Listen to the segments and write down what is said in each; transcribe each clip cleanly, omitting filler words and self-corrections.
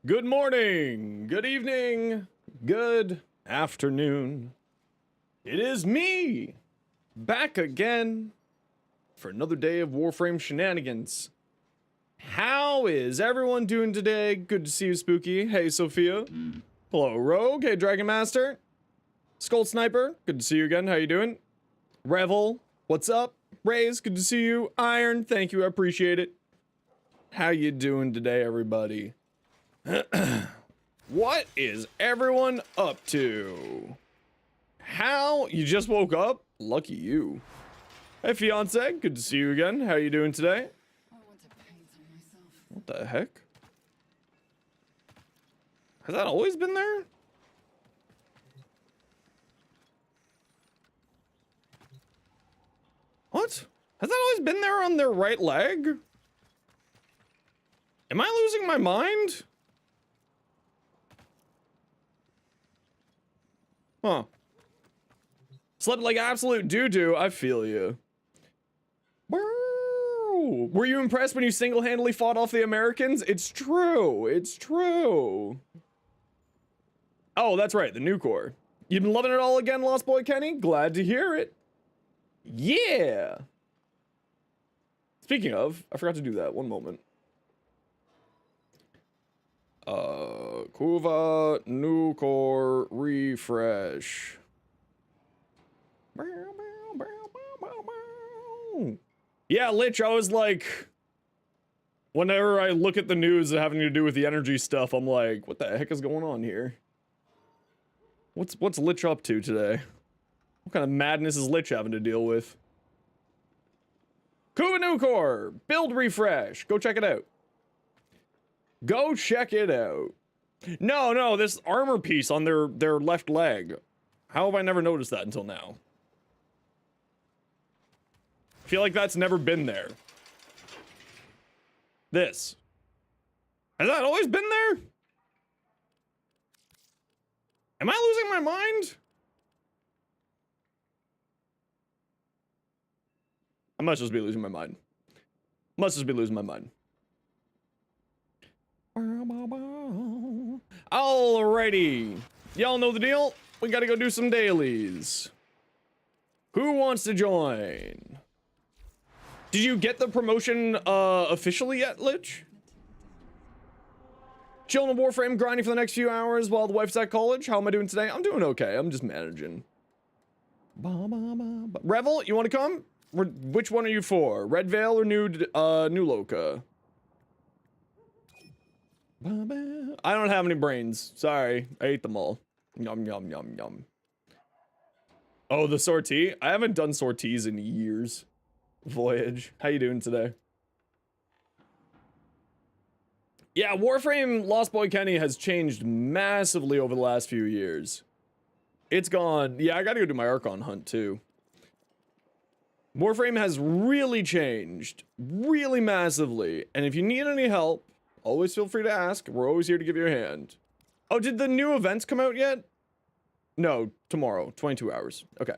Good morning, good evening, good afternoon. It is me, back again for another day of Warframe shenanigans. How is everyone doing today? Good to see you, Spooky. Hey, Sophia. Hello, Rogue. Hey, Dragon Master. Skull Sniper. Good to see you again. How you doing? Revel. What's up? Raze. Good to see you. Iron. Thank you. I appreciate it. How you doing today, everybody? What is everyone up to? How? You just woke up? Lucky you. Hey, fiance. Good to see you again. How you doing today? I want to paint on myself. What the heck? Has that always been there? What? Has that always been there on their right leg? Am I losing my mind? Huh. Slept like absolute doo-doo. I feel you. Were you impressed when you single-handedly fought off the Americans? It's true. It's true. Oh, that's right. The new core. You've been loving it all again, Lost Boy Kenny? Glad to hear it. Yeah. Speaking of, I forgot to do that. One moment. Kuva, new core, refresh. Yeah, Lich, I was like, whenever I look at the news having to do with the energy stuff, I'm like, what the heck is going on here? What's Lich up to today? What kind of madness is Lich having to deal with? Kuva new core, build refresh. Go check it out. Go check it out. No, this armor piece on their left leg. How have I never noticed that until now? I feel like that's never been there. This. Has that always been there? Am I losing my mind? I must just be losing my mind. Must just be losing my mind. Alrighty. Y'all know the deal. We gotta go do some dailies. Who wants to join? Did you get the promotion officially yet, Lich? Chilling in Warframe, grinding for the next few hours while the wife's at college. How am I doing today? I'm doing okay. I'm just managing. Revel, you want to come? Which one are you for? Red Veil or New Loka? I don't have any brains. Sorry. I ate them all. Yum, yum, yum, yum. Oh, the sortie? I haven't done sorties in years. Voyage. How you doing today? Yeah, Warframe Lost Boy Kenny has changed massively over the last few years. It's gone. Yeah, I gotta go do my Archon hunt too. Warframe has really changed. Really massively. And if you need any help, always feel free to ask. We're always here to give you a hand. Oh, did the new events come out yet? No, tomorrow. 22 hours. Okay.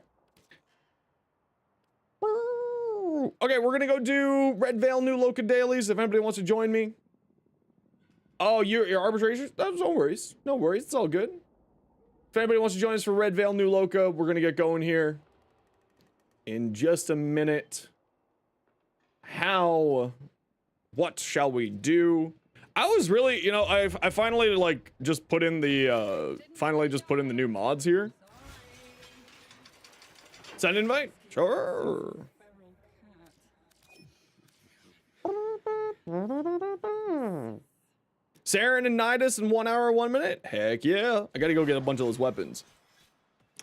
Okay, we're gonna go do Red Veil New Loka dailies if anybody wants to join me. Oh, your arbitration? No worries. No worries. It's all good. If anybody wants to join us for Red Veil New Loka, we're gonna get going here in just a minute. What shall we do? I was really, you know, I finally like just put in the new mods here. Send invite? Sure. Saren and Nidus in 1 hour, 1 minute? Heck yeah. I gotta go get a bunch of those weapons.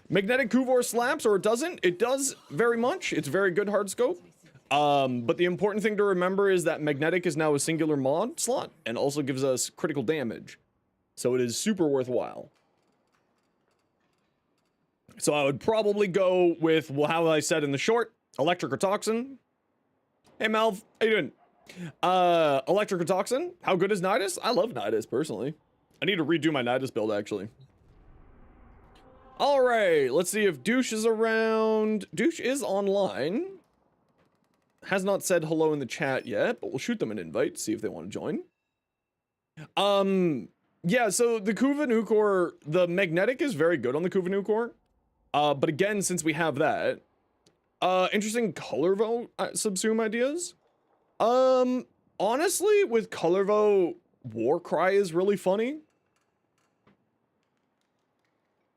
Magnetic Kuvor slaps or it doesn't? It does very much. It's very good hard scope. But the important thing to remember is that magnetic is now a singular mod slot and also gives us critical damage. So it is super worthwhile. So I would probably go with how I said in the short, electric or toxin. Hey Malv, how you doing? Electric or toxin? How good is Nidus? I love Nidus personally. I need to redo my Nidus build actually. All right, let's see if Douche is around. Douche is online. Has not said hello in the chat yet, but we'll shoot them an invite, see if they want to join. Yeah, so the Kuva Nukor, the magnetic is very good on the Kuva Nukor. But again, since we have that, interesting color vote subsume ideas. Honestly, with color vote, Warcry is really funny.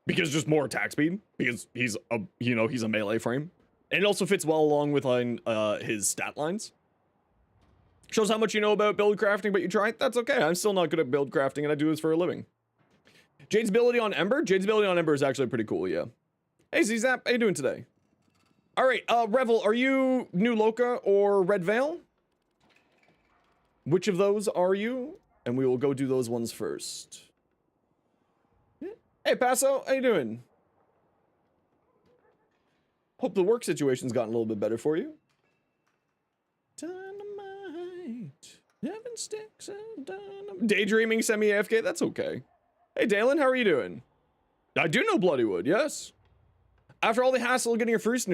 Because just more attack speed, because he's a, he's a melee frame. And it also fits well along with his stat lines. Shows how much you know about build crafting, but you try it. That's okay. I'm still not good at build crafting, and I do this for a living. Jade's ability on Ember? Jade's ability on Ember is actually pretty cool, yeah. Hey, Z-Zap, how you doing today? All right, Revel, are you New Loka or Red Veil? Which of those are you? And we will go do those ones first. Hey, Paso, how you doing? Hope the work situation's gotten a little bit better for you. Dynamite, 7 sticks of dynamite. Daydreaming semi-AFK, that's okay. Hey, Dalen, how are you doing? I do know Bloodywood, yes. After all the hassle of getting your first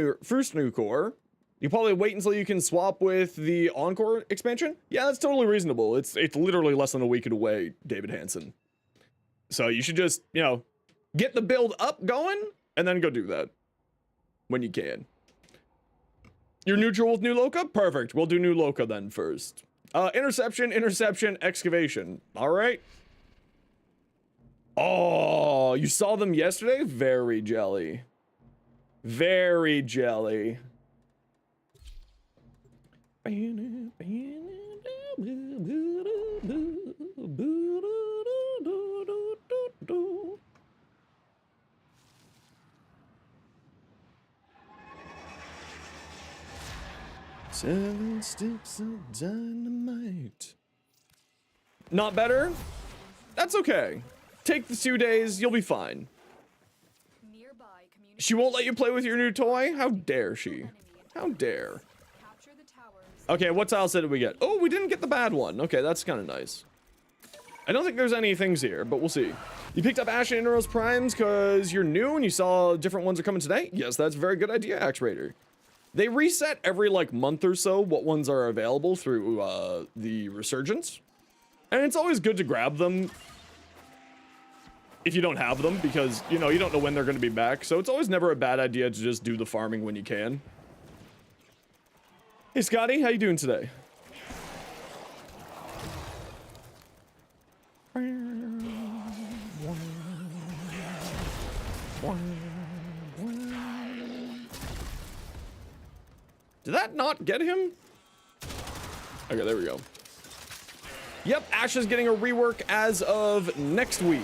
new core, you probably wait until you can swap with the Encore expansion? Yeah, that's totally reasonable. It's literally less than a week away, David Hansen. So you should just, get the build up going, and then go do that. When you can. You're neutral with New Loka? Perfect. We'll do New Loka then first. Interception, excavation. Alright. Oh, you saw them yesterday? Very jelly. Very jelly. Seven sticks of dynamite. Not better? That's okay. Take the 2 days, you'll be fine. She won't let you play with your new toy? How dare she? How dare? Okay, what tile set did we get? Oh, we didn't get the bad one. Okay, that's kind of nice. I don't think there's any things here, but we'll see. You picked up Ashen Inros Primes because you're new and you saw different ones are coming today? Yes, that's a very good idea, Axe Raider. They reset every, month or so what ones are available through, the Resurgence. And it's always good to grab them if you don't have them, because, you don't know when they're going to be back. So it's always never a bad idea to just do the farming when you can. Hey, Scotty, how you doing today? Did that not get him? Okay, there we go. Yep, Ash is getting a rework as of next week.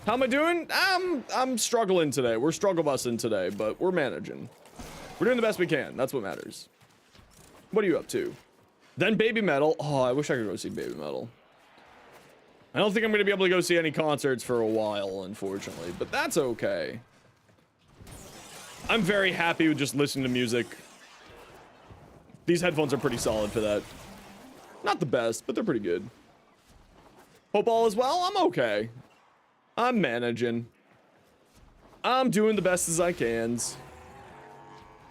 How am I doing? I'm struggling today. We're struggle busting today, but we're managing. We're doing the best we can. That's what matters. What are you up to? Then Baby Metal. Oh, I wish I could go see Baby Metal. I don't think I'm going to be able to go see any concerts for a while, unfortunately, but that's okay. I'm very happy with just listening to music. These headphones are pretty solid for that. Not the best, but they're pretty good. Hope all is well. I'm okay. I'm managing. I'm doing the best as I can.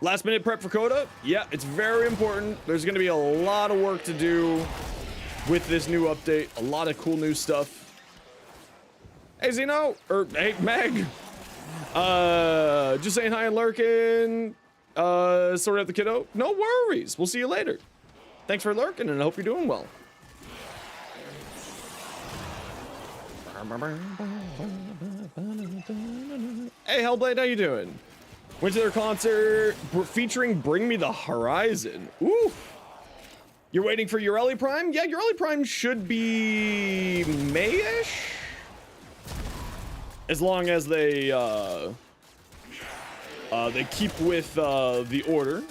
Last minute prep for Coda? Yeah, it's very important. There's going to be a lot of work to do with this new update. A lot of cool new stuff. Hey, Zeno. Hey, Meg. Just saying hi and lurking. Sort out the kiddo. No worries. We'll see you later. Thanks for lurking, and I hope you're doing well. Hey, Hellblade, how you doing? Went to their concert featuring Bring Me the Horizon. Ooh. You're waiting for Ureli Prime? Yeah, Ureli Prime should be May-ish? As long as they keep with the order.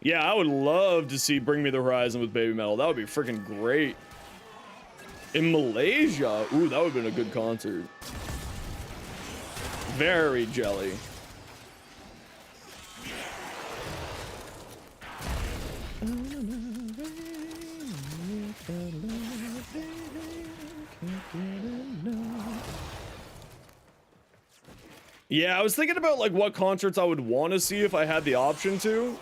Yeah, I would love to see Bring Me the Horizon with Baby Metal. That would be freaking great. In Malaysia, ooh, that would have been a good concert. Very jelly. Yeah, I was thinking about like what concerts I would want to see if I had the option to.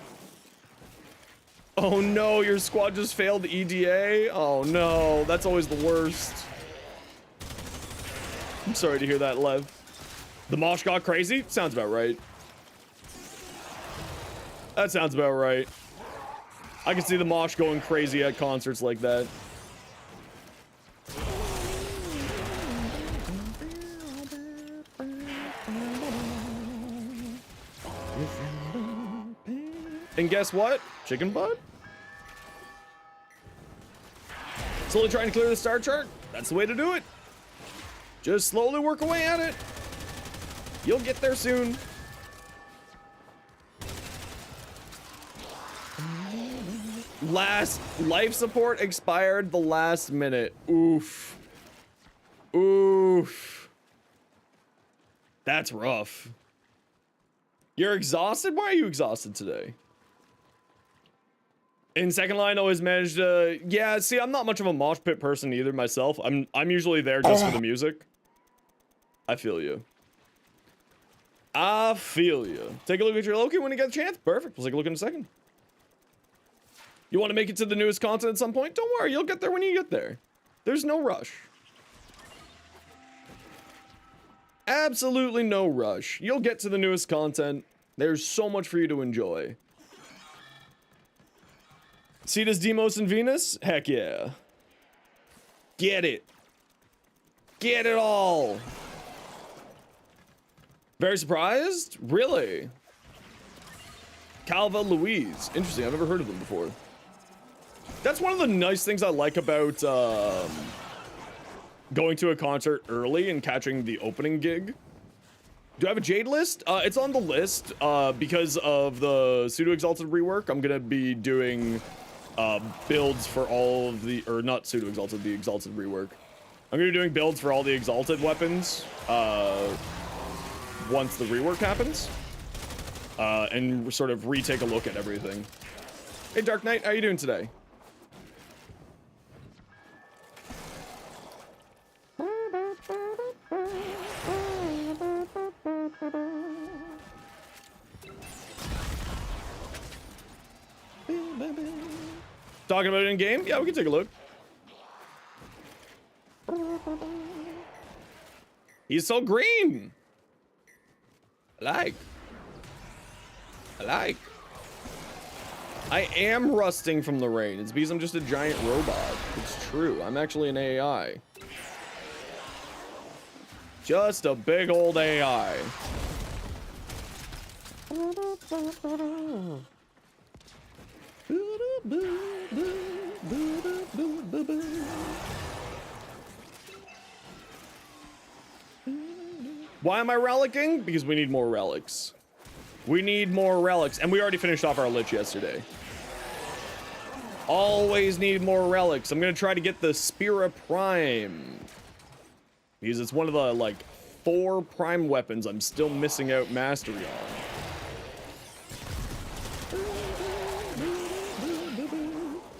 Oh no, your squad just failed EDA. Oh no, that's always the worst. I'm sorry to hear that, Lev. The mosh got crazy? Sounds about right. That sounds about right. I can see the mosh going crazy at concerts like that. And guess what? Chicken butt? Slowly trying to clear the star chart. That's the way to do it. Just slowly work away at it. You'll get there soon. Last life support expired the last minute. Oof. Oof. That's rough. You're exhausted? Why are you exhausted today? In second line, always managed to... Yeah, see, I'm not much of a mosh pit person either myself. I'm usually there just for the music. I feel you. I feel you. Take a look at your Loki when you get a chance. Perfect. We'll take a look in a second. You want to make it to the newest content at some point? Don't worry, you'll get there when you get there. There's no rush. Absolutely no rush. You'll get to the newest content. There's so much for you to enjoy. Cetus, Demos, and Venus? Heck yeah. Get it. Get it all. Very surprised? Really? Calva Louise. Interesting, I've never heard of them before. That's one of the nice things I like about going to a concert early and catching the opening gig. Do I have a Jade list? It's on the list because of the Pseudo Exalted rework. I'm gonna be doing builds for all of the, or not Pseudo Exalted, the Exalted rework. I'm gonna be doing builds for all the Exalted weapons once the rework happens, and sort of retake a look at everything. Hey Dark Knight, how you doing today? Talking about it in game? Yeah, we can take a look. He's so green. I like. I am rusting from the rain. It's because I'm just a giant robot. It's true. I'm actually an AI. Just a big old AI. Why am I relicking? Because we need more relics. We need more relics, and we already finished off our lich yesterday. Always need more relics. I'm gonna try to get the Spira Prime, because it's one of the like 4 prime weapons I'm still missing out mastery on.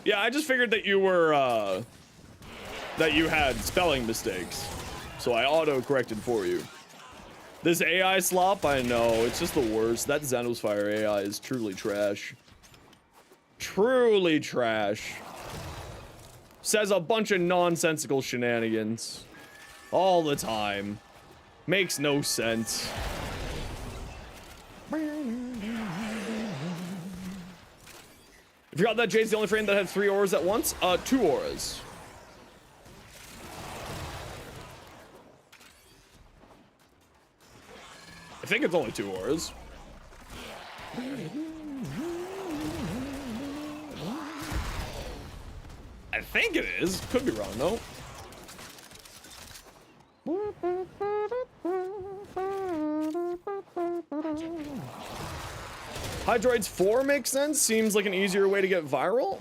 Yeah, I just figured that you were that you had spelling mistakes, so I auto-corrected for you. This AI slop, I know, it's just the worst. That Zenosfire AI is truly trash. Truly trash. Says a bunch of nonsensical shenanigans all the time. Makes no sense. You forgot that Jade's the only frame that had 3 auras at once? 2 auras. I think it's only 2 auras. I think it is. Could be wrong though. Hydroids 4 makes sense. Seems like an easier way to get viral.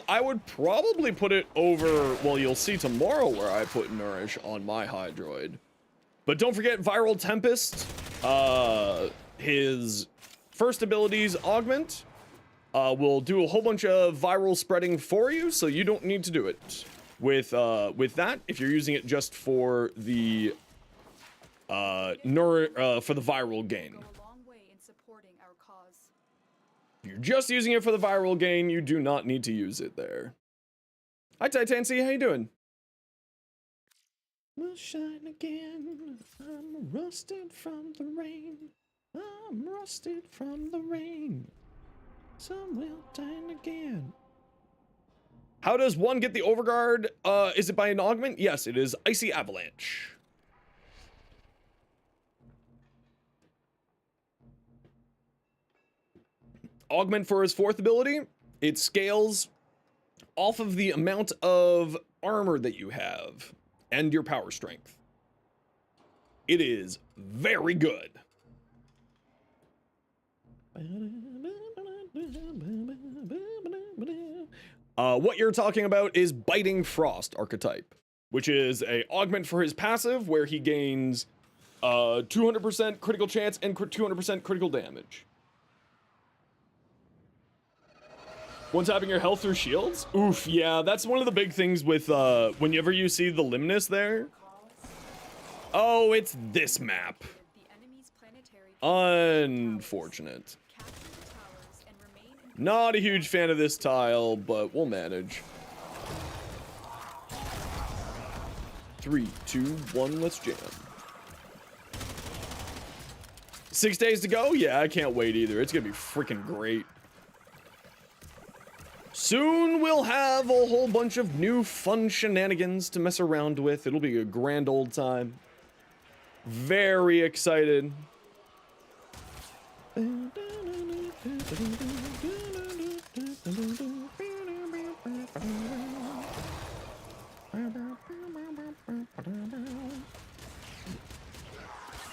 I would probably put it over, well, you'll see tomorrow where I put Nourish on my Hydroid. But don't forget Viral Tempest. His first abilities augment will do a whole bunch of viral spreading for you, so you don't need to do it. With that, if you're using it just for the for the viral gain. Go a long way in supporting our cause. If you're just using it for the viral gain, you do not need to use it there. Hi, Titancy, how you doing? We'll shine again. I'm rusted from the rain. I'm rusted from the rain. Some will shine again. How does one get the overguard? Is it by an augment? Yes, it is Icy Avalanche. Augment for his 4th ability. It scales off of the amount of armor that you have and your power strength. It is very good. What you're talking about is Biting Frost archetype, which is a augment for his passive where he gains 200% critical chance and 200% critical damage. One tapping your health through shields? Oof, yeah, that's one of the big things with whenever you see the limnus there. Oh, it's this map. Unfortunate. Not a huge fan of this tile, but we'll manage. 3, 2, 1, let's jam. 6 days to go? Yeah, I can't wait either. It's gonna be freaking great. Soon we'll have a whole bunch of new fun shenanigans to mess around with. It'll be a grand old time. Very excited.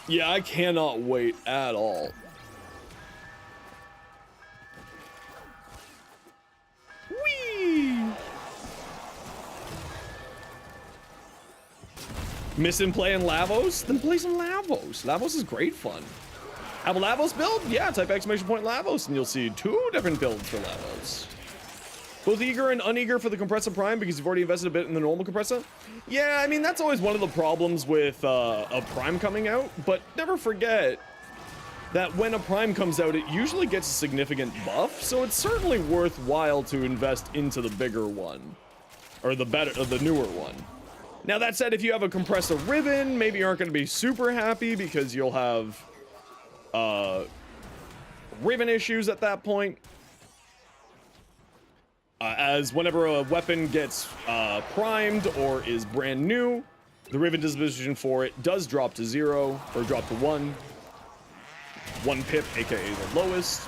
Yeah, I cannot wait at all. Whee! Missing playing Lavos? Then play some Lavos. Lavos is great fun. Have a Lavos build? Yeah, type exclamation point Lavos and you'll see 2 different builds for Lavos. Both eager and uneager for the compressor prime because you've already invested a bit in the normal compressor? Yeah, I mean, that's always one of the problems with a prime coming out, but never forget that when a prime comes out, it usually gets a significant buff, so it's certainly worthwhile to invest into the bigger one, or the newer one. Now, that said, if you have a compressor ribbon, maybe you aren't going to be super happy because you'll have ribbon issues at that point. As whenever a weapon gets primed or is brand new, the ribbon disposition for it does drop to 0, or drop to 1. 1 pip, aka the lowest.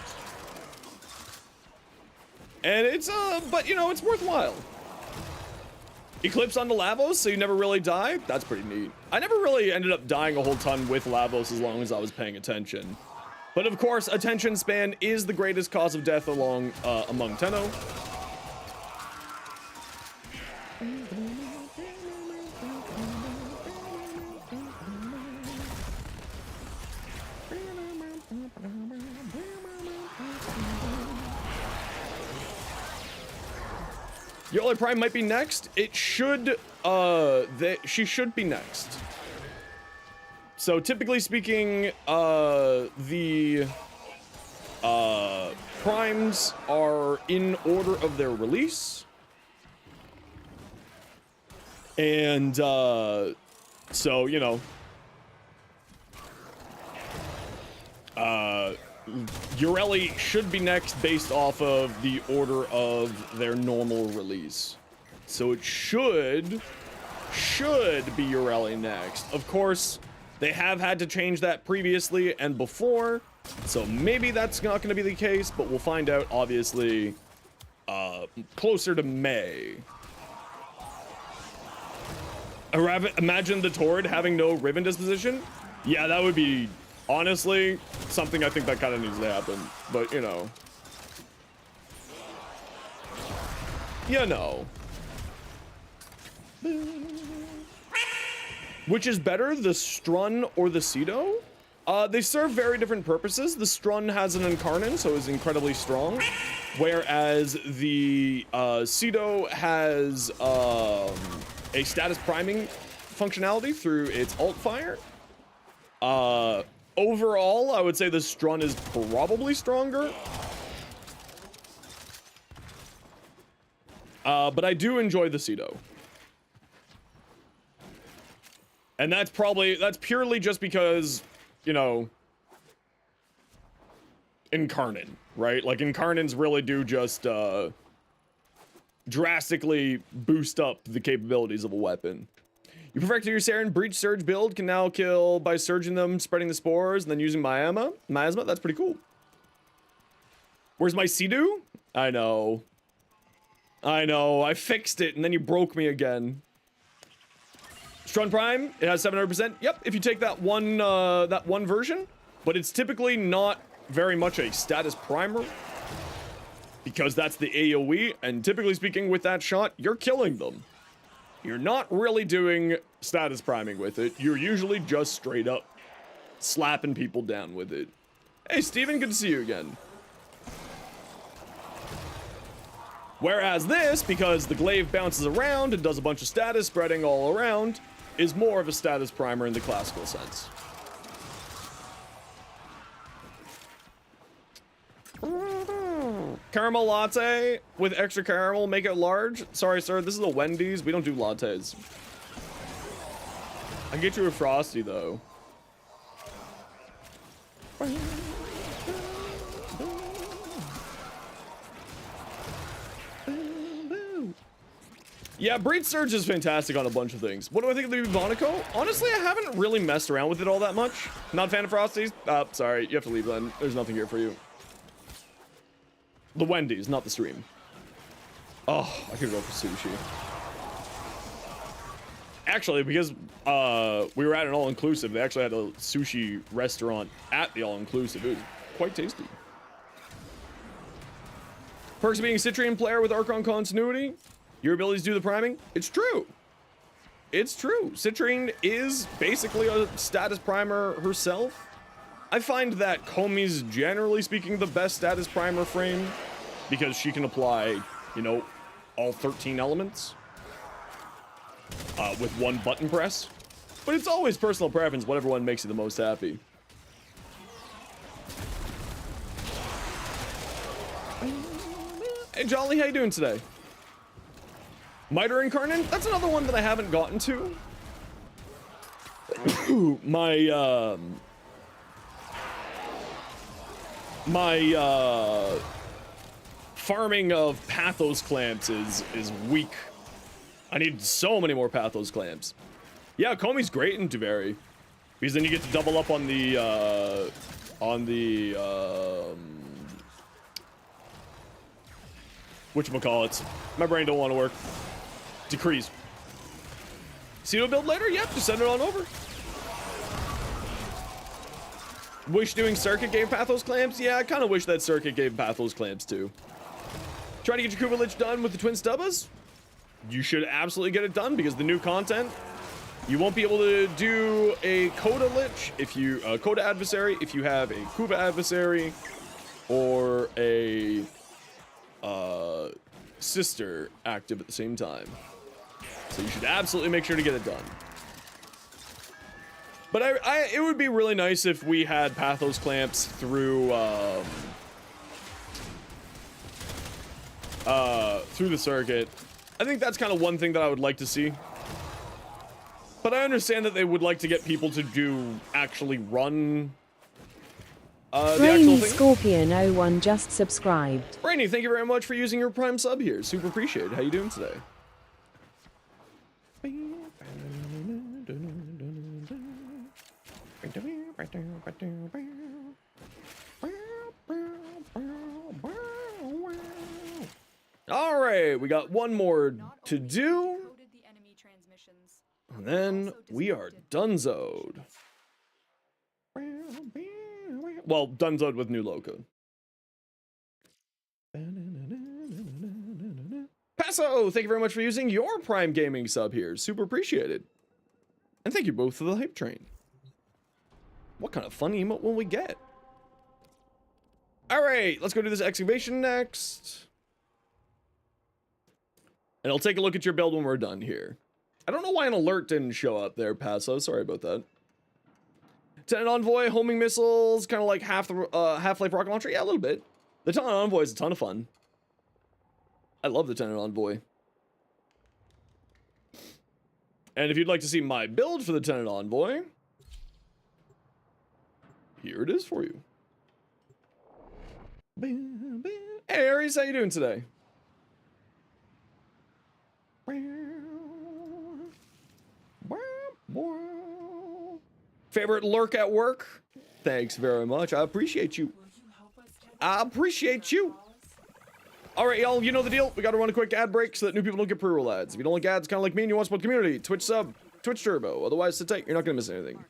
And it's, but you know, it's worthwhile. Eclipse on the Lavos, so you never really die? That's pretty neat. I never really ended up dying a whole ton with Lavos as long as I was paying attention. But of course, attention span is the greatest cause of death among Tenno. Yellow Prime might be next. It should, she should be next. So typically speaking, the primes are in order of their release. And, so, you know, Ureli should be next based off of the order of their normal release. So it should be Ureli next. Of course, they have had to change that previously and before, so maybe that's not going to be the case, but we'll find out, obviously, closer to May. Imagine the Tord having no ribbon disposition? Yeah, that would be, honestly, something I think that kind of needs to happen. But, you know. You know. Which is better, the Strun or the Cedo? They serve very different purposes. The Strun has an Incarnon, so is incredibly strong. Whereas the Cedo has a status priming functionality through its alt fire. Overall, I would say the Strun is probably stronger. But I do enjoy the Cedo. And that's purely just because, you know, Incarnate, right? Like, Incarnates really do just, drastically boost up the capabilities of a weapon. You perfected your Saren Breach Surge build, can now kill by surging them, spreading the spores, and then using Miasma. That's pretty cool. Where's my Cedo? I know, I fixed it, and then you broke me again. Strun Prime, it has 700%. Yep, if you take that one version, but it's typically not very much a status primer, because that's the AoE, and typically speaking with that shot, you're killing them. You're not really doing status priming with it. You're usually just straight up slapping people down with it. Hey, Steven, good to see you again. Whereas this, because the glaive bounces around and does a bunch of status spreading all around, is more of a status primer in the classical sense. Caramel latte with extra caramel, make it large. Sorry, sir, this is a Wendy's. We don't do lattes. I can get you a Frosty, though. Yeah, Breach Surge is fantastic on a bunch of things. What do I think of the Bonico? Honestly, I haven't really messed around with it all that much. Not a fan of Frosties? Sorry, you have to leave then. There's nothing here for you. The Wendy's, not the stream. Oh, I could go for sushi. Actually, because we were at an all-inclusive, they actually had a sushi restaurant at the all-inclusive. It was quite tasty. Perks of being a Citrian player with Archon continuity. Your abilities do the priming. It's true. It's true. Citrine is basically a status primer herself. I find that Komi's, generally speaking, the best status primer frame because she can apply, you know, all 13 elements with one button press. But it's always personal preference, whatever one makes you the most happy. Hey, Jolly, how you doing today? Miter Incarnate? That's another one that I haven't gotten to. My farming of Pathos clamps is weak. I need so many more Pathos clamps. Yeah, Komi's great in Duvari, because then you get to double up on the whatchamacallits. My brain don't want to work. Decrease. Cedo build later? Yep, just send it on over. Wish doing Circuit gave Pathos clamps? Yeah, I kind of wish that Circuit gave Pathos clamps too. Trying to get your Kuba Lich done with the Twin Stubbas? You should absolutely get it done because the new content, you won't be able to do a Coda Lich if you Coda adversary if you have a Kuba adversary or a sister active at the same time. So you should absolutely make sure to get it done. But it would be really nice if we had Pathos clamps through the circuit. I think that's kind of one thing that I would like to see. But I understand that they would like to get people to actually run the actual thing. Scorpion 01 just subscribed. Rainy, thank you very much for using your Prime sub here. Super appreciate it. How you doing today? All right, we got one more to do, and then we are donezoed. Well, donezoed with new logo. Paso, thank you very much for using your Prime Gaming sub here. Super appreciated. And thank you both for the hype train. What kind of fun emote will we get? All right, let's go do this excavation next. And I'll take a look at your build when we're done here. I don't know why an alert didn't show up there, Paso. Sorry about that. Tenant Envoy, homing missiles, kind of like half the Half-Life rocket launcher. Yeah, a little bit. The Tenant Envoy is a ton of fun. I love the Tenant Envoy. And if you'd like to see my build for the Tenant Envoy, here it is for you. Hey Aries, how you doing today? Favorite lurk at work? Thanks very much. I appreciate you. I appreciate you. All right, y'all, you know the deal. We got to run a quick ad break so that new people don't get pre-roll ads. If you don't like ads, kind of like me, and you want to support the community, Twitch sub, Twitch turbo. Otherwise, sit tight. You're not going to miss anything.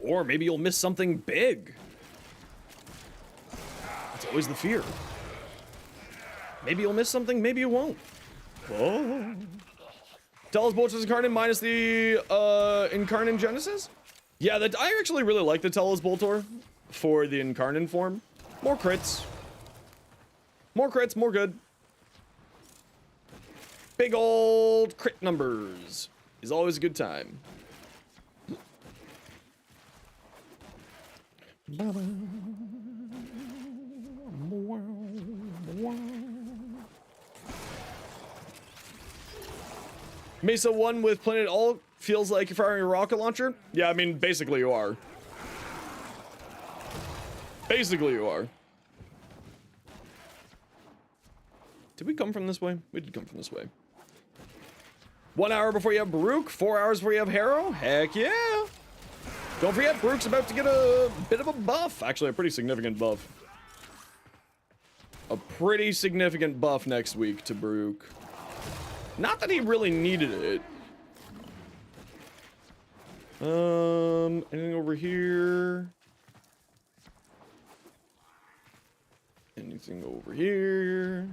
Or maybe you'll miss something big. That's always the fear. Maybe you'll miss something, maybe you won't. Oh. Telos Bolters Incarnate minus the Incarnate Genesis? Yeah, I actually really like the Telos Boltor for the Incarnate form. More crits. More crits, more good. Big old crit numbers is always a good time. Mesa 1 with Planet All feels like you're firing a rocket launcher? Yeah, I mean, basically you are. Basically you are. Did we come from this way? We did come from this way. 1 hour before you have Baruch, 4 hours before you have Harrow? Heck yeah! Don't forget, Baruch's about to get a bit of a buff. Actually, a pretty significant buff. A pretty significant buff next week to Baruch. Not that he really needed it. Anything over here? Anything over here?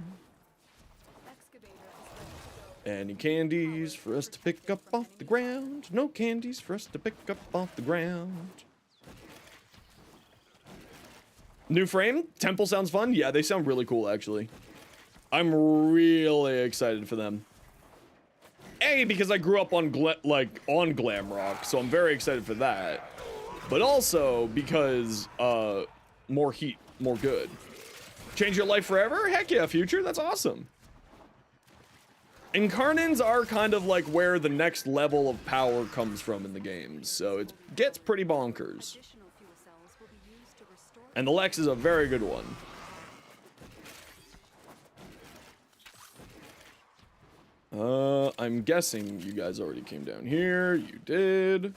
Any candies for us to pick up off the ground? No candies for us to pick up off the ground. New frame? Temple sounds fun? Yeah, they sound really cool, actually. I'm really excited for them. A, because I grew up on Glamrock, so I'm very excited for that. But also because, more heat, more good. Change your life forever? Heck yeah, future, that's awesome. Incarnans are kind of like where the next level of power comes from in the games, so it gets pretty bonkers. And the Lex is a very good one. I'm guessing you guys already came down here. You did.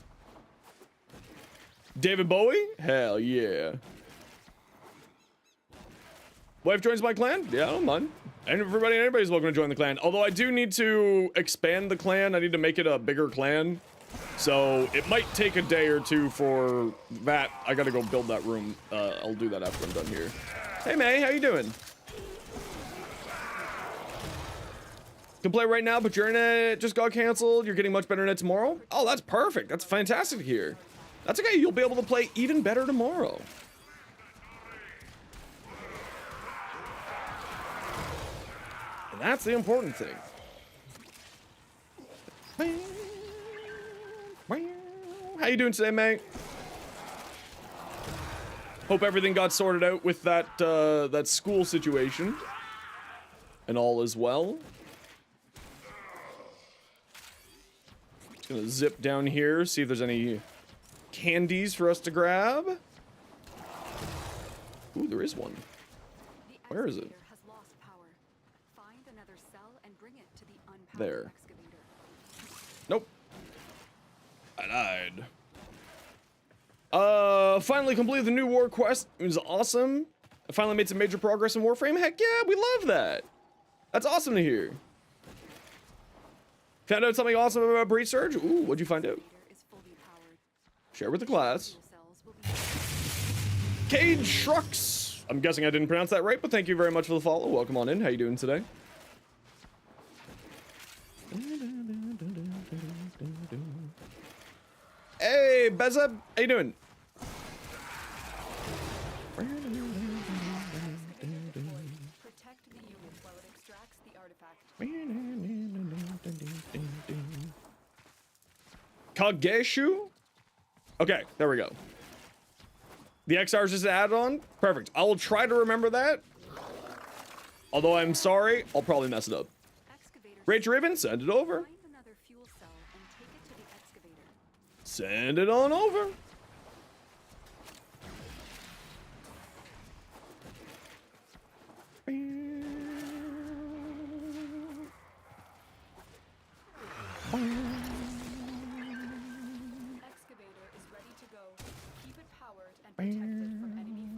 David Bowie? Hell yeah. Wife joins my clan? Yeah, I don't mind. And anybody's welcome to join the clan. Although I do need to expand the clan. I need to make it a bigger clan. So it might take a day or two for that. I gotta go build that room. I'll do that after I'm done here. Hey May, how you doing? Can play right now, but your internet just got canceled. You're getting much better internet tomorrow? Oh, that's perfect. That's fantastic to hear. That's okay. You'll be able to play even better tomorrow. And that's the important thing. How you doing today, mate? Hope everything got sorted out with that that school situation. And all is well. Just gonna zip down here, see if there's any candies for us to grab. Ooh, there is one. Where is it? There. Nope. I died. Finally completed the new war quest. It was awesome. I finally made some major progress in Warframe. Heck yeah, we love that. That's awesome to hear. Found out something awesome about Breach Surge? Ooh, what'd you find out? Share with the class. Cade Shrux. I'm guessing I didn't pronounce that right, but thank you very much for the follow. Welcome on in. How you doing today? Hey, Bezab, how you doing? Kageshu? Okay, there we go. The XR is just added on? Perfect. I will try to remember that. Although I'm sorry, I'll probably mess it up. Rage Ribbon, send it over. Find another fuel cell and take it to the excavator. Send it on over. Excavator is ready to go. Keep it powered and protected from enemy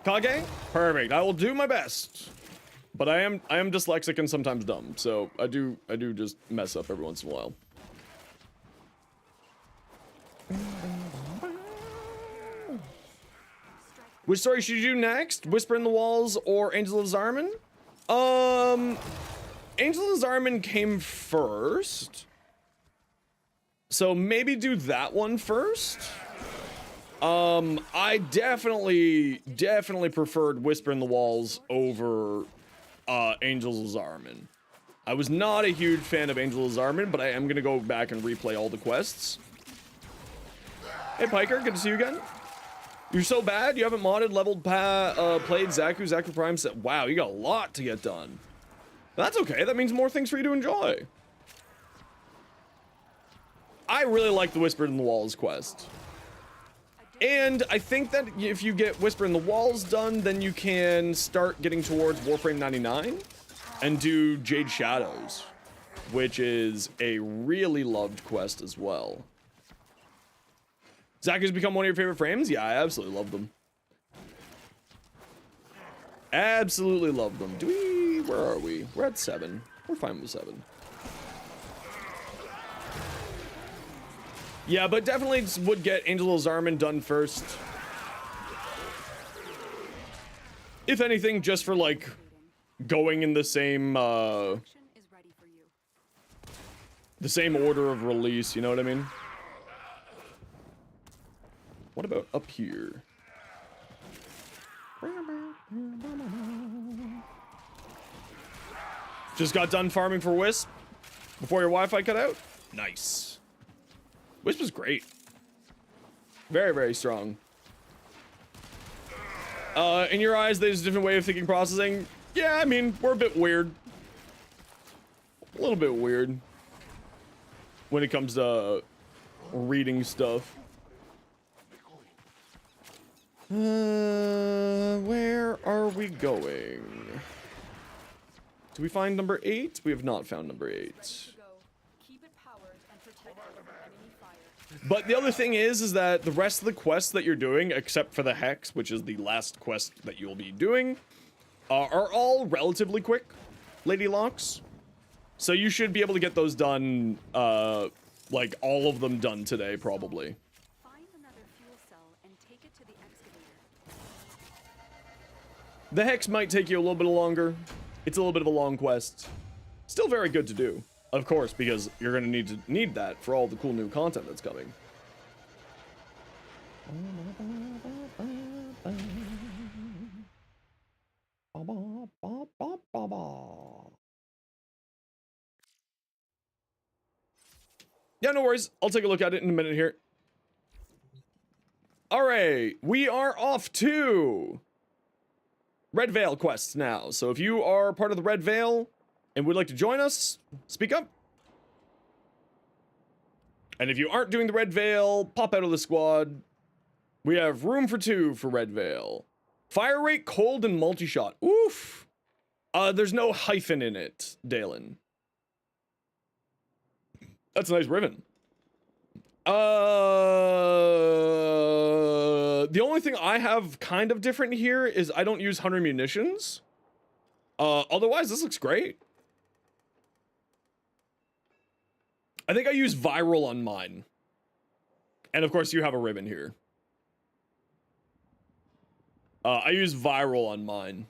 fire. Kage? Perfect. I will do my best. But I am dyslexic and sometimes dumb, so I do just mess up every once in a while. Which story should you do next? Whisper in the Walls or Angel of Zarman? Angel of Zarman came first. So maybe do that one first. I definitely preferred Whisper in the Walls over Angels of Zarman. I was not a huge fan of Angel of Zarman, but I am gonna go back and replay all the quests. Hey Piker, good to see you again. You're so bad, you haven't modded, leveled, played Zaku Prime set. Wow, you got a lot to get done. That's okay, that means more things for you to enjoy. I really like the Whisper in the Walls quest. And I think that if you get Whisper in the Walls done, then you can start getting towards Warframe 99 and do Jade Shadows, which is a really loved quest as well. Zaku's become one of your favorite frames? Yeah, I absolutely love them. Absolutely love them. Where are we? We're at 7. We're fine with 7. Yeah, but definitely would get Angel of Zarman done first. If anything, just for like going in the same order of release, you know what I mean? What about up here? Just got done farming for Wisp before your Wi-Fi cut out? Nice. Wisp is great. Very, very strong. In your eyes, there's a different way of thinking processing. Yeah, I mean, we're a bit weird. A little bit weird. When it comes to reading stuff. Where are we going? Did we find number 8? We have not found number 8. But the other thing is that the rest of the quests that you're doing, except for the Hex, which is the last quest that you'll be doing, are all relatively quick, Lady Locks. So you should be able to get those done, like all of them done today, probably. The Hex might take you a little bit longer. It's a little bit of a long quest. Still very good to do, of course, because you're gonna need that for all the cool new content that's coming. Yeah, no worries. I'll take a look at it in a minute here. All right, we are off to Red Veil quests now. So if you are part of the Red Veil and would like to join us, speak up. And if you aren't doing the Red Veil, pop out of the squad. We have room for 2 for Red Veil. Fire rate, cold, and multi-shot. Oof. There's no hyphen in it, Dalen. That's a nice ribbon. The only thing I have kind of different here is I don't use 100 munitions. Otherwise, this looks great. I think I use viral on mine. And of course, you have a ribbon here. I use viral on mine.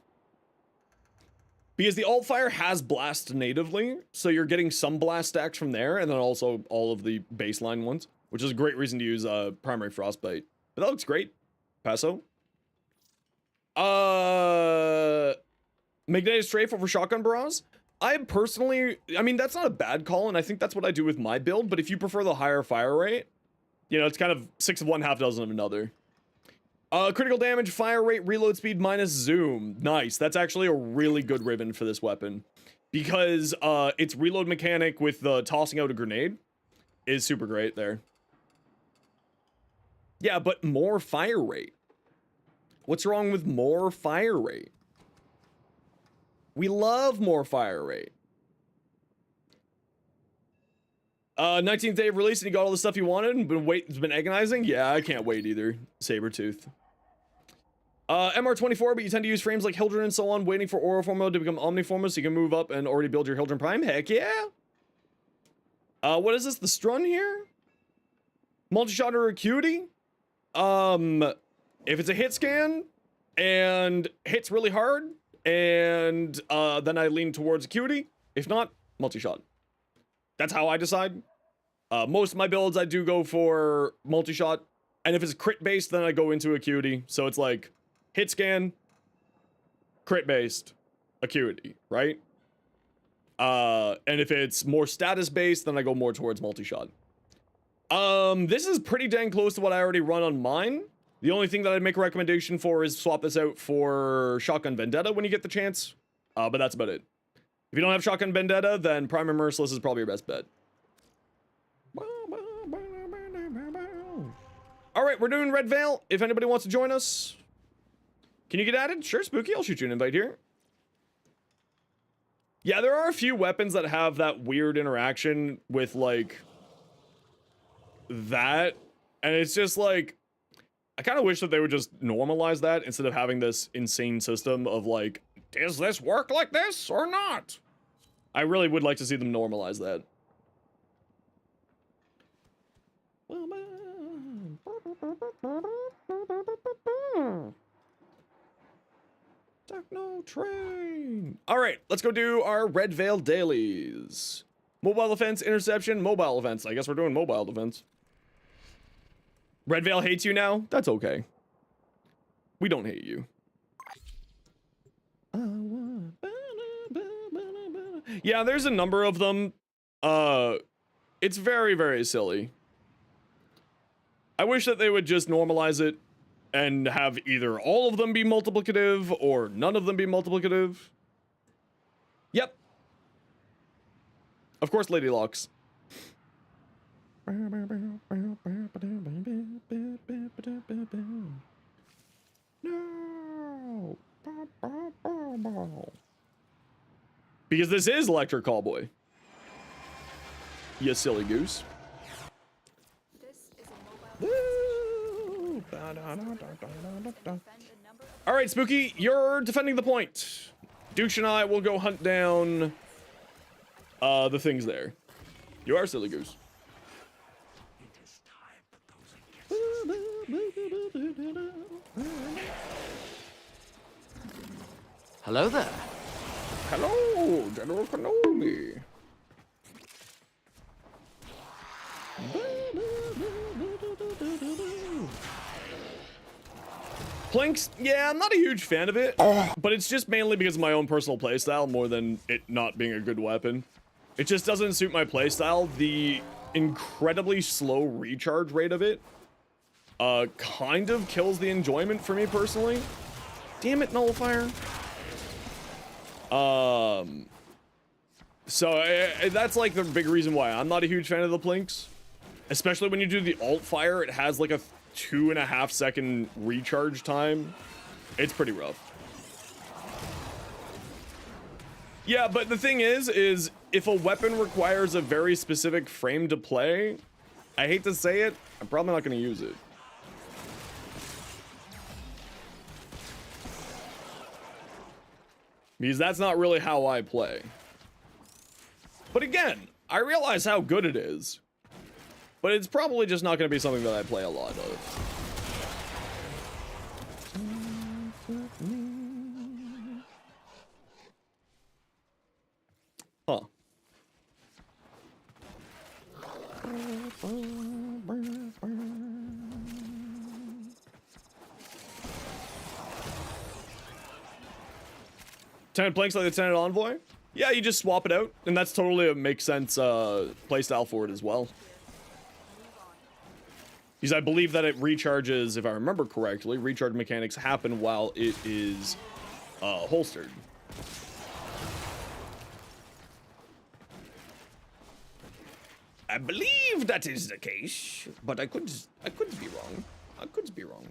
Because the alt fire has blast natively, so you're getting some blast stacks from there, and then also all of the baseline ones, which is a great reason to use primary frostbite. But that looks great. Paso. Magnetic Strafe over Shotgun Barrage. I personally, I mean, that's not a bad call, and I think that's what I do with my build, but if you prefer the higher fire rate, you know, it's kind of 6 of one, half dozen of another. Critical damage, fire rate, reload speed, minus zoom. Nice. That's actually a really good ribbon for this weapon. Because its reload mechanic with the tossing out a grenade is super great there. Yeah, but more fire rate. What's wrong with more fire rate? We love more fire rate. 19th day of release and you got all the stuff you wanted and it's been agonizing? Yeah, I can't wait either. Sabretooth. MR24, but you tend to use frames like Hildren and so on, waiting for Oroform mode to become Omniform so you can move up and already build your Hildren Prime. Heck yeah! What is this? The Strun here? Multi-shot or Acuity? If it's a hit scan and hits really hard, and then I lean towards Acuity. If not, multi-shot. That's how I decide. Most of my builds I do go for multi-shot, and if it's crit based, then I go into Acuity. So it's like hit scan, crit based, Acuity, right? And if it's more status based, then I go more towards multi-shot. This is pretty dang close to what I already run on mine. The only thing that I'd make a recommendation for is swap this out for Shotgun Vendetta when you get the chance. But that's about it. If you don't have Shotgun Vendetta, then Prime and Merciless is probably your best bet. Alright, we're doing Red Veil. If anybody wants to join us, can you get added? Sure, Spooky, I'll shoot you an invite here. Yeah, there are a few weapons that have that weird interaction with, like, that. And it's just, like, I kind of wish that they would just normalize that instead of having this insane system of, like, does this work like this or not? I really would like to see them normalize that. Techno train. All right, let's go do our Red Veil dailies. Mobile defense, interception, mobile defense. I guess we're doing mobile defense. Red Veil hates you now? That's okay. We don't hate you. Yeah, there's a number of them. It's very, very silly. I wish that they would just normalize it and have either all of them be multiplicative or none of them be multiplicative. Yep. Of course, Lady Locks. No. Because this is Electric Callboy. You silly goose. This is a mobile All right, Spooky, you're defending the point. Douche and I will go hunt down the things there. You are silly goose. Hello there. Hello, General Kenobi. Planks, yeah, I'm not a huge fan of it, but it's just mainly because of my own personal playstyle more than it not being a good weapon. It just doesn't suit my playstyle. The incredibly slow recharge rate of it kind of kills the enjoyment for me personally. Damn it, Nullifier. So that's like the big reason why I'm not a huge fan of the Plinks. Especially when you do the alt fire, it has like a 2.5 second recharge time. It's pretty rough. Yeah, but the thing is if a weapon requires a very specific frame to play, I hate to say it, I'm probably not going to use it. Because that's not really how I play. But again, I realize how good it is. But it's probably just not going to be something that I play a lot of. Huh. Lieutenant Blank's like Lieutenant Envoy? Yeah, you just swap it out, and that's totally a makes sense playstyle for it as well. Because I believe that it recharges, if I remember correctly, recharge mechanics happen while it is holstered. I believe that is the case, but I could be wrong. I could be wrong.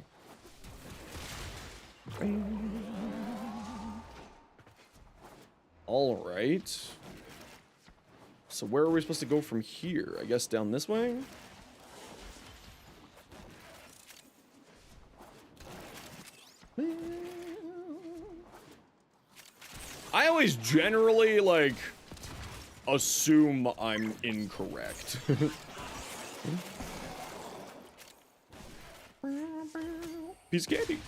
All right. So where are we supposed to go from here? I guess down this way? I always generally, like, assume I'm incorrect. Piece of candy.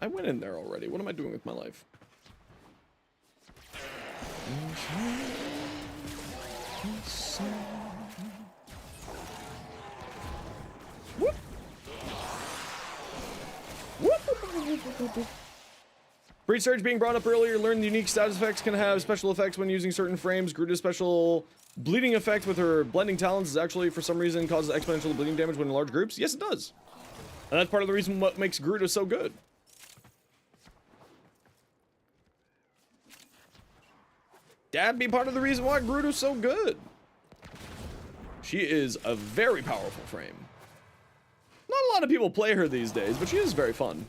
I went in there already. What am I doing with my life? Whoop. Whoop. Breach Surge being brought up earlier. Learn the unique status effects can have special effects when using certain frames. Gruda's special bleeding effect with her blending talents is actually, for some reason, causes exponential bleeding damage when in large groups. Yes, it does. And that's part of the reason what makes Gruda so good. That'd be part of the reason why Gruda's so good. She is a very powerful frame. Not a lot of people play her these days, but she is very fun.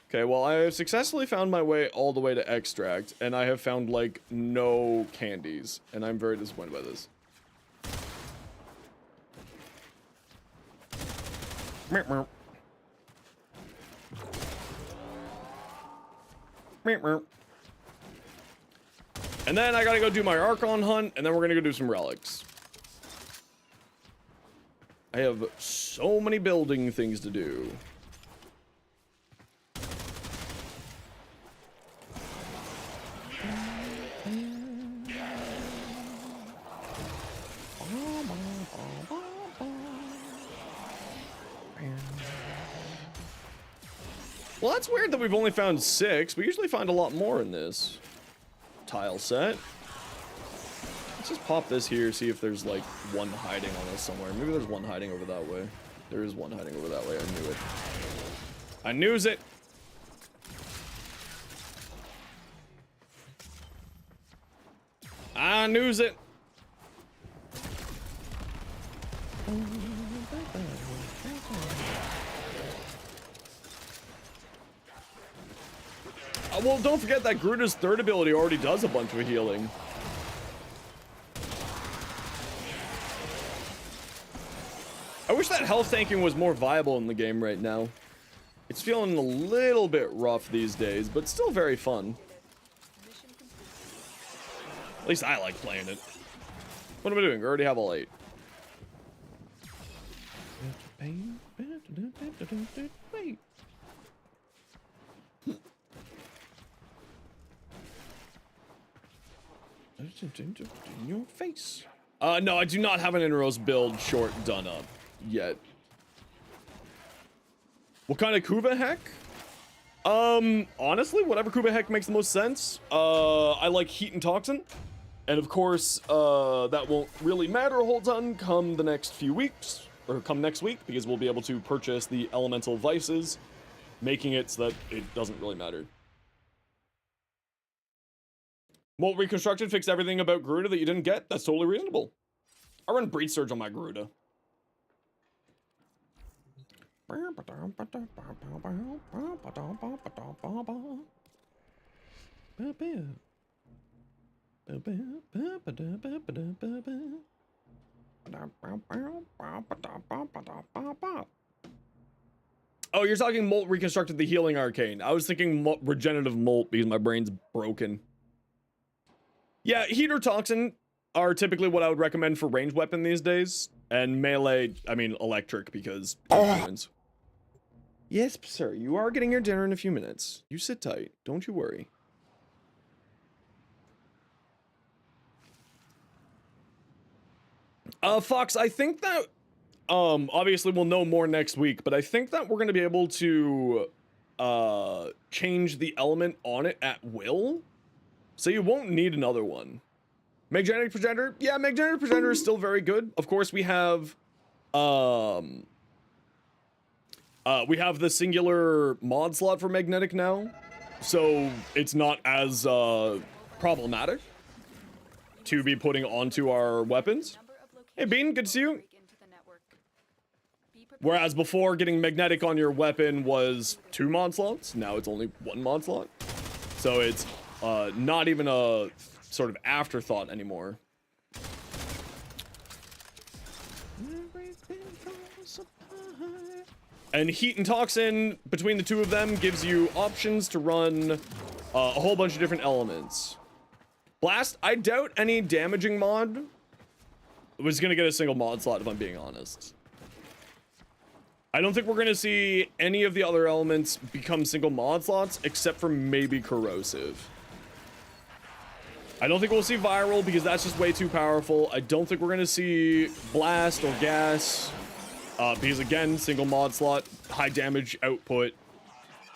Okay, well, I have successfully found my way all the way to extract, and I have found, like, no candies, and I'm very disappointed by this. And then I gotta go do my Archon hunt, and then we're gonna go do some relics. I have so many building things to do. Well, that's weird that we've only found 6. We usually find a lot more in this tile set. Let's just pop this here, see if there's like one hiding on us somewhere. Maybe there's one hiding over that way. There is one hiding over that way. I knew it. I knews it. I knews it. Well, don't forget that Gruda's third ability already does a bunch of healing. I wish that health tanking was more viable in the game right now. It's feeling a little bit rough these days, but still very fun. At least I like playing it. What am I doing? I already have all 8. In your face. No, I do not have an innermost build short done up yet. What kind of Kuva heck? Honestly, whatever Kuva heck makes the most sense. I like Heat and Toxin. And of course, that won't really matter a whole ton come the next few weeks, or come next week, because we'll be able to purchase the Elemental Vices, making it so that it doesn't really matter. Molt Reconstructed fixed everything about Gruda that you didn't get. That's totally reasonable. I run Breach Surge on my Gruda. Oh, you're talking Molt Reconstructed the Healing Arcane. I was thinking Regenerative Molt because my brain's broken. Yeah, Heat or Toxin are typically what I would recommend for ranged weapon these days. And melee, I mean electric, because influence. Yes, sir, you are getting your dinner in a few minutes. You sit tight, don't you worry. Fox, I think that, obviously we'll know more next week, but I think that we're gonna be able to, change the element on it at will. So you won't need another one. Magnetic Progenitor? Yeah, Magnetic Progenitor is still very good. Of course, we have the singular mod slot for Magnetic now. So it's not as, problematic to be putting onto our weapons. Hey, Bean, good to see you. Whereas before, getting Magnetic on your weapon was 2 mod slots. Now it's only 1 mod slot. So it's, not even a sort of afterthought anymore. And Heat and Toxin, between the two of them, gives you options to run a whole bunch of different elements. Blast, I doubt any damaging mod was gonna get a single mod slot, if I'm being honest. I don't think we're gonna see any of the other elements become single mod slots, except for maybe Corrosive. I don't think we'll see Viral, because that's just way too powerful. I don't think we're gonna see Blast or Gas, because again, single mod slot, high damage output.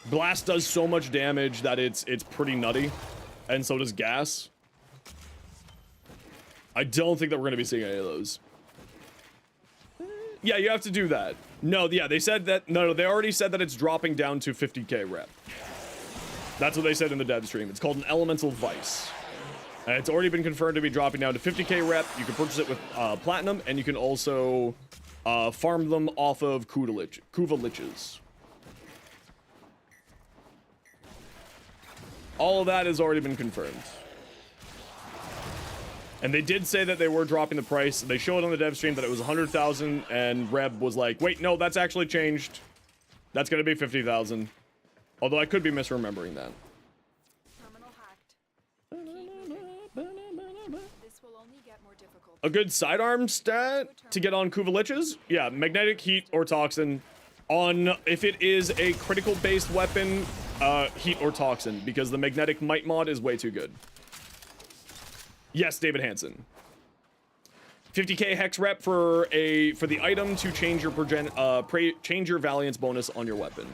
Blast does so much damage that it's pretty nutty, and so does Gas. I don't think that we're gonna be seeing any of those. Yeah, you have to do that. No, yeah, they said that, no, they already said that it's dropping down to 50k rep. That's what they said in the dev stream. It's called an Elemental Vice. And it's already been confirmed to be dropping down to 50k rep. You can purchase it with platinum, and you can also farm them off of Kuva Liches. All of that has already been confirmed. And they did say that they were dropping the price. They showed on the dev stream that it was 100,000, and Reb was like, wait, no, that's actually changed. That's going to be 50,000. Although I could be misremembering that. Terminal hacked. Keep moving. This will only get more difficult. A good sidearm stat to get on Kuva Liches? Yeah, Magnetic, Heat, or Toxin. On, if it is a critical-based weapon, Heat or Toxin, because the Magnetic Might mod is way too good. Yes, David Hansen. 50k hex rep for the item to change your change your Valiance bonus on your weapon.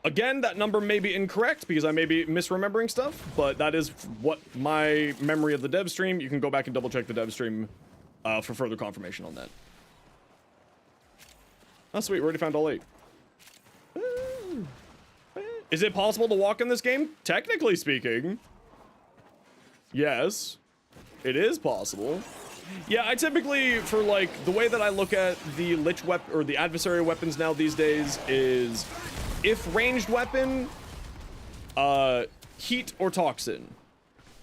Again, that number may be incorrect because I may be misremembering stuff, but that is what my memory of the dev stream. You can go back and double check the dev stream for further confirmation on that. Oh, sweet. We already found all 8. Is it possible to walk in this game? Technically speaking, yes, it is possible. Yeah, I typically, for like, the way that I look at the Lich weapon, or the adversary weapons now these days is, if ranged weapon, Heat or Toxin.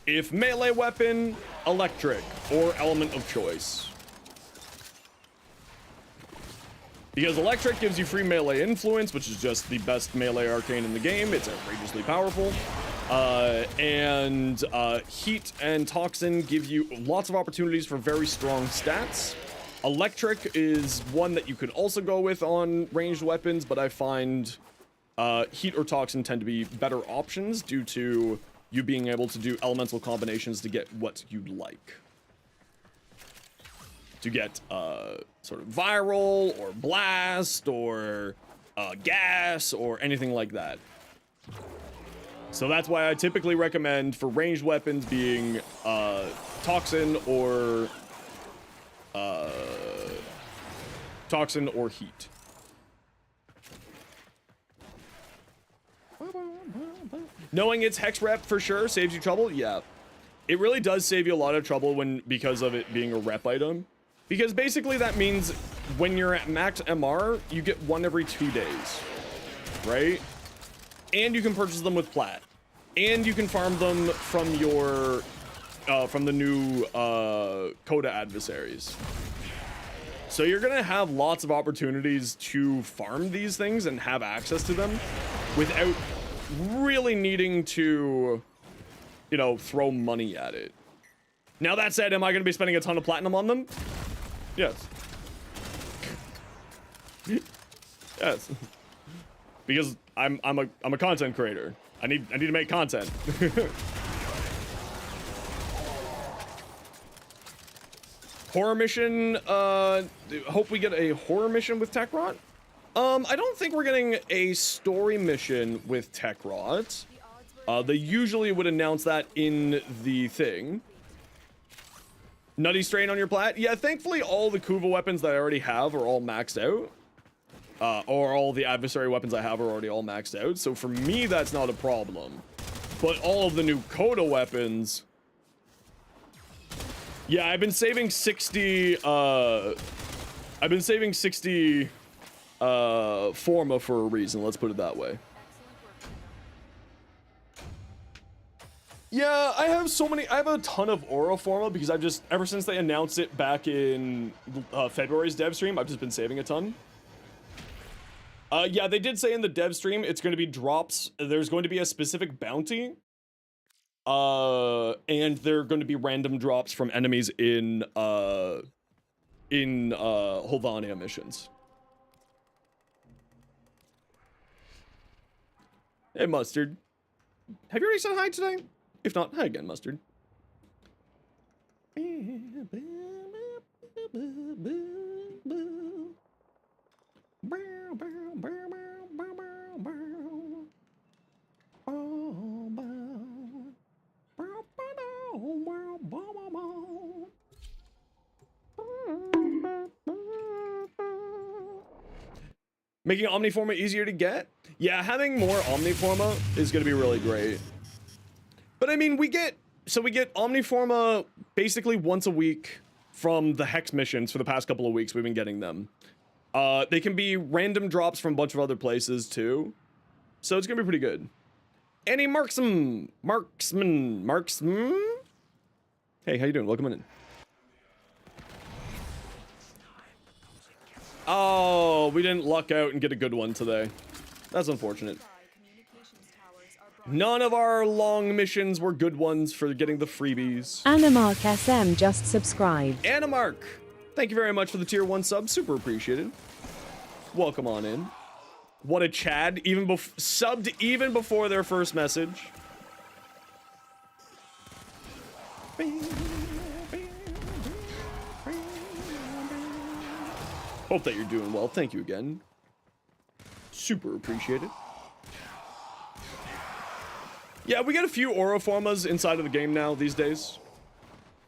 If melee weapon, Electric, or Element of Choice. Because Electric gives you free melee influence, which is just the best melee arcane in the game. It's outrageously powerful. Heat and Toxin give you lots of opportunities for very strong stats. Electric is one that you could also go with on ranged weapons, but I find Heat or Toxin tend to be better options due to you being able to do elemental combinations to get what you'd like. To get sort of Viral, or Blast, or Gas, or anything like that. So that's why I typically recommend for ranged weapons being Toxin or Heat. Knowing it's hex rep for sure saves you trouble. Yeah, it really does save you a lot of trouble because of it being a rep item. Because basically that means when you're at max MR, you get 1 every 2 days, right? And you can purchase them with plat, and you can farm them from your from the new Coda adversaries. So you're gonna have lots of opportunities to farm these things and have access to them without really needing to, you know, throw money at it. Now that said, am I gonna be spending a ton of platinum on them? Yes. Yes. Because I'm a content creator. I need to make content. Horror mission, hope we get a horror mission with Tech Rot. I don't think we're getting a story mission with Tech Rot. They usually would announce that in the thing. Nutty strain on your plat? Yeah, thankfully all the Kuva weapons that I already have are all maxed out. Or all the adversary weapons I have are already all maxed out. So for me, that's not a problem. But all of the new Coda weapons... Yeah, I've been saving 60, Forma for a reason, let's put it that way. Yeah, I have a ton of Aura Forma because I've just, ever since they announced it back in February's dev stream, I've just been saving a ton. Yeah, they did say in the dev stream, it's going to be drops, there's going to be a specific bounty. And they're going to be random drops from enemies in Hovania missions. Hey, Mustard. Have you already said hi today? If not, hi again, Mustard. Making Omniforma easier to get? Yeah, having more Omniforma is going to be really great. But I mean, we get Omniforma basically once a week from the Hex missions for the past couple of weeks. We've been getting them. They can be random drops from a bunch of other places too. So it's going to be pretty good. Any marksman. Hey, how you doing? Welcome in. Oh, we didn't luck out and get a good one today. That's unfortunate. None of our long missions were good ones for getting the freebies. Animark SM just subscribed. Animark, thank you very much for the tier 1 sub. Super appreciated. Welcome on in. What a Chad, subbed even before their first message. Hope that you're doing well. Thank you again. Super appreciated. Yeah, we got a few Aura Formas inside of the game now these days.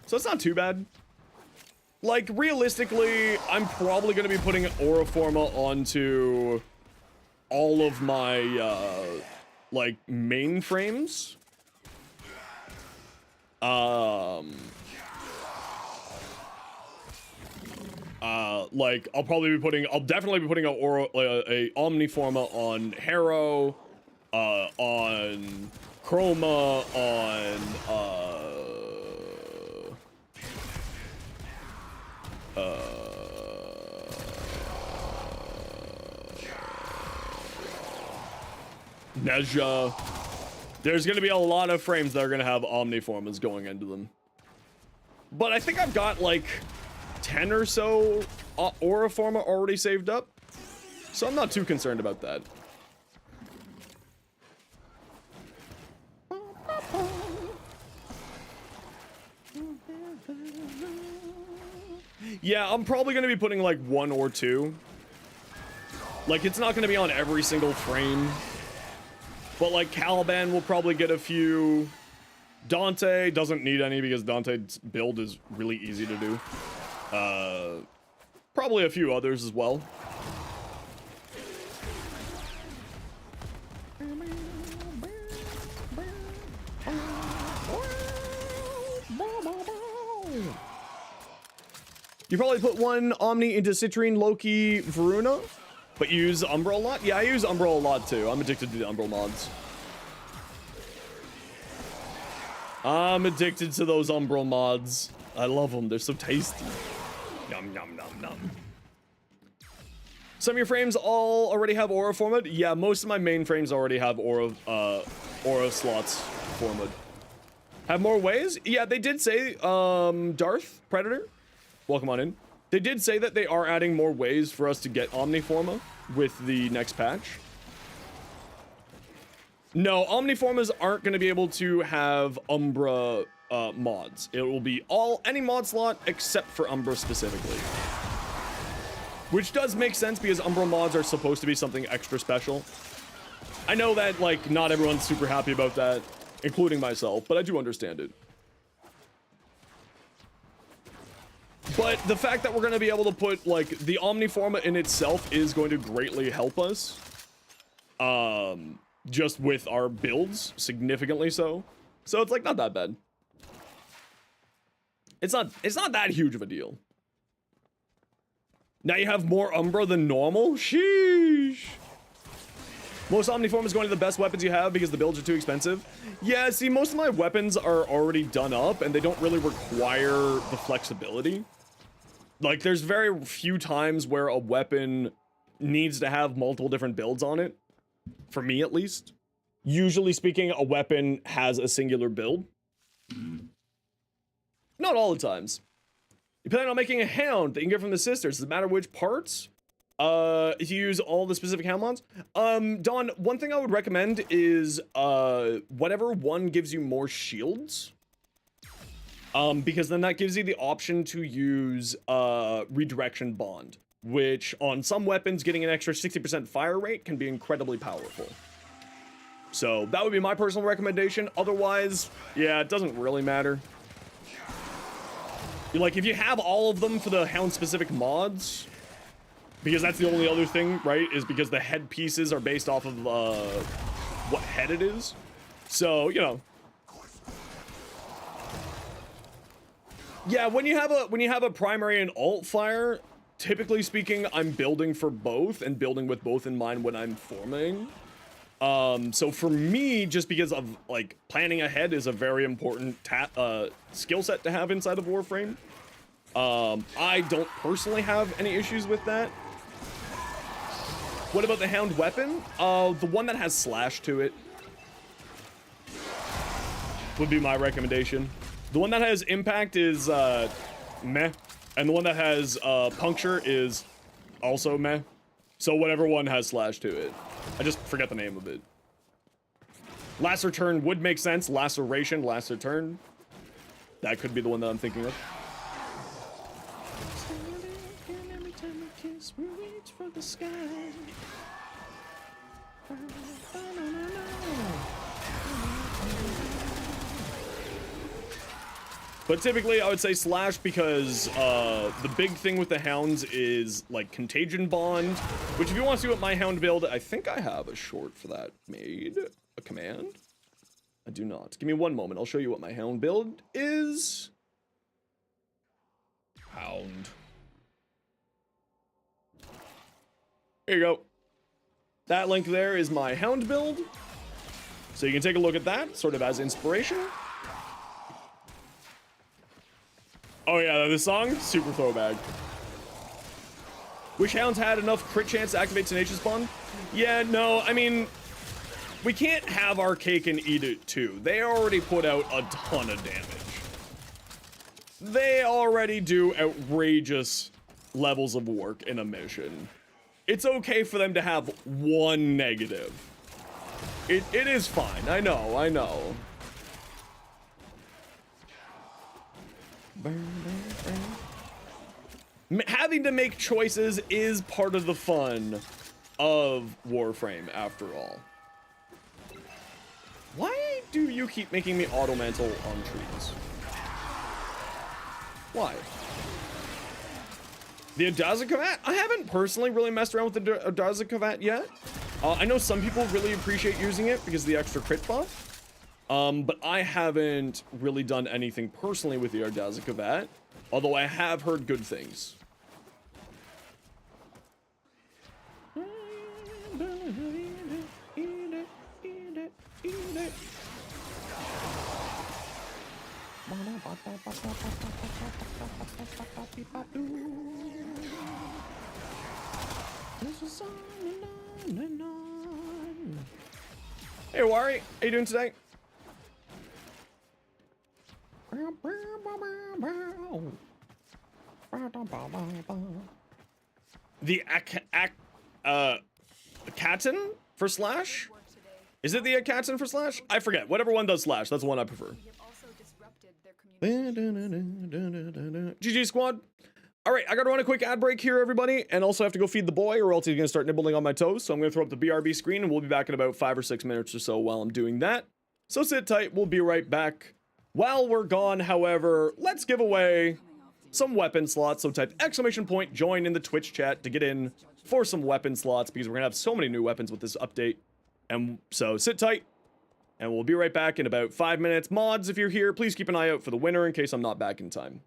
So it's not too bad. Like, realistically, I'm probably going to be putting Aura Forma onto all of my, like, mainframes. Like, I'll definitely be putting a Omniforma on Harrow, on Chroma, on, Nezha. There's gonna be a lot of frames that are gonna have Omniformas going into them. But I think I've got like 10 or so Aura Forma already saved up. So I'm not too concerned about that. Yeah, I'm probably gonna be putting like 1 or 2. Like, it's not gonna be on every single frame. But like Caliban will probably get a few. Dante doesn't need any because Dante's build is really easy to do. Probably a few others as well. You probably put one Omni into Citrine, Loki, Varuna, but you use Umbra a lot? Yeah, I use Umbra a lot too. I'm addicted to the Umbra mods. I'm addicted to those Umbra mods. I love them. They're so tasty. Yum, yum, yum, yum. Some of your frames all already have aura format. Yeah, most of my main frames already have aura slots format. Have more ways? Yeah, they did say, Darth Predator, welcome on in. They did say that they are adding more ways for us to get Omniforma with the next patch. No, Omniformas aren't going to be able to have Umbra mods. It will be any mod slot except for Umbra specifically. Which does make sense because Umbra mods are supposed to be something extra special. I know that, like, not everyone's super happy about that, including myself, but I do understand it. But the fact that we're going to be able to put, like, the Omniforma in itself is going to greatly help us. Just with our builds, significantly so. So it's, like, not that bad. It's not that huge of a deal. Now you have more Umbra than normal? Sheesh. Most Omniform is going to the best weapons you have because the builds are too expensive. Yeah, see, most of my weapons are already done up and they don't really require the flexibility. Like, there's very few times where a weapon needs to have multiple different builds on it. For me, at least. Usually speaking, a weapon has a singular build. Not all the times. You plan on making a hound that you can get from the sisters. Does it matter which parts? If you use all the specific hound mods? Don, one thing I would recommend is, whatever one gives you more shields. Because then that gives you the option to use, redirection bond. Which, on some weapons, getting an extra 60% fire rate can be incredibly powerful. So, that would be my personal recommendation. Otherwise, yeah, it doesn't really matter. Like, if you have all of them for the Hound-specific mods, because that's the only other thing, right, is because the head pieces are based off of, what head it is. So, you know. Yeah, when you have a primary and alt fire, typically speaking, I'm building for both, and building with both in mind when I'm forming. So for me, just because of, like, planning ahead is a very important skill set to have inside of Warframe. I don't personally have any issues with that. What about the Hound weapon? The one that has slash to it would be my recommendation. The one that has impact is, meh. And the one that has, puncture is also meh. So whatever one has slash to it. I just forget the name of it. Last return would make sense. Laceration, last return. That could be the one that I'm thinking of. Every time we kiss, we reach for the sky. But typically, I would say slash because the big thing with the hounds is, like, contagion bond, which if you want to see what my hound build, I think I have a short for that made. A command? I do not. Give me one moment. I'll show you what my hound build is. Hound. Here you go. That link there is my hound build. So you can take a look at that, sort of as inspiration. Oh yeah, this song, super throwback. Wish hounds had enough crit chance to activate Tenacious Bond. Yeah, no, I mean, we can't have our cake and eat it too. They already put out a ton of damage. They already do outrageous levels of work in a mission. It's okay for them to have one negative. It is fine, I know. Having to make choices is part of the fun of Warframe, after all. Why do you keep making me auto mantle on trees? Why? The Adazakavat? I haven't personally really messed around with the Adazakavat yet. I know some people really appreciate using it because of the extra crit buff. But I haven't really done anything personally with the Ardazakavat, although I have heard good things. Hey, Wari, how you doing today? The Katten for slash? Work today. Is it the Katzen for slash? I forget. Whatever one does slash, that's the one I prefer. We have also disrupted their communication. GG squad. All right, I gotta run a quick ad break here, everybody, and also have to go feed the boy, or else he's gonna start nibbling on my toes. So I'm gonna throw up the BRB screen, and we'll be back in about 5 or 6 minutes or so while I'm doing that. So sit tight. We'll be right back. While we're gone, however, let's give away some weapon slots. So type exclamation point join in the Twitch chat to get in for some weapon slots, because we're gonna have so many new weapons with this update. And so sit tight, and we'll be right back in about 5 minutes. Mods, if you're here, please keep an eye out for the winner in case I'm not back in time.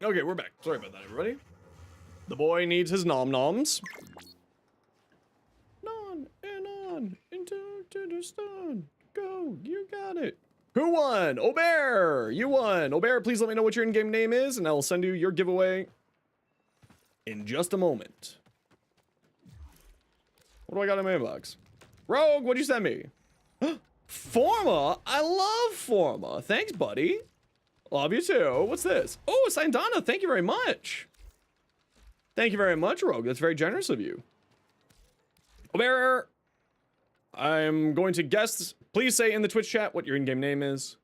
Okay, we're back. Sorry about that, everybody. The boy needs his nom-noms. On and on into the stone. Go, you got it. Who won? Aubert, you won. Aubert, please let me know what your in-game name is, and I will send you your giveaway in just a moment. What do I got in my inbox? Rogue, what'd you send me? Forma? I love Forma. Thanks, buddy. Love you too. What's this? Oh, Sindana, thank you very much. Thank you very much, Rogue. That's very generous of you. Aubert, I'm going to guess. Please say in the Twitch chat what your in-game name is.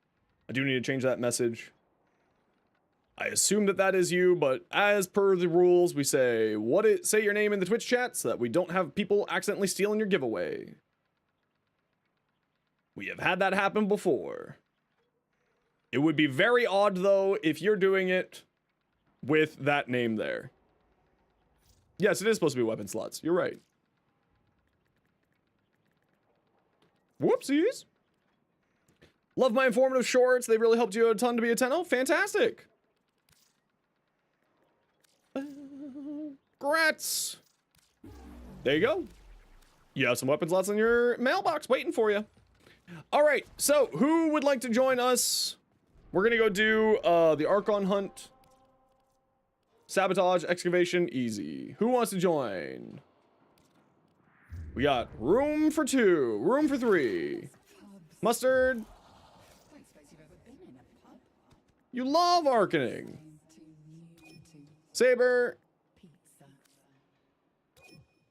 I do need to change that message. I assume that that is you, but as per the rules, we say say your name in the Twitch chat so that we don't have people accidentally stealing your giveaway. We have had that happen before. It would be very odd, though, if you're doing it with that name there. Yes, it is supposed to be weapon slots. You're right. Whoopsies. Love my informative shorts. They really helped you a ton to be a 10-0. Fantastic. Congrats. There you go. You have some weapon slots in your mailbox waiting for you. All right, so who would like to join us? We're gonna go do the Archon hunt. Sabotage, excavation, easy. Who wants to join? We got room for 2, room for 3. Mustard. You love arcaning. Saber.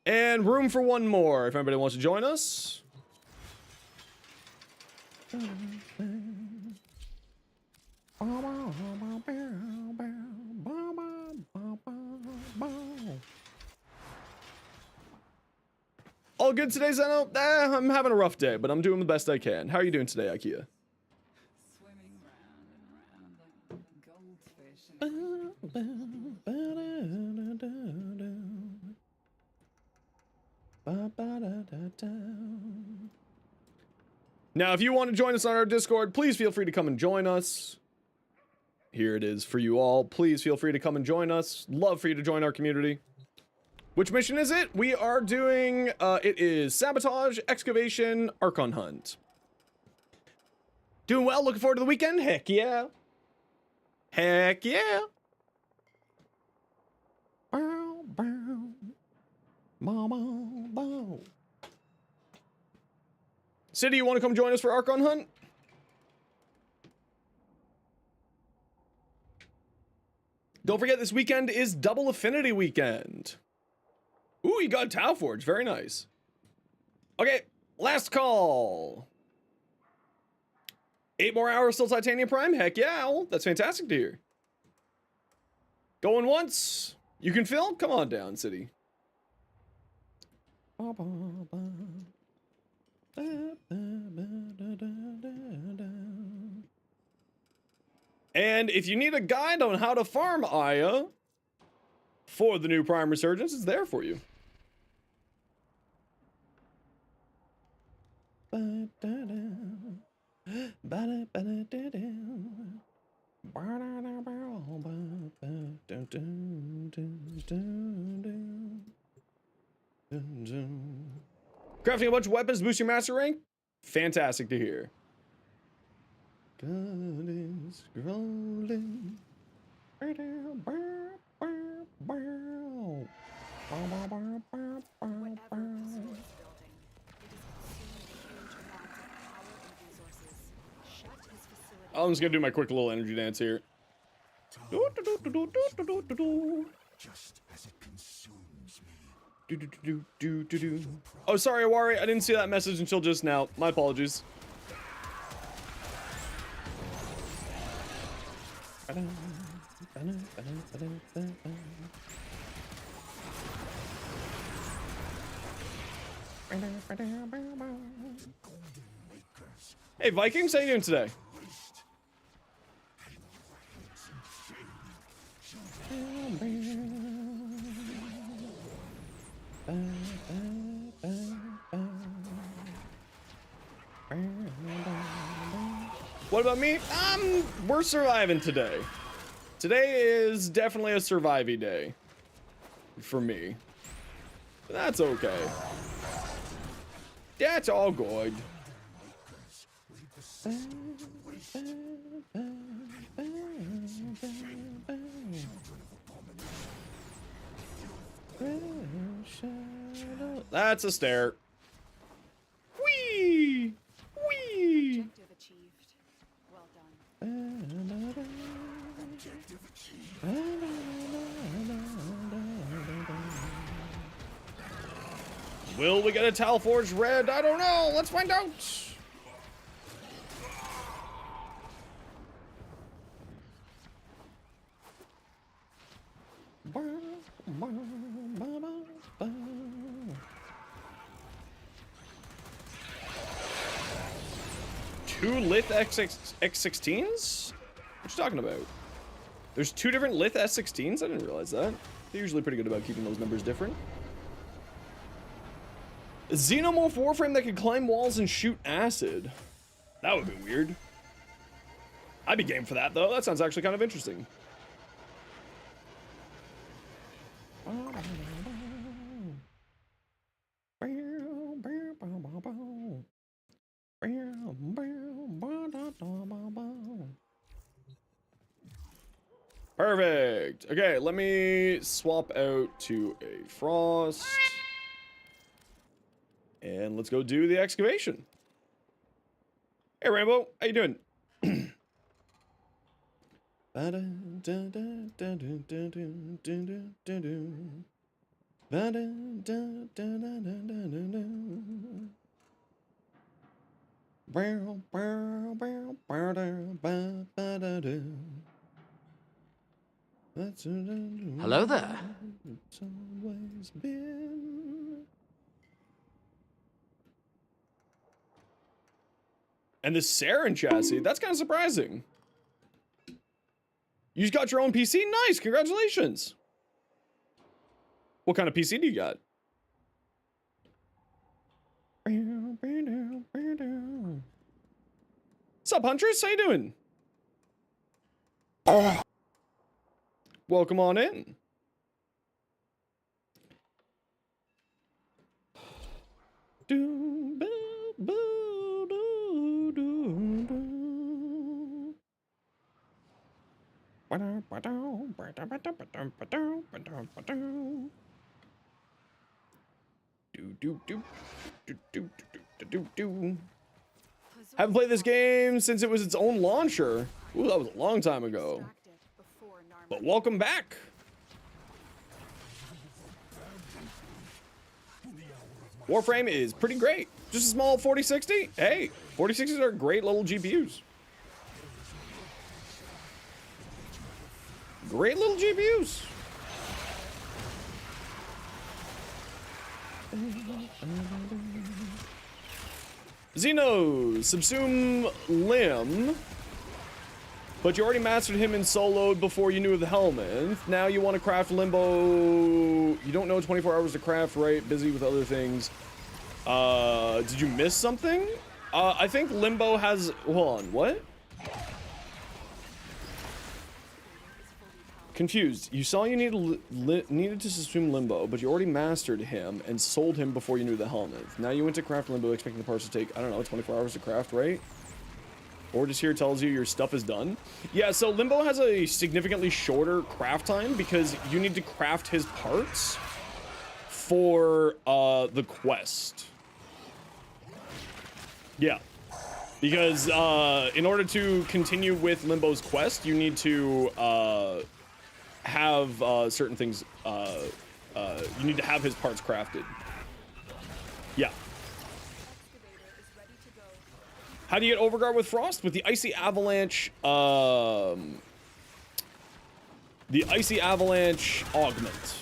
And room for 1 more, if anybody wants to join us. All good today, Zeno? I'm having a rough day, but I'm doing the best I can. How are you doing today, Ikea? Swimming round and round like a goldfish. Now, if you want to join us on our Discord, please feel free to come and join us. Here it is for you all. Please feel free to come and join us. Love for you to join our community. Which mission is it? We are doing, it is Sabotage, Excavation, Archon Hunt. Doing well, looking forward to the weekend? Heck yeah. Heck yeah. Bow, bow. Bow, bow, bow. City, you want to come join us for Archon Hunt? Don't forget, this weekend is Double Affinity Weekend. Ooh, you got Tau Forge. Very nice. Okay, last call. 8 more hours till Titanium Prime? Heck yeah, Owl. That's fantastic to hear. Going once. You can fill? Come on down, City. And if you need a guide on how to farm Aya for the new Prime Resurgence, it's there for you. Crafting a bunch of weapons to boost your master rank? Fantastic to hear. God is scrolling. Whatever this was building, it is consuming a huge amount of power and resources. Shut his facility. I'm just gonna do my quick little energy dance here. Just as it consumes me. Oh, sorry, Awari. I didn't see that message until just now. My apologies. Hey, Vikings, how you doing today? What about me? We're surviving today. Today is definitely a survivey day for me. But that's okay. That's all good. That's a stair. Whee! Whee! Objective achieved. Well done. Will we get a Talforge red? I don't know. Let's find out. Two Lith X16s? What you talking about? There's two different Lith S16s? I didn't realize that. They're usually pretty good about keeping those numbers different. A Xenomorph Warframe that can climb walls and shoot acid. That would be weird. I'd be game for that, though. That sounds actually kind of interesting. Perfect. Okay, let me swap out to a frost. And let's go do the excavation. Hey, Rainbow. How you doing? Hello there. It's always been. And the Saren chassis, that's kind of surprising. You just got your own PC? Nice, congratulations. What kind of PC do you got? What's up, Huntress? How you doing? Welcome on in. Haven't played this game since it was its own launcher. Ooh, that was a long time ago. But welcome back. Warframe is pretty great. Just a small 4060. Hey, 4060s are great little GPUs. Great little GPUs. Xeno, subsume Limb. But you already mastered him in soloed before you knew of the helmet. Now you want to craft Limbo. You don't know 24 hours to craft, right? Busy with other things. Did you miss something? I think Limbo has... Hold on, what? Confused. You saw you needed to subsume Limbo, but you already mastered him and sold him before you knew the helmet. Now you went to craft Limbo expecting the parts to take, I don't know, 24 hours to craft, right? Or just here tells you your stuff is done. Yeah, so Limbo has a significantly shorter craft time because you need to craft his parts for the quest. Yeah. Because in order to continue with Limbo's quest, you need to have certain things, you need to have his parts crafted. Yeah. How do you get Overguard with Frost? With the Icy Avalanche, the Icy Avalanche Augment.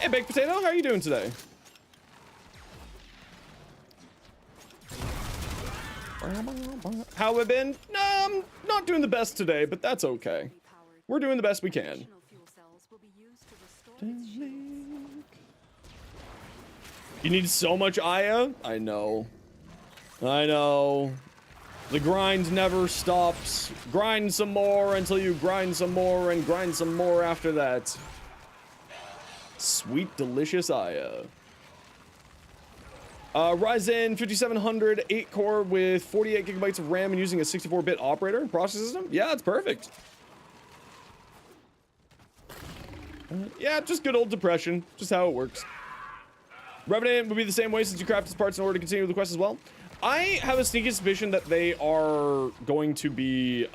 Hey, Baked Potato, how are you doing today? How have I been? I'm not doing the best today, but that's okay. We're doing the best we can. You need so much Aya? I know. I know. The grind never stops. Grind some more until you grind some more and grind some more after that. Sweet, delicious Aya. Ryzen 5700, 8-core with 48 gigabytes of RAM and using a 64-bit operator and processor system. Yeah, it's perfect. Yeah, just good old depression. Just how it works. Revenant would be the same way since you craft his parts in order to continue the quest as well. I have a sneaky suspicion that they are going to be,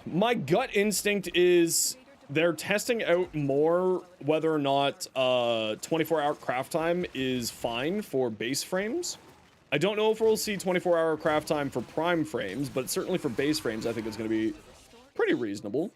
my gut instinct is they're testing out more whether or not 24-hour craft time is fine for base frames. I don't know if we'll see 24-hour craft time for prime frames, but certainly for base frames, I think it's going to be pretty reasonable.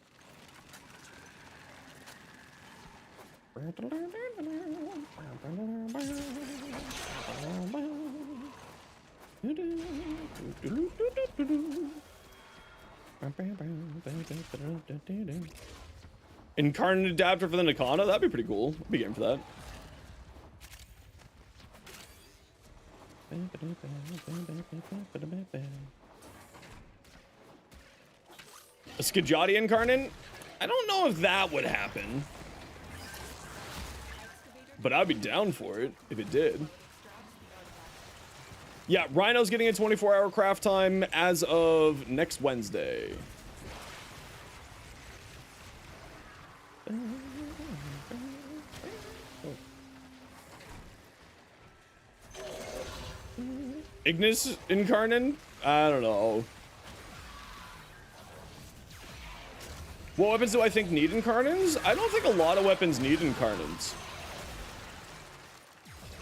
Incarnate adapter for the Nakana? That'd be pretty cool. I'd be game for that. A Skajati incarnate? I don't know if that would happen. But I'd be down for it if it did. Yeah, Rhino's getting a 24-hour craft time as of next Wednesday. Ignis incarnate? I don't know. What weapons do I think need incarnates? I don't think a lot of weapons need incarnates.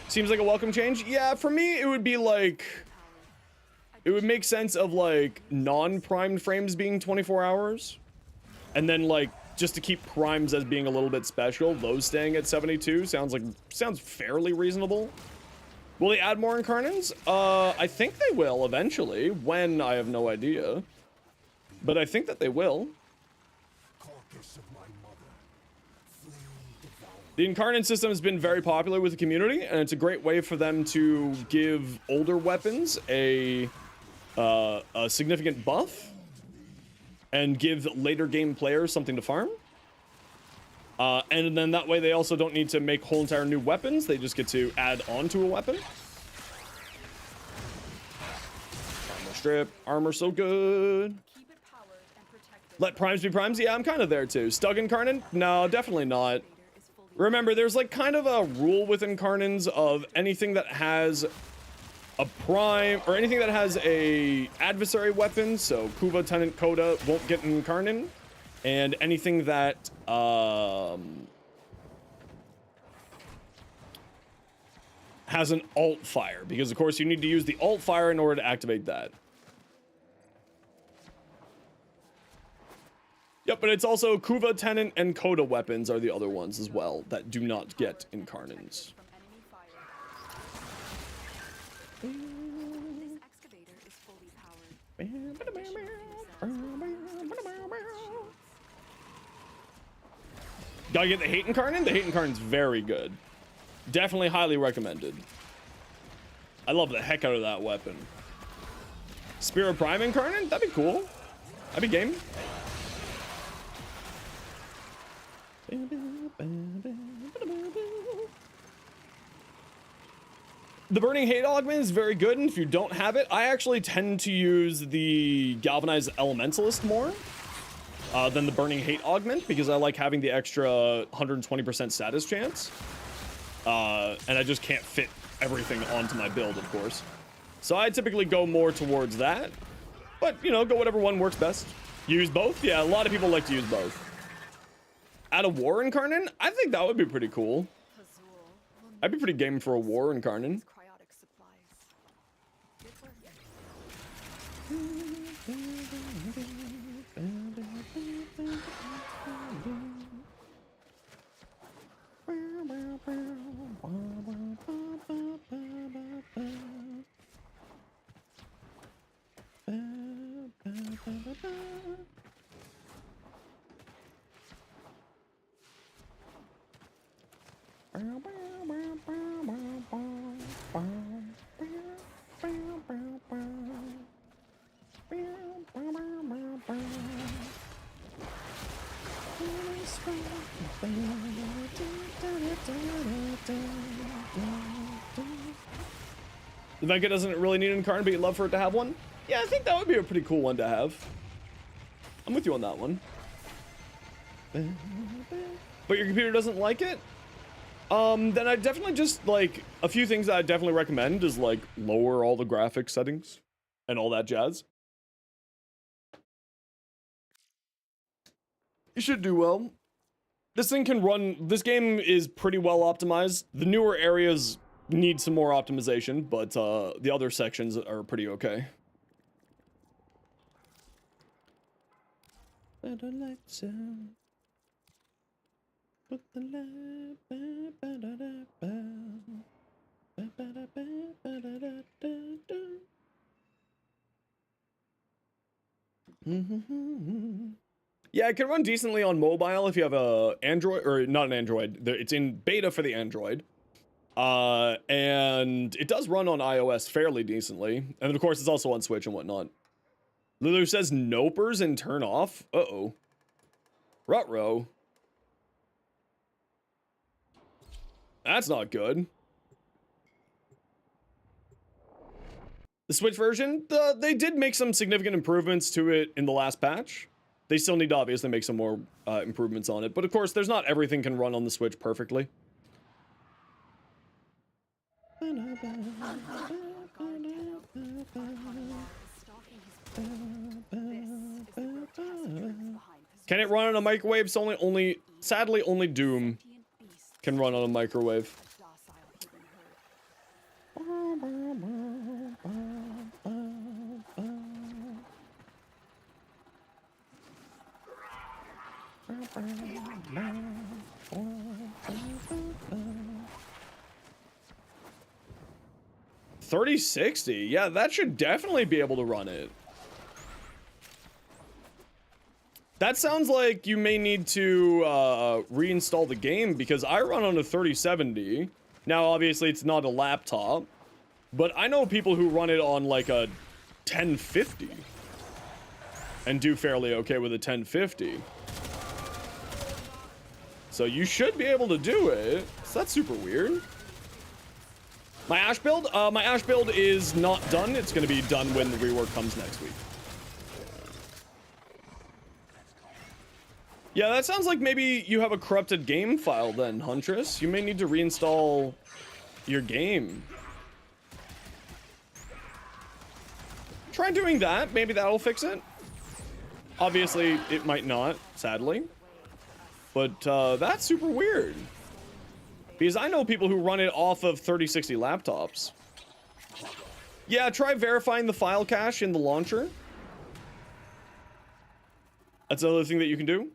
Seems like a welcome change. Yeah, for me, it would be like... It would make sense of, like, non-primed frames being 24 hours. And then, like, just to keep primes as being a little bit special, those staying at 72 sounds fairly reasonable. Will they add more incarnates? I think they will eventually. When, I have no idea. But I think that they will. The incarnate system has been very popular with the community, and it's a great way for them to give older weapons a significant buff and give later game players something to farm. And then that way they also don't need to make whole entire new weapons. They just get to add on to a weapon. Armor strip. Armor so good. Let primes be primes. Yeah, I'm kind of there too. Stug incarnate? No, definitely not. Remember, there's like kind of a rule with incarnates of anything that has a prime or anything that has a adversary weapon. So Kuva, Tenant, Coda won't get an incarnate. And anything that has an alt fire, because of course you need to use the alt fire in order to activate that. Yep, but it's also Kuva, Tenant, and Coda weapons are the other ones as well that do not get incarnates. This excavator is fully powered. Gotta get the hate incarnate? The hate incarnate's very good. Definitely highly recommended. I love the heck out of that weapon. Spirit Prime incarnate? That'd be cool. That'd be game. The Burning Hate augment is very good, and if you don't have it, I actually tend to use the Galvanized Elementalist more than the Burning Hate augment, because I like having the extra 120% status chance. And I just can't fit everything onto my build, of course. So I typically go more towards that. But, you know, go whatever one works best. Use both? Yeah, a lot of people like to use both. Add a War Incarnate? I think that would be pretty cool. I'd be pretty game for a War Incarnate. Cryotic supplies. Venka doesn't really need an incarnate, but you'd love for it to have one? Yeah, I think that would be a pretty cool one to have. I'm with you on that one. But your computer doesn't like it? Then I definitely just, like, a few things that I definitely recommend is, like, lower all the graphics settings and all that jazz. You should do well. This thing can run, this game is pretty well optimized. The newer areas need some more optimization, but the other sections are pretty okay. Put the lights out. Put the light. Yeah, it can run decently on mobile if you have a Android, or not an Android. It's in beta for the Android. And it does run on iOS fairly decently. And of course, it's also on Switch and whatnot. Lulu says nopers and turn off. Uh-oh. Ruh-roh. That's not good. The Switch version, they did make some significant improvements to it in the last patch. They still need to obviously make some more improvements on it. But of course, there's not everything can run on the Switch perfectly. Can it run on a microwave? So sadly, only Doom can run on a microwave. $3060, yeah, that should definitely be able to run it. That sounds like you may need to reinstall the game, because I run on a 3070. Now, obviously, it's not a laptop, but I know people who run it on like a 1050 and do fairly okay with a 1050. So you should be able to do it. So that's super weird. My Ash build? My Ash build is not done. It's going to be done when the rework comes next week. Yeah, that sounds like maybe you have a corrupted game file then, Huntress. You may need to reinstall your game. Try doing that. Maybe that'll fix it. Obviously, it might not, sadly. But that's super weird. Because I know people who run it off of 3060 laptops. Yeah, try verifying the file cache in the launcher. That's another thing that you can do.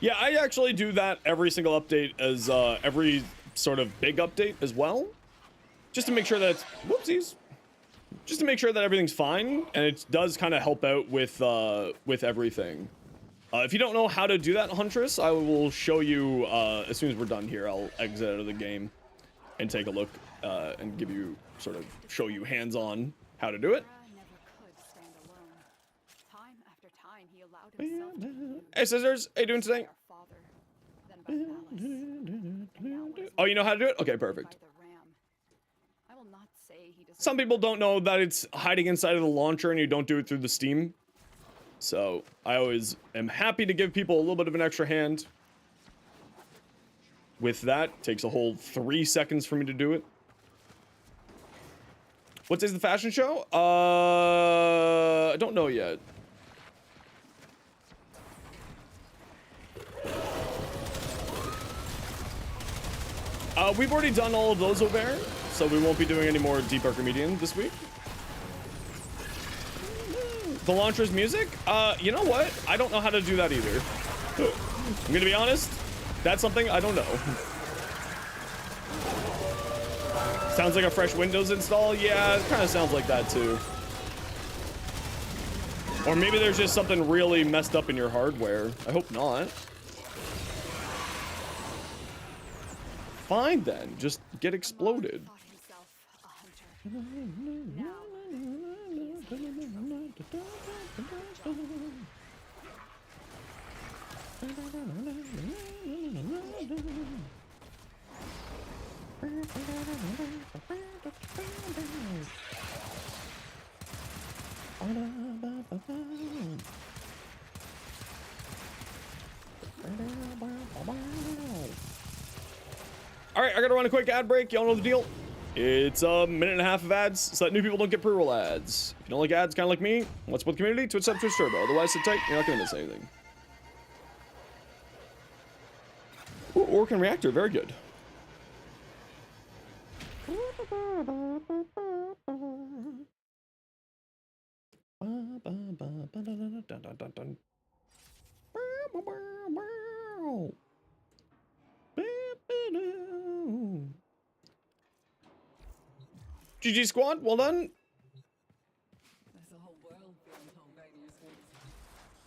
Yeah, I actually do that every single update as every sort of big update as well. Just to make sure that, whoopsies. Just to make sure that everything's fine, and it does kind of help out with everything. If you don't know how to do that, Huntress, I will show you as soon as we're done here. I'll exit out of the game and take a look and give you, sort of, show you hands-on how to do it. Hey, Scissors, how you doing today? Oh, you know how to do it? Okay, perfect. Some people don't know that it's hiding inside of the launcher and you don't do it through the Steam. So, I always am happy to give people a little bit of an extra hand. With that, takes a whole 3 seconds for me to do it. What is the fashion show? I don't know yet. We've already done all of those over there, so we won't be doing any more Deep Archimedean this week. The launcher's music? You know what? I don't know how to do that either. I'm gonna be honest, that's something I don't know. Sounds like a fresh Windows install? Yeah, it kind of sounds like that too. Or maybe there's just something really messed up in your hardware. I hope not. Fine then, just get exploded. Thought himself a hunter. Now, All right, I gotta run a quick ad break. Y'all know the deal. It's a minute and a half of ads so that new people don't get pre-roll ads. If you don't like ads, kind of like me, what's with the community? Twitch sub, Twitch Turbo. Otherwise, sit tight. You're not gonna miss anything. Ooh, Orcan Reactor, very good. GG squad, well done. There's a whole world beyond whole Dailies weeks.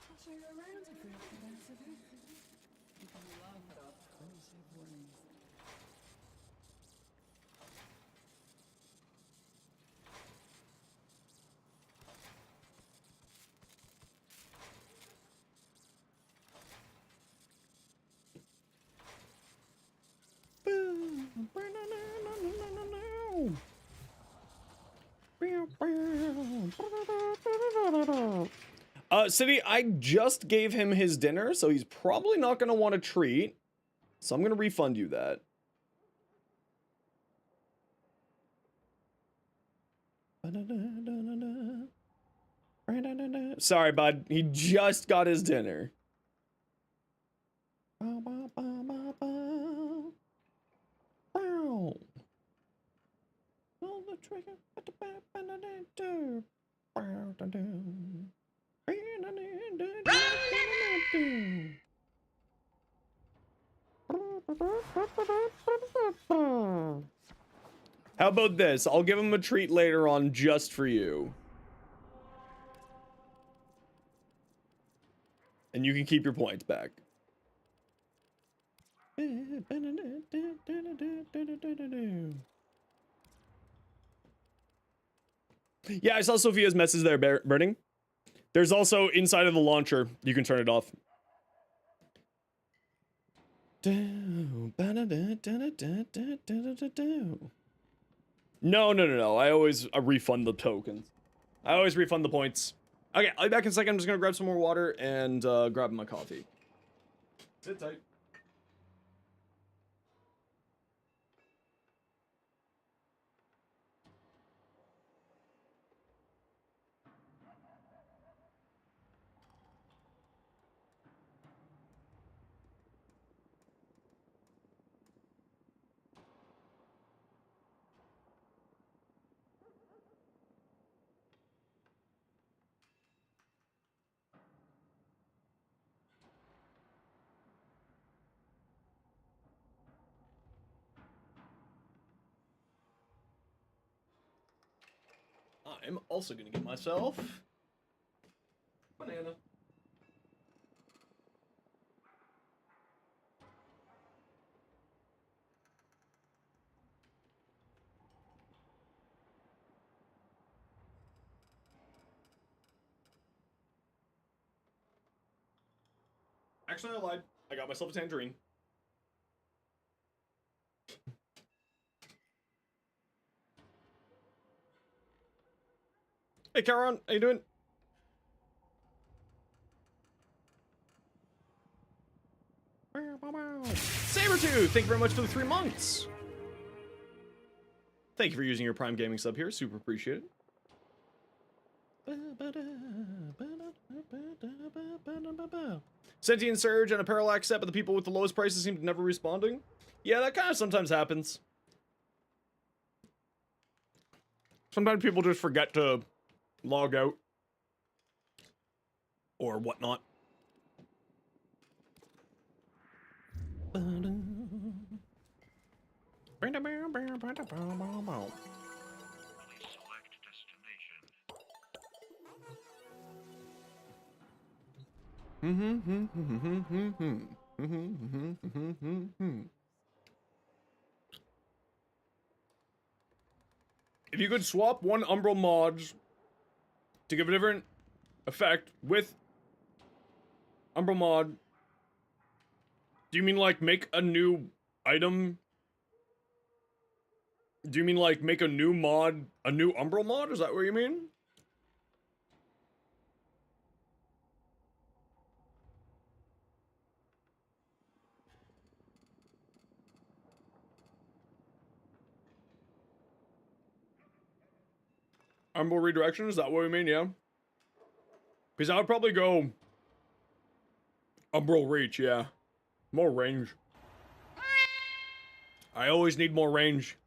I'll show you around if you're up for that, so you can laugh at our primitive ways. City, I just gave him his dinner, so he's probably not gonna want a treat. So I'm gonna refund you that. Sorry, bud. He just got his dinner. Pull the trigger. How about this? I'll give him a treat later on just for you. And you can keep your points back. Yeah, I saw Sophia's message there, Burning. There's also inside of the launcher, you can turn it off. No. I always refund the tokens. I always refund the points. Okay, I'll be back in a second. I'm just gonna grab some more water and grab my coffee. Sit tight. I'm also gonna get myself banana. Actually, I lied. I got myself a tangerine. Hey, Caron, how you doing? Sabretooth, thank you very much for the 3 months. Thank you for using your Prime Gaming sub here. Super appreciate it. Sentient Surge and a Parallax set, but the people with the lowest prices seem to never responding. Yeah, that kind of sometimes happens. Sometimes people just forget to log out or whatnot. If you could swap one Umbral mods to give a different effect with Umbral mod, do you mean like make a new item? Do you mean like make a new mod, a new Umbral mod? Is that what you mean? Umbral redirection, is that what we mean? Yeah. Because I would probably go Umbral reach, yeah. More range. I always need more range.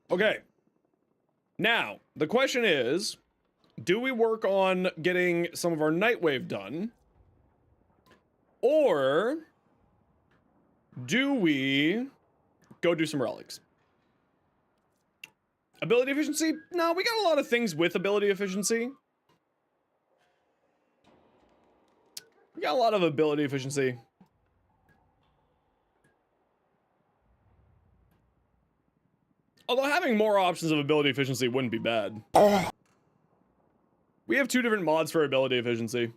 Okay. Now, the question is, do we work on getting some of our Nightwave done? Or do we go do some relics? Ability efficiency? No, we got a lot of things with ability efficiency. We got a lot of ability efficiency. Although having more options of ability efficiency wouldn't be bad. We have 2 different mods for ability efficiency.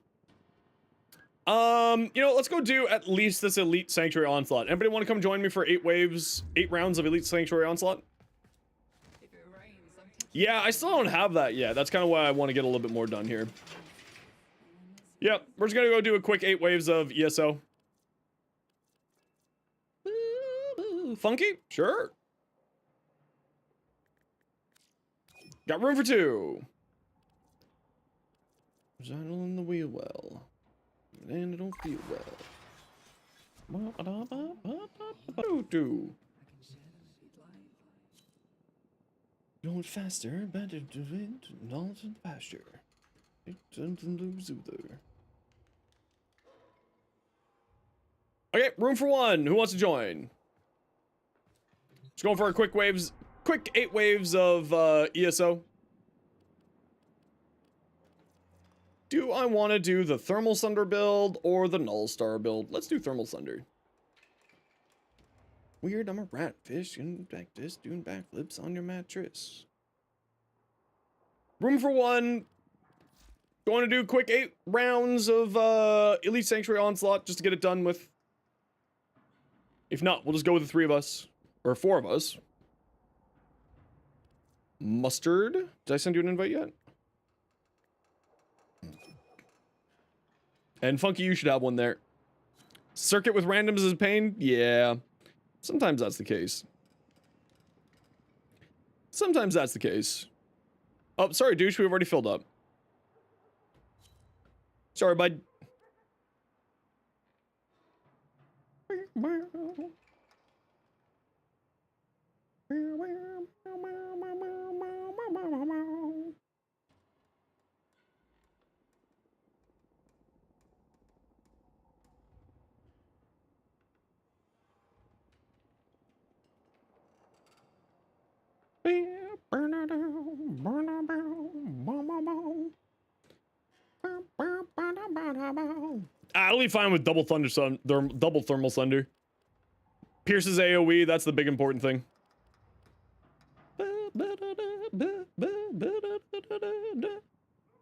You know, let's go do at least this Elite Sanctuary Onslaught. Anybody want to come join me for 8 rounds of Elite Sanctuary Onslaught? If it rains, I'm teaching Yeah, I still don't have that yet. That's kind of why I want to get a little bit more done here. Yep, we're just gonna go do a quick 8 waves of ESO. Funky? Sure. Got room for 2. Idling the wheel well. And I don't feel well. Going faster, better to wind, knowledge and pasture. Okay, room for 1. Who wants to join? Just going for a quick 8 waves of ESO. Do I want to do the Thermal Thunder build or the Null Star build? Let's do Thermal Thunder. Weird, I'm a rat fish and like this, doing backflips on your mattress. Room for 1. Going to do quick 8 rounds of Elite Sanctuary Onslaught just to get it done with. If not, we'll just go with the 3 of us. Or 4 of us. Mustard? Did I send you an invite yet? And Funky, you should have one there. Circuit with randoms is a pain? Yeah. Sometimes that's the case. Sometimes that's the case. Oh, sorry, douche, we've already filled up. Sorry, bud. I'll be fine with double thermal thunder. Pierces AoE, that's the big important thing.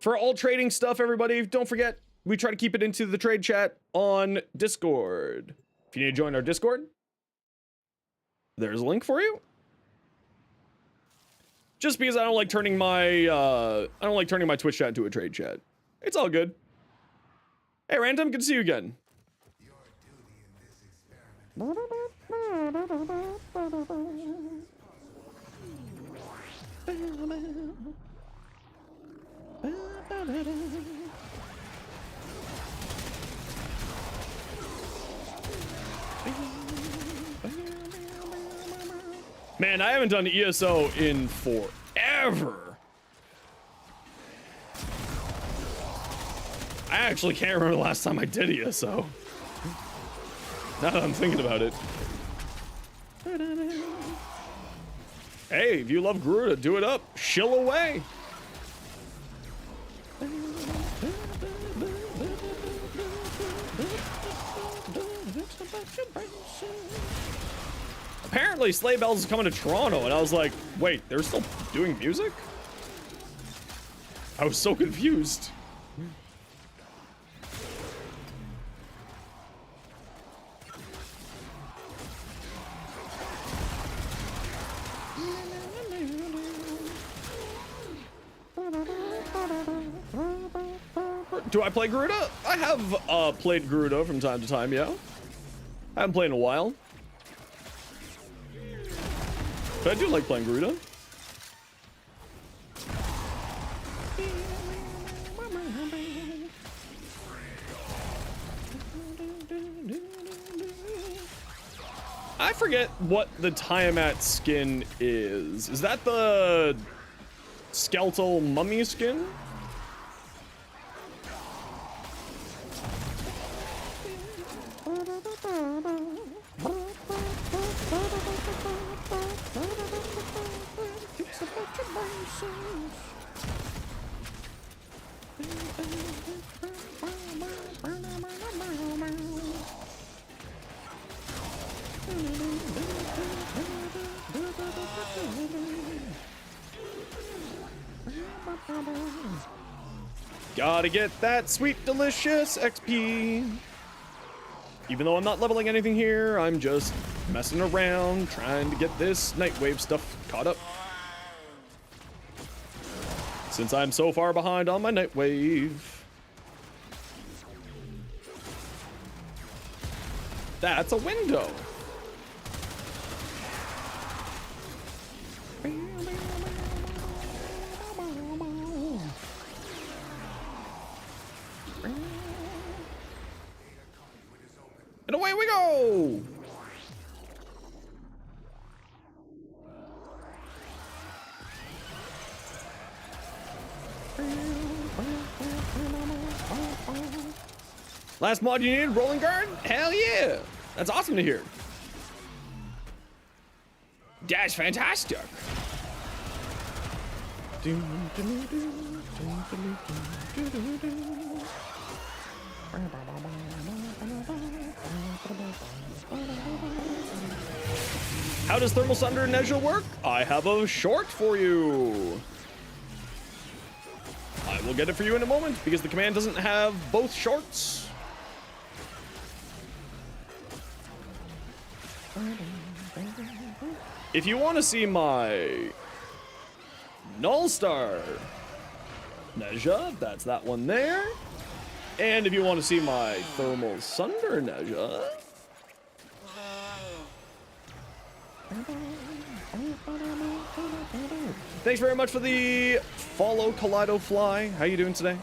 For all trading stuff, everybody, don't forget, we try to keep it into the trade chat on Discord. If you need to join our Discord, there's a link for you. Just because I don't like turning my Twitch chat into a trade chat. It's all good. Hey, Random, good to see you again. Man, I haven't done ESO in forever. I actually can't remember the last time I did ESO. Now that I'm thinking about it. Hey, if you love Garuda, do it up. Shill away. Apparently, Sleigh Bells is coming to Toronto, and I was like, wait, they're still doing music? I was so confused. Do I play Garuda? I have played Garuda from time to time, yeah. I haven't played in a while. But I do like playing Garuda. I forget what the Tiamat skin is. Is that the skeletal mummy skin? Gotta get that sweet, delicious XP. Even though I'm not leveling anything here, I'm just messing around, trying to get this Nightwave stuff caught up. Since I'm so far behind on my Nightwave. That's a window. And away we go! Last mod you needed, rolling guard? Hell yeah! That's awesome to hear. That's fantastic. How does Thermal Sunder Nezha work? I have a short for you. I will get it for you in a moment because the command doesn't have both shorts. If you want to see my Nullstar Nezha, that's that one there. And if you want to see my Thermal Sunder Nezha, thanks very much for the follow, Kaleido Fly. How you doing today?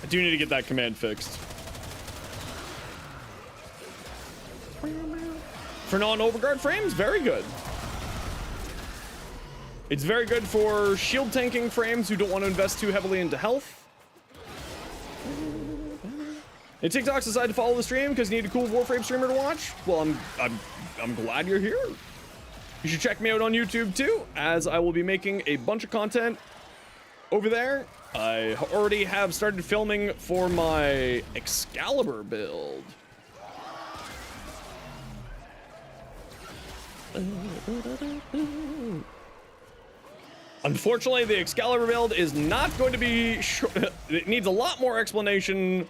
I do need to get that command fixed. For non-overguard frames, very good. It's very good for shield tanking frames who don't want to invest too heavily into health. And TikTok's decided to follow the stream because you need a cool Warframe streamer to watch. Well, I'm glad you're here. You should check me out on YouTube too, as I will be making a bunch of content over there. I already have started filming for my Excalibur build. Unfortunately, the Excalibur build is not going to be it needs a lot more explanation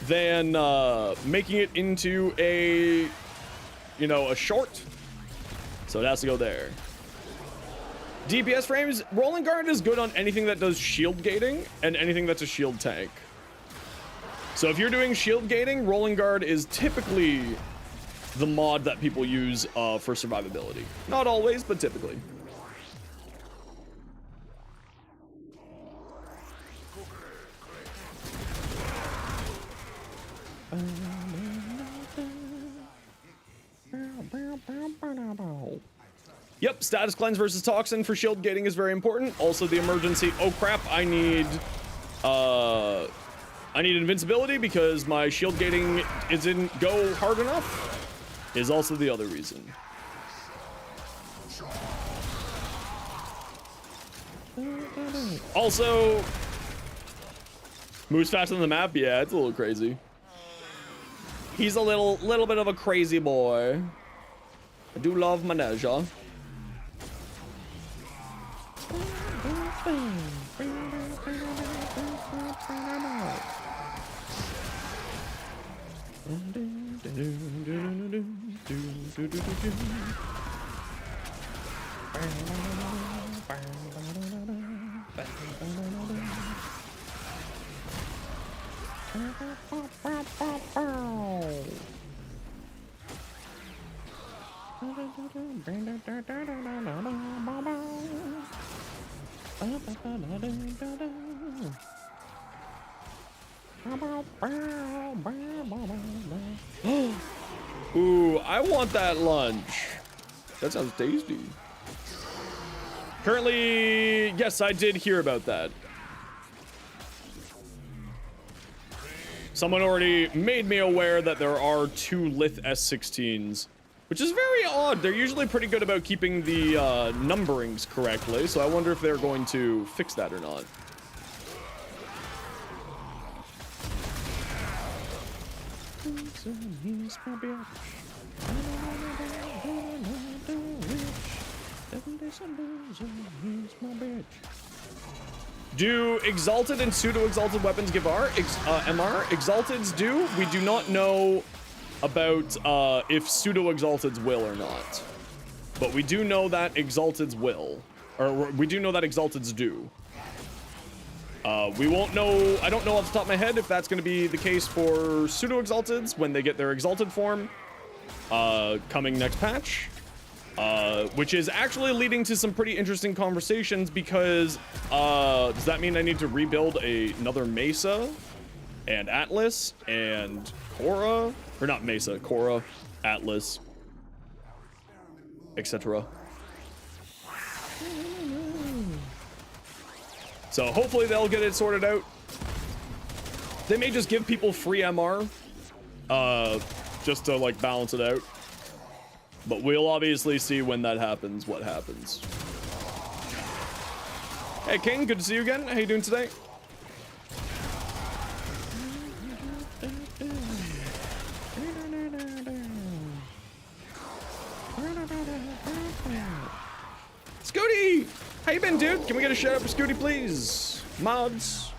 than making it into a, a short. So it has to go there. DPS frames, Rolling Guard is good on anything that does shield gating and anything that's a shield tank. So if you're doing shield gating, Rolling Guard is typically the mod that people use for survivability. Not always, but typically. Yep, status cleanse versus toxin for shield gating is very important. Also the emergency, oh crap, I need invincibility because my shield gating isn't go hard enough, is also the other reason. Also, moves faster than the map, yeah, it's a little crazy. He's a little bit of a crazy boy. I do love Maneja. Ooh, I want that lunch. That sounds tasty. Currently, yes, I did hear about that. Someone already made me aware that there are 2 Lith S16s, which is very odd. They're usually pretty good about keeping the numberings correctly, so I wonder if they're going to fix that or not. Do exalted and pseudo-exalted weapons give MR? Exalteds do. We do not know about if pseudo-exalteds will or not. But we do know that exalteds will. Or we do know that exalteds do. We won't know, I don't know off the top of my head if that's going to be the case for pseudo-exalteds when they get their exalted form coming next patch. Which is actually leading to some pretty interesting conversations because does that mean I need to rebuild another Mesa and Atlas and Korra? Or not Mesa, Korra, Atlas, etc. So hopefully they'll get it sorted out. They may just give people free MR just to like balance it out. But we'll obviously see when that happens, what happens. Hey, King, good to see you again. How you doing today? Scooty! How you been, dude? Can we get a shout out for Scooty, please? Mods.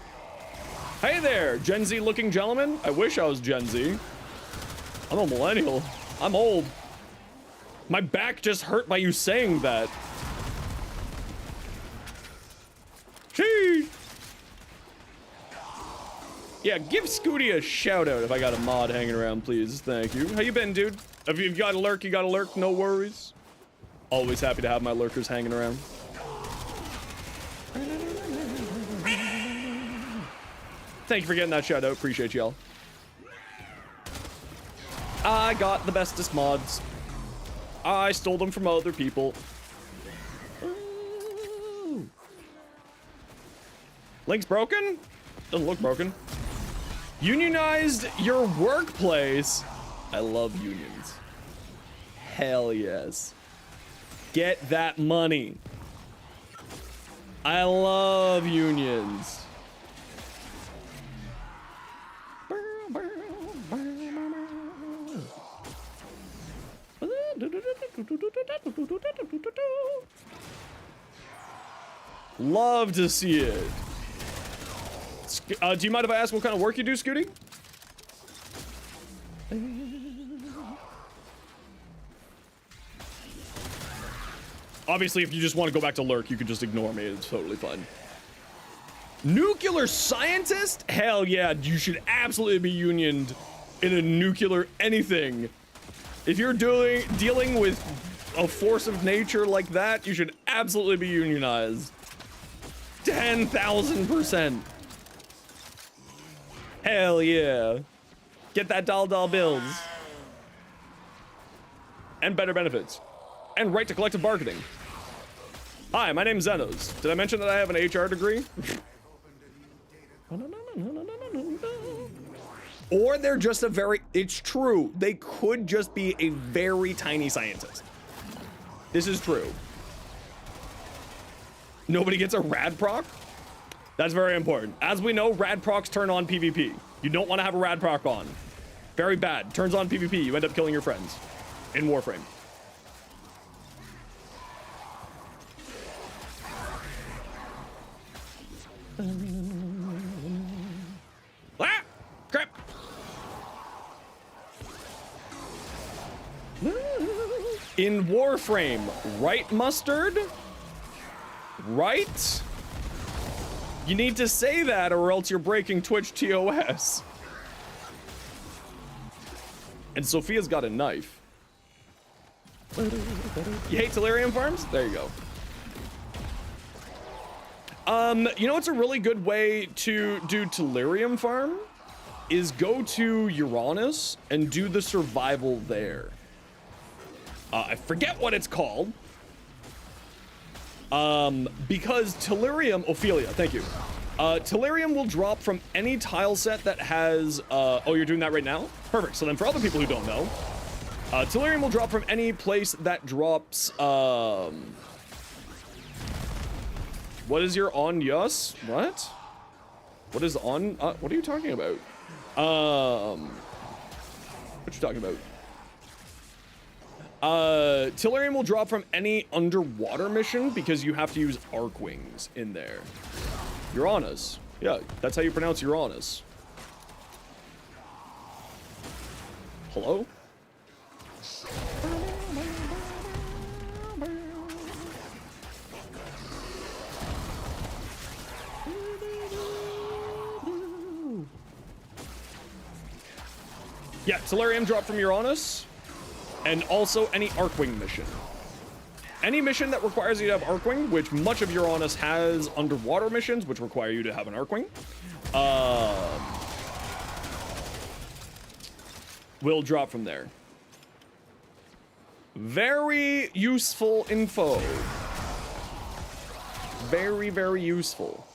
Hey there, Gen Z looking gentleman. I wish I was Gen Z. I'm a millennial. I'm old. My back just hurt by you saying that. Sheesh. Yeah, give Scooty a shout out if I got a mod hanging around, please. Thank you. How you been, dude? If you've got a lurk, you got a lurk. No worries. Always happy to have my lurkers hanging around. Thank you for getting that shout out. Appreciate y'all. I got the bestest mods. I stole them from other people. Ooh. Link's broken? Doesn't look broken. Unionized your workplace. I love unions. Hell yes. Get that money. I love unions. Love to see it. Do you mind if I ask what kind of work you do, Scooty? Obviously, if you just want to go back to lurk, you can just ignore me. It's totally fine. Nuclear scientist? Hell yeah, you should absolutely be unioned in a nuclear anything. If you're dealing with a force of nature like that, you should absolutely be unionized. 10,000%. Hell yeah. Get that doll bills. And better benefits. and right to collective bargaining. Hi, my name's Zenos. Did I mention that I have an HR degree? Or they're just a very, it's true, they could just be a very tiny scientist. This is true. Nobody gets a rad proc? That's very important. As we know, rad procs turn on PvP. You don't want to have a rad proc on. Very bad. Turns on PvP. You end up killing your friends in Warframe. Ah! Crap! In Warframe, right, Mustard? Right? You need to say that or else you're breaking Twitch TOS. And Sophia's got a knife. You hate Tellurium farms? There you go. You know what's a really good way to do Tellurium farm? Is go to Uranus and do the survival there. I forget what it's called. Because Tellurium, Ophelia, thank you. Tellurium will drop from any tile set that has, oh, you're doing that right now? Perfect. So then for other people who don't know, Tellurium will drop from any place that drops, what is your on yus? What? What is on, what are you talking about? What you talking about? Tellurium will drop from any underwater mission because you have to use arc wings in there. Uranus. Yeah, that's how you pronounce Uranus. Hello? Yeah, Tellurium drop from Uranus. And also any Arcwing mission. Any mission that requires you to have Arcwing, which much of Uranus has underwater missions, which require you to have an Arcwing, will drop from there. Very useful info. Very, very useful.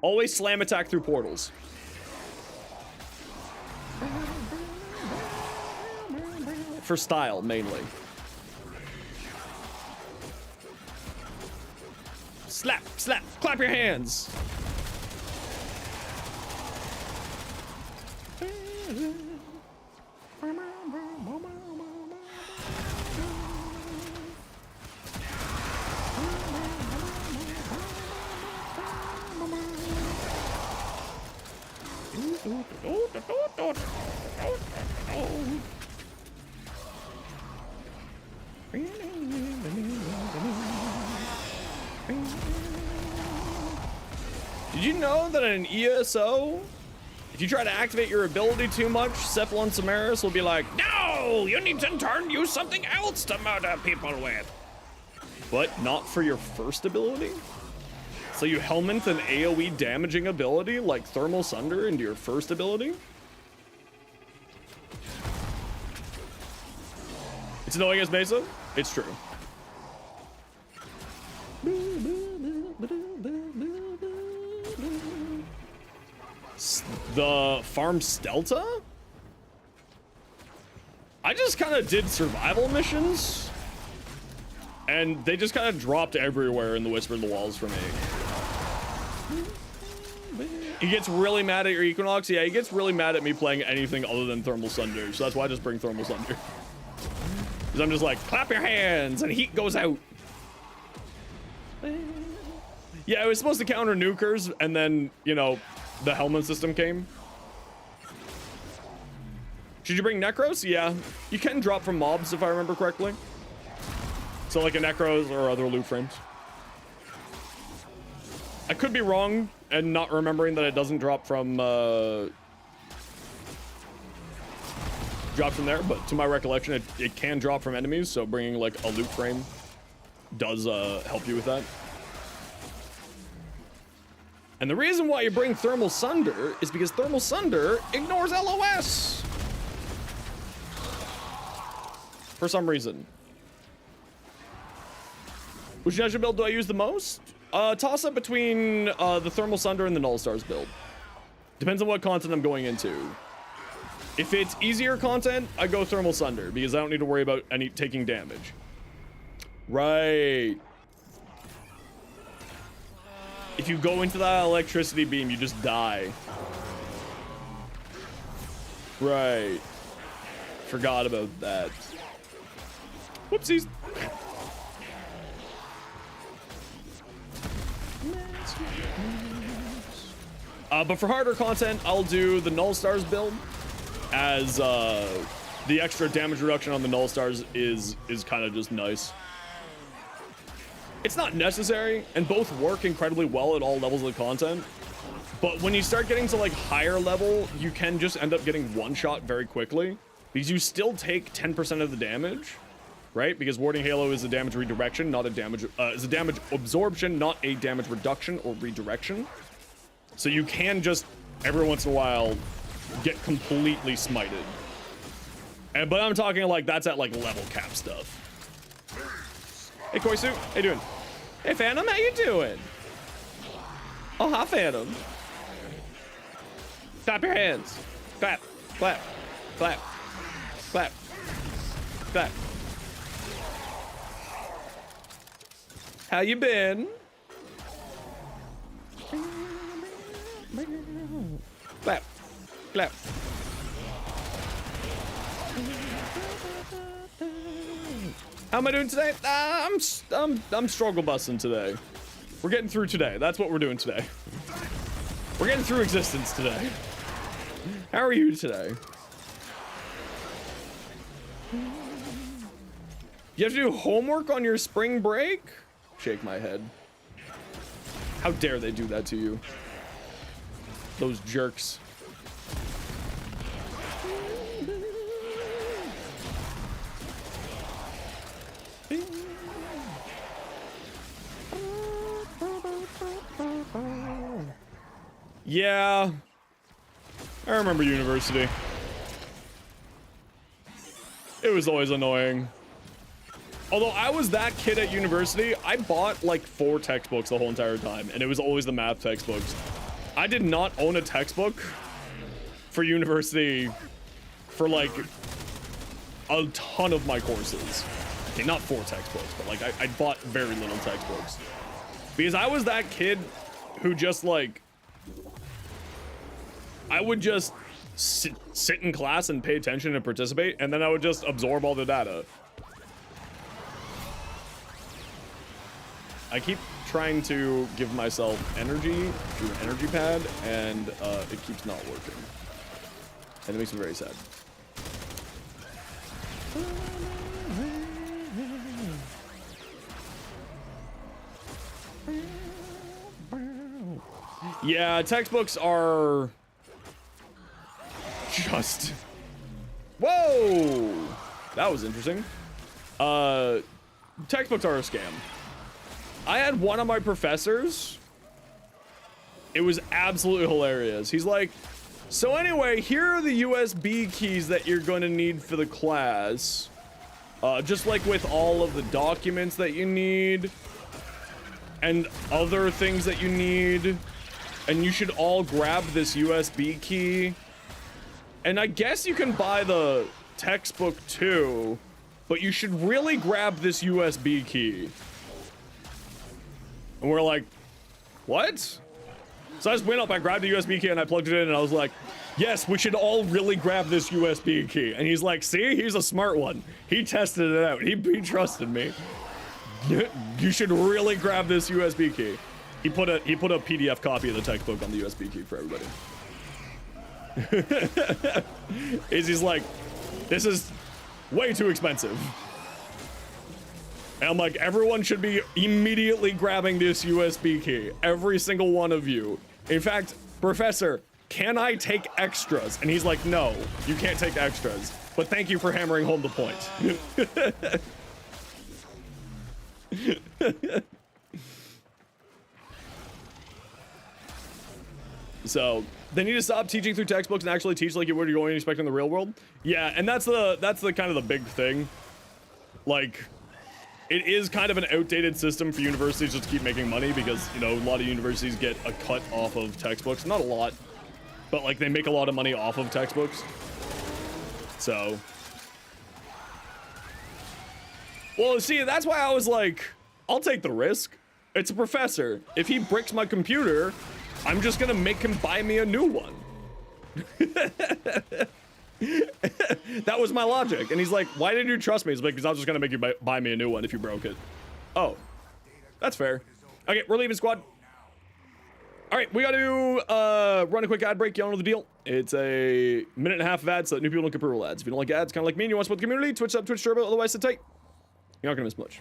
Always slam attack through portals. For style, mainly. Slap, slap, clap your hands. Did you know that in an ESO, if you try to activate your ability too much, Cephalon Samaris will be like, no, you need to use something else to murder people with. But not for your first ability? So you helminth an AoE damaging ability like Thermal Sunder into your first ability? It's annoying as Mesa? It's true. The farm Stelta? I just kind of did survival missions. And they just kind of dropped everywhere in the Whisper in the Walls for me. He gets really mad at your Equinox. Yeah, he gets really mad at me playing anything other than Thermal Sunder. So that's why I just bring Thermal Sunder. Because I'm just like, clap your hands, and heat goes out. Yeah, it was supposed to counter nukers, and then, you know, the Hellman system came. Should you bring Necros? Yeah, you can drop from mobs, if I remember correctly. So like a Necros or other loot frames. I could be wrong and not remembering that it doesn't drop from drops from there, but to my recollection, it can drop from enemies, so bringing like a loot frame does help you with that. And the reason why you bring Thermal Sunder is because Thermal Sunder ignores LOS. For some reason. Which ninja build do I use the most? Toss up between the Thermal Sunder and the Null Stars build. Depends on what content I'm going into. If it's easier content, I go Thermal Sunder because I don't need to worry about taking damage. Right. If you go into that electricity beam, you just die. Right. Forgot about that. Whoopsies. But for harder content, I'll do the Null Stars build, as the extra damage reduction on the Null Stars is kind of just nice. It's not necessary, and both work incredibly well at all levels of the content. But when you start getting to like higher level, you can just end up getting one shot very quickly because you still take 10% of the damage, right? Because Warding Halo is a damage redirection, not a damage, is a damage absorption, not a damage reduction or redirection. So you can just every once in a while get completely smited. But I'm talking like that's at like level cap stuff. Hey Koisu, how you doing? Hey Phantom, how you doing? Oh, hi Phantom. Clap your hands. Clap, clap, clap, clap, clap. How you been? Clap, clap. How am I doing today? I'm struggle busting today. We're getting through today. That's what we're doing today. We're getting through existence today. How are you today? You have to do homework on your spring break? Shake my head. How dare they do that to you? Those jerks. Yeah, I remember university. It was always annoying. Although I was that kid at university, I bought like 4 textbooks the whole entire time, and it was always the math textbooks. I did not own a textbook for university for like a ton of my courses. Okay, not 4 textbooks, but like I bought very little textbooks. Because I was that kid who just like, I would just sit in class and pay attention and participate, and then I would just absorb all the data. I keep trying to give myself energy through an energy pad, and it keeps not working. And it makes me very sad. Yeah, textbooks are just... Whoa! That was interesting. Textbooks are a scam. I had one of my professors. It was absolutely hilarious. He's like, so anyway, here are the USB keys that you're going to need for the class. Just like with all of the documents that you need and other things that you need. And you should all grab this USB key. And I guess you can buy the textbook too, but you should really grab this USB key. And we're like, what? So I just went up, I grabbed the USB key and I plugged it in and I was like, yes, we should all really grab this USB key. And he's like, see, he's a smart one. He tested it out. He trusted me. You should really grab this USB key. He put a PDF copy of the textbook on the USB key for everybody. He's like, this is way too expensive. And I'm like, everyone should be immediately grabbing this USB key. Every single one of you. In fact, professor, can I take extras? And he's like, no, you can't take extras. But thank you for hammering home the point. So they need to stop teaching through textbooks and actually teach like you would going to expect in the real world. Yeah, and that's the kind of the big thing. Like, it is kind of an outdated system for universities just to keep making money because, you know, a lot of universities get a cut off of textbooks. Not a lot, but like they make a lot of money off of textbooks. So, well, see, that's why I was like, I'll take the risk. It's a professor. If he bricks my computer, I'm just gonna make him buy me a new one. That was my logic. And he's like, why didn't you trust me? He's like, because I was just gonna make you buy me a new one if you broke it. Oh, that's fair. Okay, we're leaving, squad. All right, we got to run a quick ad break. Y'all know the deal. It's a minute and a half of ads so that new people don't get approval ads. If you don't like ads, kind of like me, and you want to support the community, Twitch up, Twitch Turbo, otherwise sit tight. You're not gonna miss much.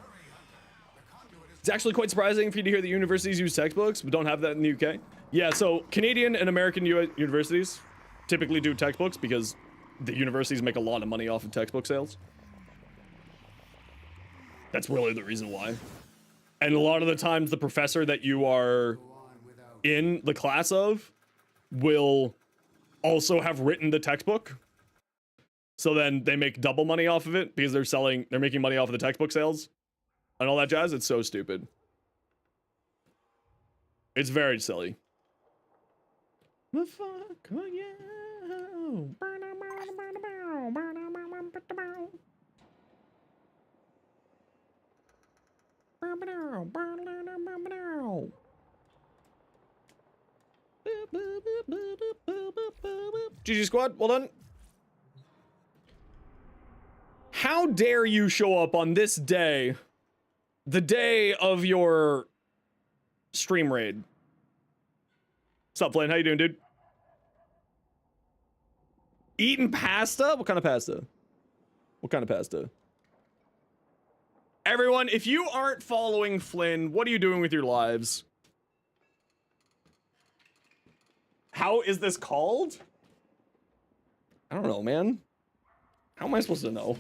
It's actually quite surprising for you to hear that universities use textbooks, but don't have that in the UK. Yeah, so Canadian and American universities typically do textbooks because the universities make a lot of money off of textbook sales. That's really the reason why. And a lot of the times the professor that you are in the class of will also have written the textbook. So then they make double money off of it because they're making money off of the textbook sales and all that jazz. It's so stupid. It's very silly. The fuck, oh yeah. GG squad, well done. How dare you show up on this day, the day of your stream raid? What's up, Flynn? How you doing, dude? Eating pasta? What kind of pasta? What kind of pasta? Everyone, if you aren't following Flynn, what are you doing with your lives? How is this called? I don't know, man. How am I supposed to know?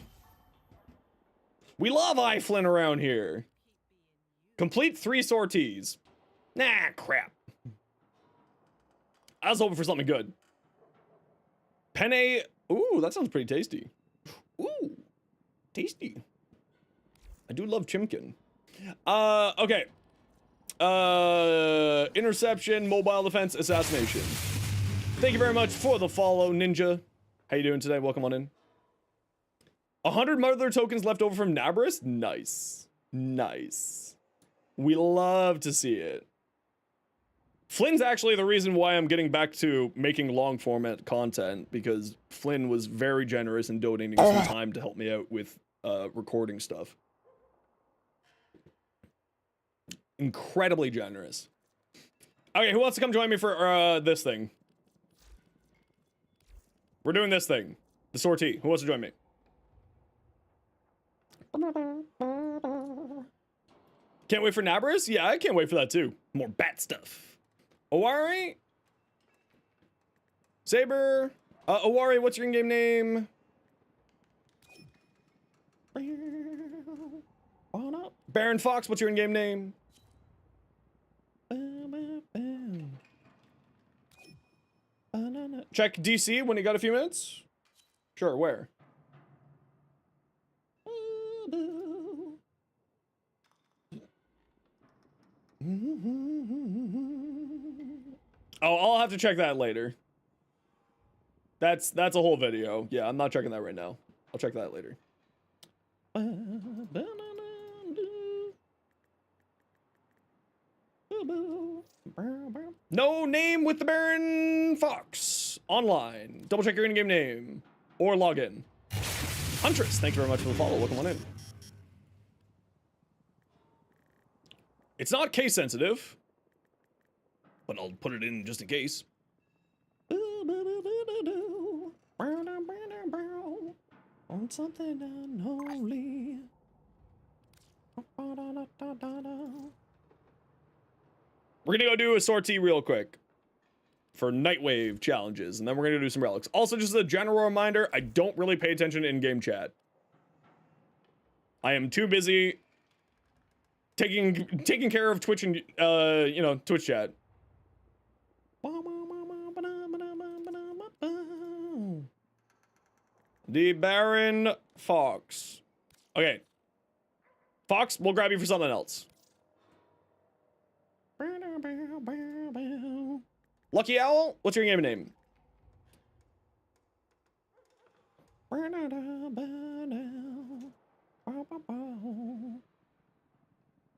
We love iFlynn around here. Complete 3 sorties. Nah, crap. I was hoping for something good. Penne. Ooh, that sounds pretty tasty. Ooh, tasty. I do love chimkin. Okay. Interception, mobile defense, assassination. Thank you very much for the follow, Ninja. How you doing today? Welcome on in. 100 mother tokens left over from Nabris? Nice. Nice. We love to see it. Flynn's actually the reason why I'm getting back to making long format content, because Flynn was very generous in donating some time to help me out with recording stuff. Incredibly generous. Okay, who wants to come join me for this thing? We're doing this thing. The sortie. Who wants to join me? Can't wait for Nabris? Yeah, I can't wait for that too. More bat stuff. Owari? Saber? Owari, what's your in-game name? Baron Fox, what's your in-game name? Check DC when you got a few minutes. Sure, where? Oh, I'll have to check that later. That's a whole video. Yeah, I'm not checking that right now. I'll check that later. No name with the Baron Fox online. Double check your in-game name or login. Huntress, thank you very much for the follow. Welcome on in. It's not case sensitive, but I'll put it in just in case. On something unholy. We're gonna go do a sortie real quick. for Nightwave challenges, and then we're gonna do some relics. Also, just a general reminder, I don't really pay attention to in-game chat. I am too busy taking care of Twitch and you know, Twitch chat. The Baron Fox. Okay. Fox, we'll grab you for something else. Lucky Owl, what's your game name?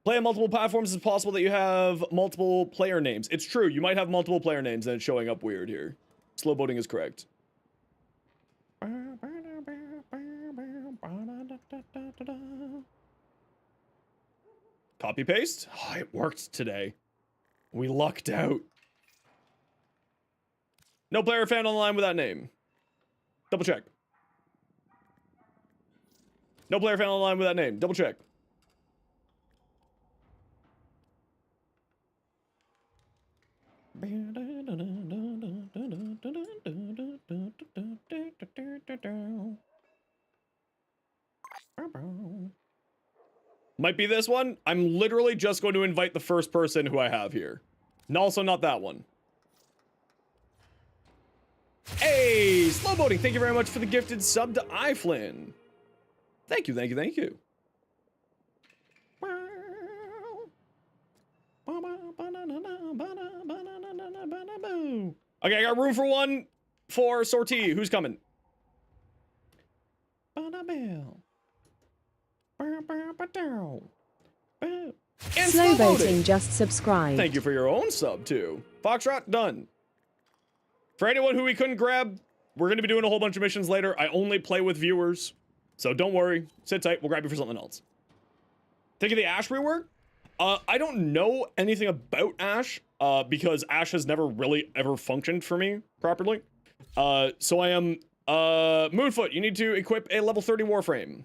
Play on multiple platforms. It's possible that you have multiple player names. It's true, you might have multiple player names and it's showing up weird here. Slow boating is correct. Copy paste? Oh, it worked today. We lucked out. No player found online with that name. Double check. No player found online with that name. Double check. Might be this one. I'm literally just going to invite the first person who I have here. And also not that one. Hey, slow boating. Thank you very much for the gifted sub to iFlynn. Thank you, thank you, thank you. Okay, I got room for one for Sortie. Who's coming? And Slow boating just subscribed. Thank you for your own sub too. Foxtrot, done. For anyone who we couldn't grab, we're going to be doing a whole bunch of missions later. I only play with viewers, so don't worry. Sit tight. We'll grab you for something else. Think of the Ash rework? I don't know anything about Ash, because Ash has never really ever functioned for me properly. So I am, Moonfoot, you need to equip a level 30 Warframe.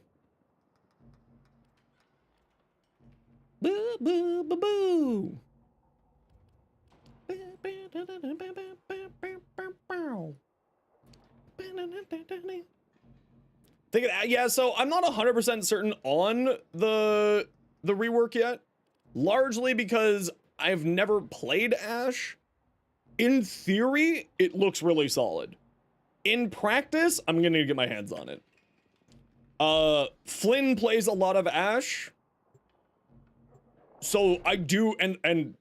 Boo, boo, boo, boo. Yeah, so I'm not 100% certain on the rework yet, largely because I've never played Ash. In theory, it looks really solid. In practice, I'm gonna need to get my hands on it. Flynn plays a lot of Ash. So I do, and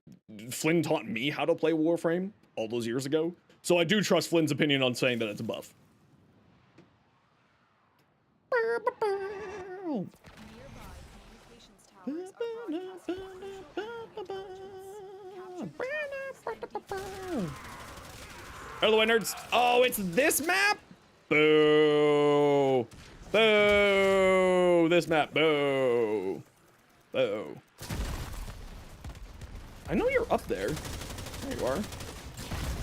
Flynn taught me how to play Warframe all those years ago. So I do trust Flynn's opinion on saying that it's a buff. Nearby communications towers By the way, nerds. Oh, it's this map? Boo. Boo. This map. Boo. Boo. I know you're up there. There you are.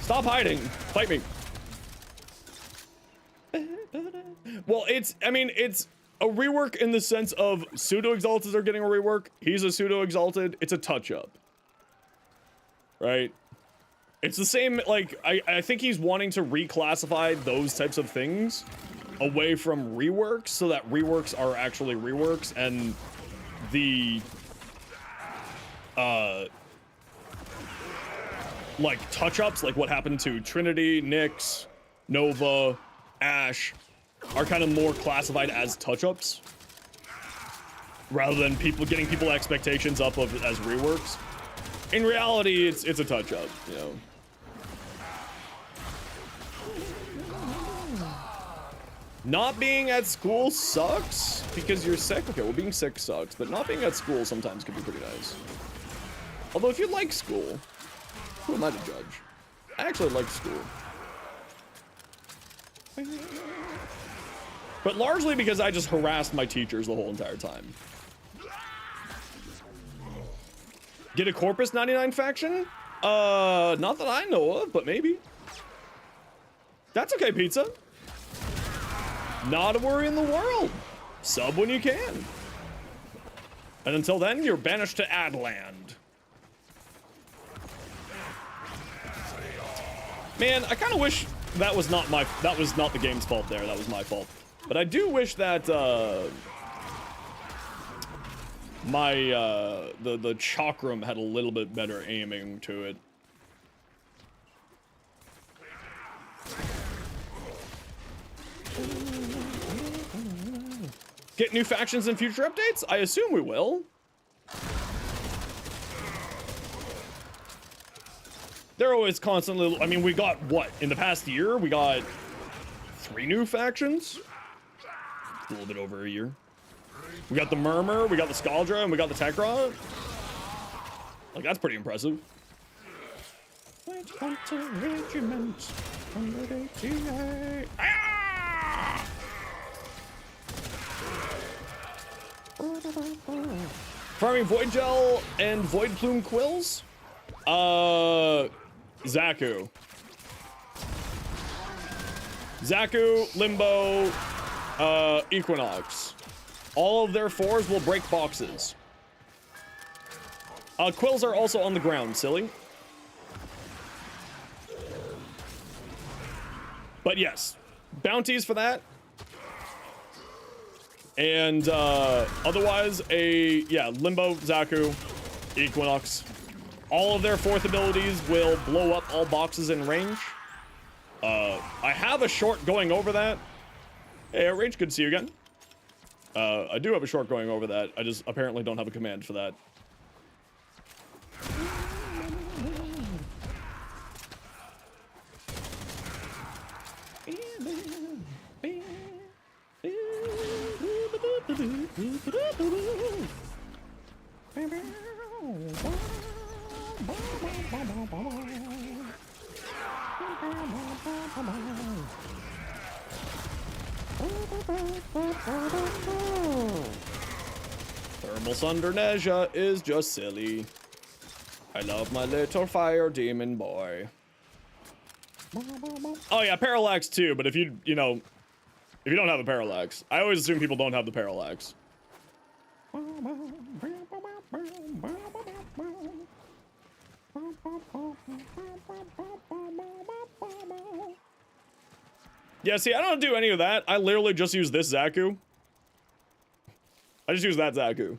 Stop hiding. Fight me. Well, I mean, it's a rework in the sense of pseudo-exalted are getting a rework. He's a pseudo-exalted. It's a touch-up. Right? It's the same, like, I think he's wanting to reclassify those types of things away from reworks so that reworks are actually reworks and the, like, touch-ups, like what happened to Trinity, Nyx, Nova, Ash, are kind of more classified as touch-ups rather than getting people expectations up of as reworks. In reality, it's a touch-up, you know. Not being at school sucks because you're sick. Okay, well, being sick sucks, but not being at school sometimes can be pretty nice. Although if you like school, who am I to judge? I actually like school. But largely because I just harassed my teachers the whole entire time. Get a Corpus 99 faction? Not that I know of, but maybe. That's okay, pizza. Not a worry in the world. Sub when you can. And until then, you're banished to Adland. Man, I kind of wish that was not the game's fault there. That was my fault. But I do wish that the chakram had a little bit better aiming to it. Get new factions in future updates? I assume we will. They're always constantly, I mean, we got what? In the past year, we got 3 new factions? A little bit over a year. We got the Murmur, we got the Scaldra, and we got the Tekra. Like, that's pretty impressive. Hunter Regiment 188. Ah! Farming Void Gel and Void Plume Quills? Zaku, Limbo, Equinox. All of their 4s will break boxes. Quills are also on the ground, silly. But yes, bounties for that. And otherwise, Limbo, Zaku, Equinox. All of their 4th abilities will blow up all boxes in range. I have a short going over that. Hey, Rage, good to see you again. I do have a short going over that. I just apparently don't have a command for that. Thermal Sundernesia is just silly. I love my little fire demon boy. Oh yeah, parallax too, but if you don't have a parallax. I always assume people don't have the parallax. Yeah, see, I don't do any of that. I literally just use this Zaku. I just use that Zaku.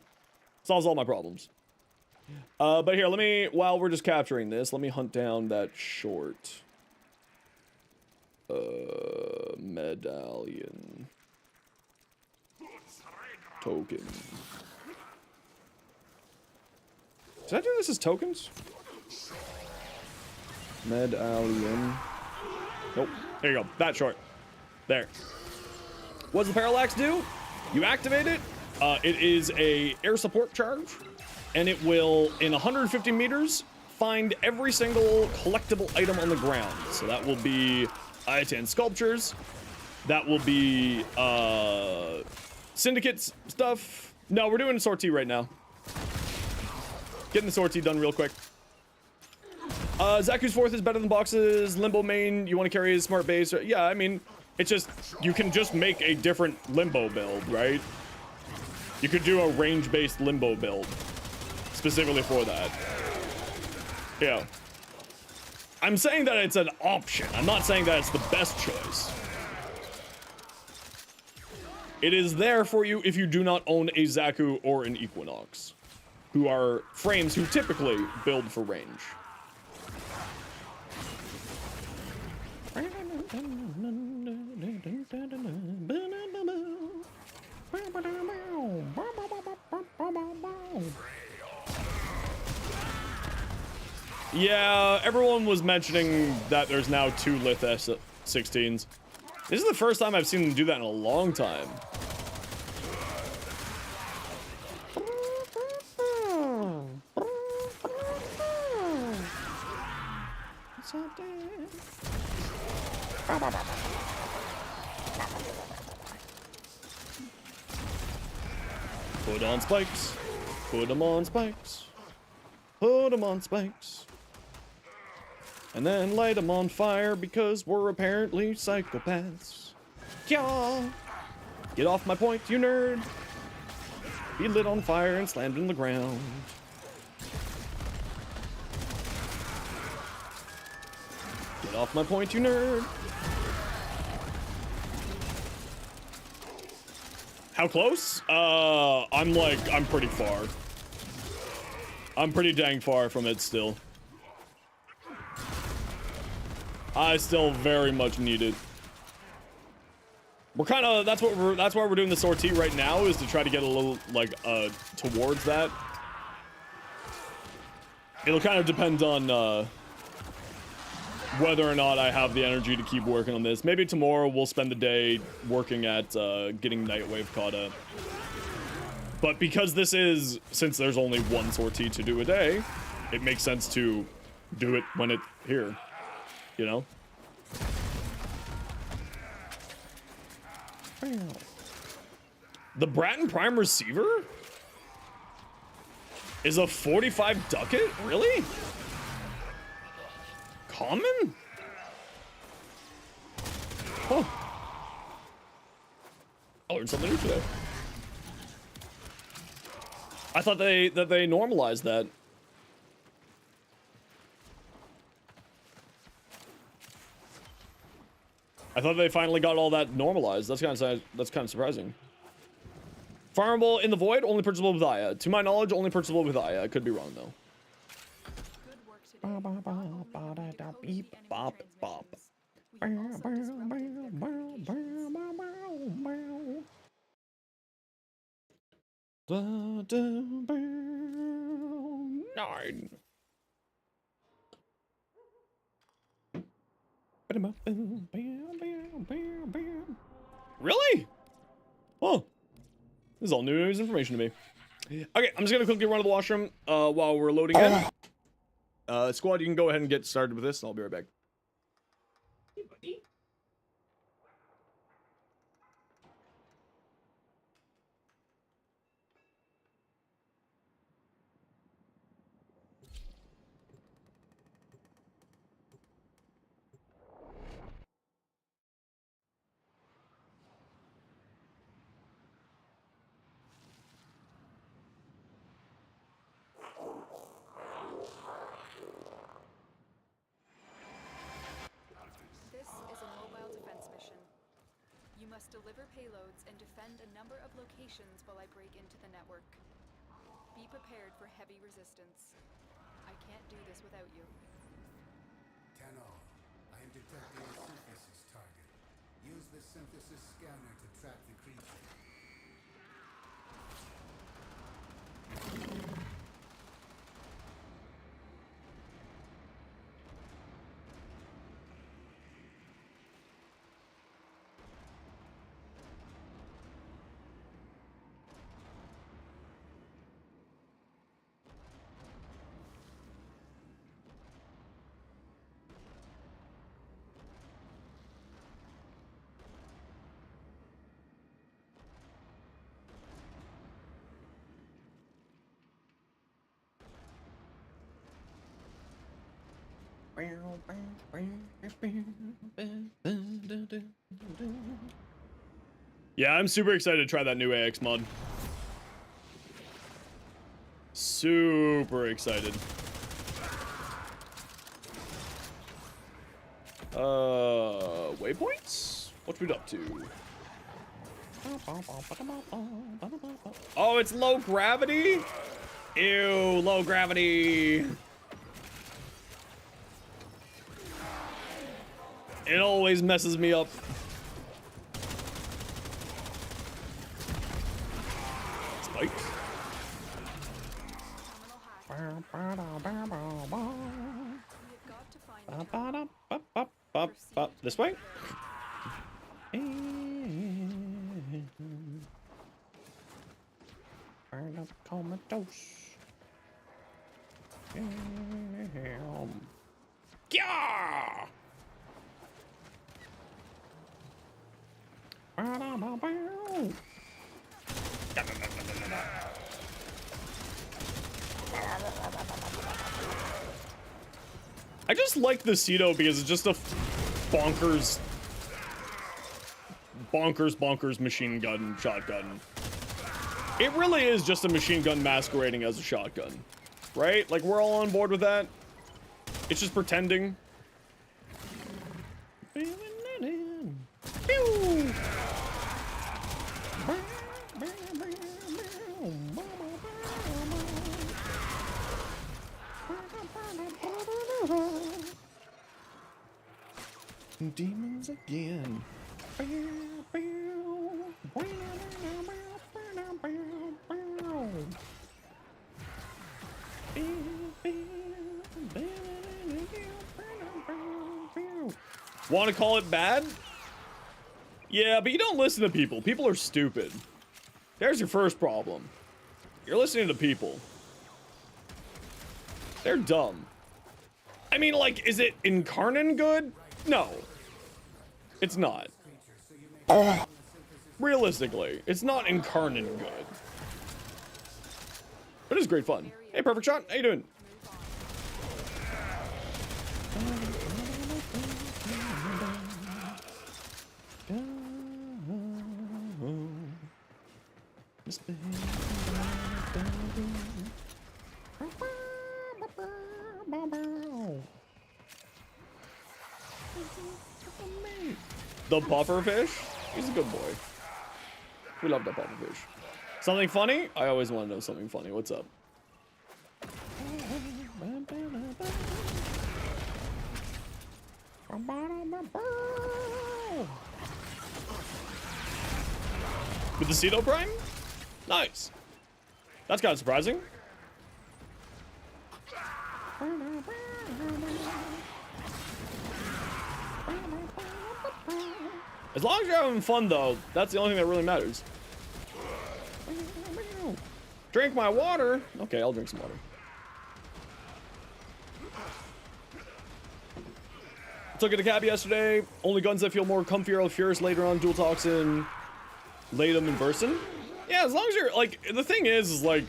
Solves all my problems. But here, while we're just capturing this, let me hunt down that short. Medallion. Token. Did I do this as tokens? Medallion. Nope. There you go. That short. There. What does the parallax do? You activate it. It is a air support charge, and it will, in 150 meters, find every single collectible item on the ground. So that will be I-10 sculptures. That will be Syndicate stuff. No, we're doing Sortie right now. Getting the Sortie done real quick. Zaku's 4th is better than boxes. Limbo main, you want to carry a smart base. Yeah, I mean, it's just, you can just make a different Limbo build, right? You could do a range-based Limbo build specifically for that. Yeah. I'm saying that it's an option. I'm not saying that it's the best choice. It is there for you if you do not own a Zaku or an Equinox, who are frames who typically build for range. Yeah, everyone was mentioning that there's now 2 Lith S16s. This is the first time I've seen them do that in a long time. Put on spikes. Put them on spikes. Put them on spikes. And then light them on fire because we're apparently psychopaths. Yeah. Get off my point, you nerd. Be lit on fire and slammed in the ground. Get off my point, you nerd. How close? I'm pretty far. I'm pretty dang far from it still. I still very much need it. We're kind of, that's why we're doing the sortie right now, is to try to get a little, like, towards that. It'll kind of depend on, whether or not I have the energy to keep working on this. Maybe tomorrow we'll spend the day working at, getting Nightwave caught up. But because this is, since there's only one sortie to do a day, it makes sense to do it when it's here, you know? The Bratton Prime Receiver is a 45 ducat? Really? Common? Huh. I learned something new today. I thought that they normalized that. I thought they finally got all that normalized. That's kind of surprising. Farmable in the void, only purchasable with Aya. To my knowledge, only purchasable with Aya. I could be wrong though. Good work today. Not only have you decoded the enemy transmissions, we also disrupted their communications. Nine. Really? Oh, this is all new information to me. Okay, I'm just gonna quickly run to the washroom while we're loading in. Squad, you can go ahead and get started with this, and I'll be right back. Hey, buddy. This is a mobile defense mission. You must deliver payloads and defend a number of locations while I break into the network. Be prepared for heavy resistance. I can't do this without you. Tenno, I am detecting a synthesis target. Use the synthesis scanner to track the creature. Yeah, I'm super excited to try that new AX mod. Super excited. Waypoints? What we up to? Oh, it's low gravity? Ew, low gravity. It always messes me up. Spikes. Terminal hacked. We have got to find the terminal. This way? Yeah! I just like the Cedo because it's just a bonkers machine gun shotgun. It really is just a machine gun masquerading as a shotgun, right? Like, we're all on board with that. It's just pretending. feeling it in. Pew! Demons again. Want to call it bad? Yeah, but you don't listen to people. People are stupid. There's your first problem. You're listening to people. They're dumb. I mean, like, is it incarnate good? No. It's not. Realistically, it's not incarnate good. But it's great fun. Hey, Perfect Shot, how you doing? The pufferfish? He's a good boy. We love the pufferfish. Something funny? I always want to know something funny. What's up? With the Cedo Prime? Nice. That's kind of surprising. As long as you're having fun, though, that's the only thing that really matters. Drink my water. Okay, I'll drink some water. Took it to cab yesterday. Only guns that feel more comfier or furious later on. Dual toxin, Latum, and Burson. Yeah, as long as you're like, the thing is like,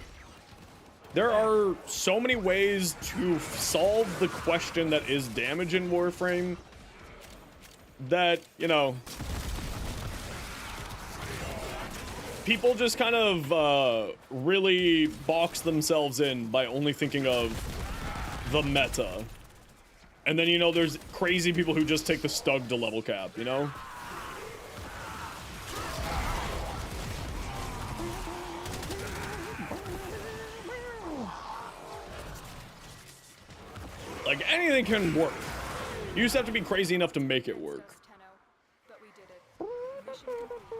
there are so many ways to solve the question that is damage in Warframe that, you know, people just kind of really box themselves in by only thinking of the meta. And then, you know, there's crazy people who just take the Stug to level cap, you know? Like, anything can work. You just have to be crazy enough to make it work. Just 10-0, but we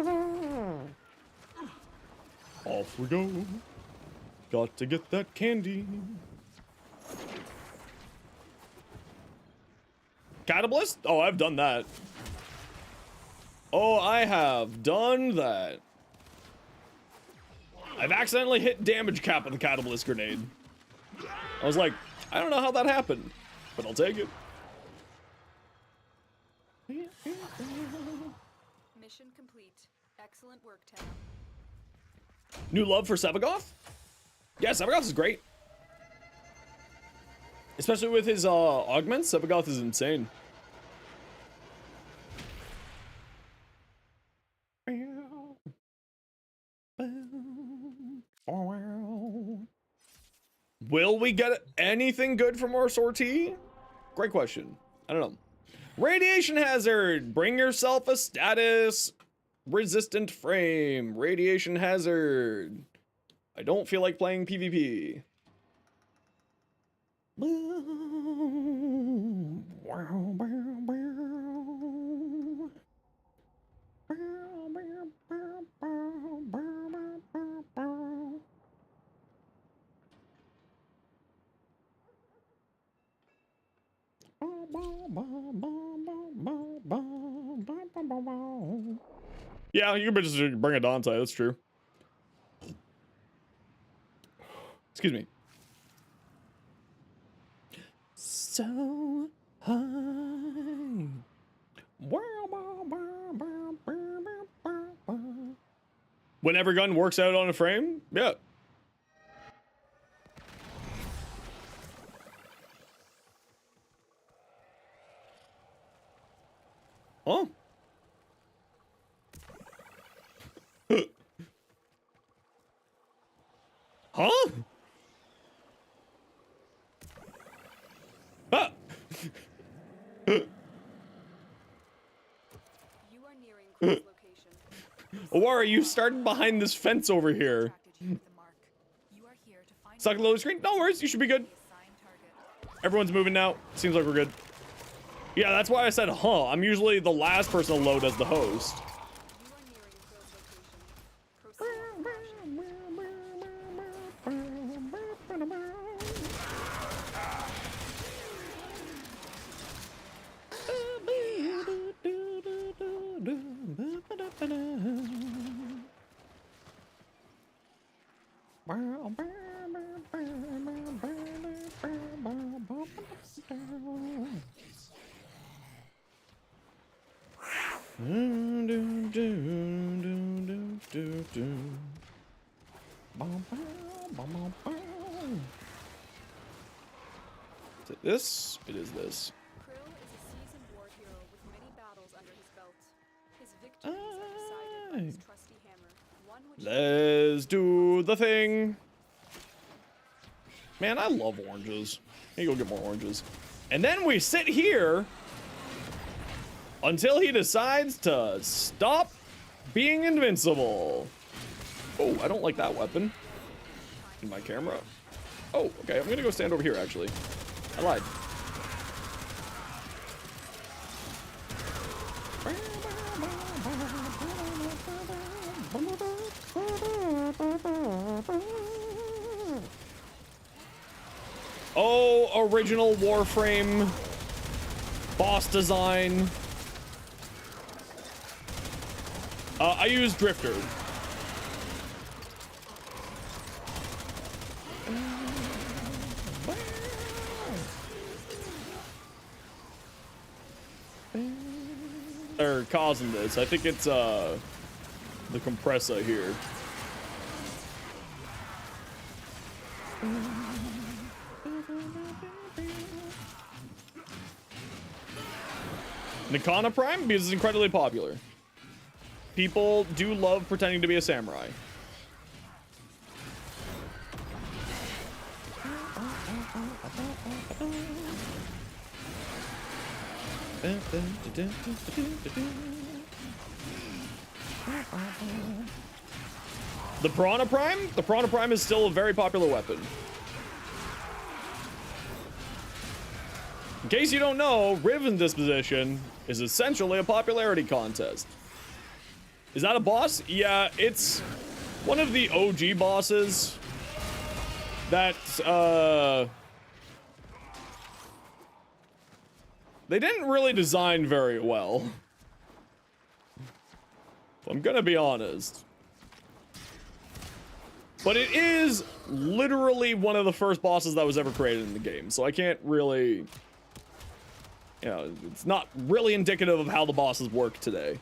did it. Off we go. Got to get that candy. Catalyst? Oh, I've done that. Oh, I have done that. I've accidentally hit damage cap with the Catalyst grenade. I was like, I don't know how that happened, but I'll take it. Mission complete. Excellent work, Tenno. New love for Sevagoth? Yeah, Sevagoth is great. Especially with his augments, Sevagoth is insane. Will we get anything good from our sortie? Great question. I don't know. Radiation hazard. Bring yourself a status resistant frame. Radiation hazard. I don't feel like playing PvP. Yeah, you can just bring a Dante, that's true. Excuse me. So high. When every gun works out on a frame? Yeah. Huh? Huh? Awara, you started behind this fence over here. Attracted you with the mark. You are here to find Suck the load screen? No worries, you should be good. the assigned target. Everyone's moving now. Seems like we're good. Yeah, that's why I said, huh. I'm usually the last person to load as the host. You are nearing Crow's location. Proceed with caution. Is it this? It is this. Krill is a seasoned war hero with many battles under his belt. His victories are decided by his trusty hammer, one which Let's do the thing. Man, I love oranges. Let me go get more oranges. And then we sit here until he decides to stop being invincible. Oh, I don't like that weapon in my camera. Oh, okay. I'm gonna go stand over here, actually. I lied. Oh, original Warframe boss design. I use Drifter. They're causing this. I think it's the compressor here. Nikana Prime because it's incredibly popular. People do love pretending to be a samurai. The Piranha Prime? The Piranha Prime is still a very popular weapon. In case you don't know, Riven Disposition is essentially a popularity contest. Is that a boss? Yeah, it's one of the OG bosses that, they didn't really design very well. I'm gonna be honest. But it is literally one of the first bosses that was ever created in the game, so I can't really, you know, it's not really indicative of how the bosses work today.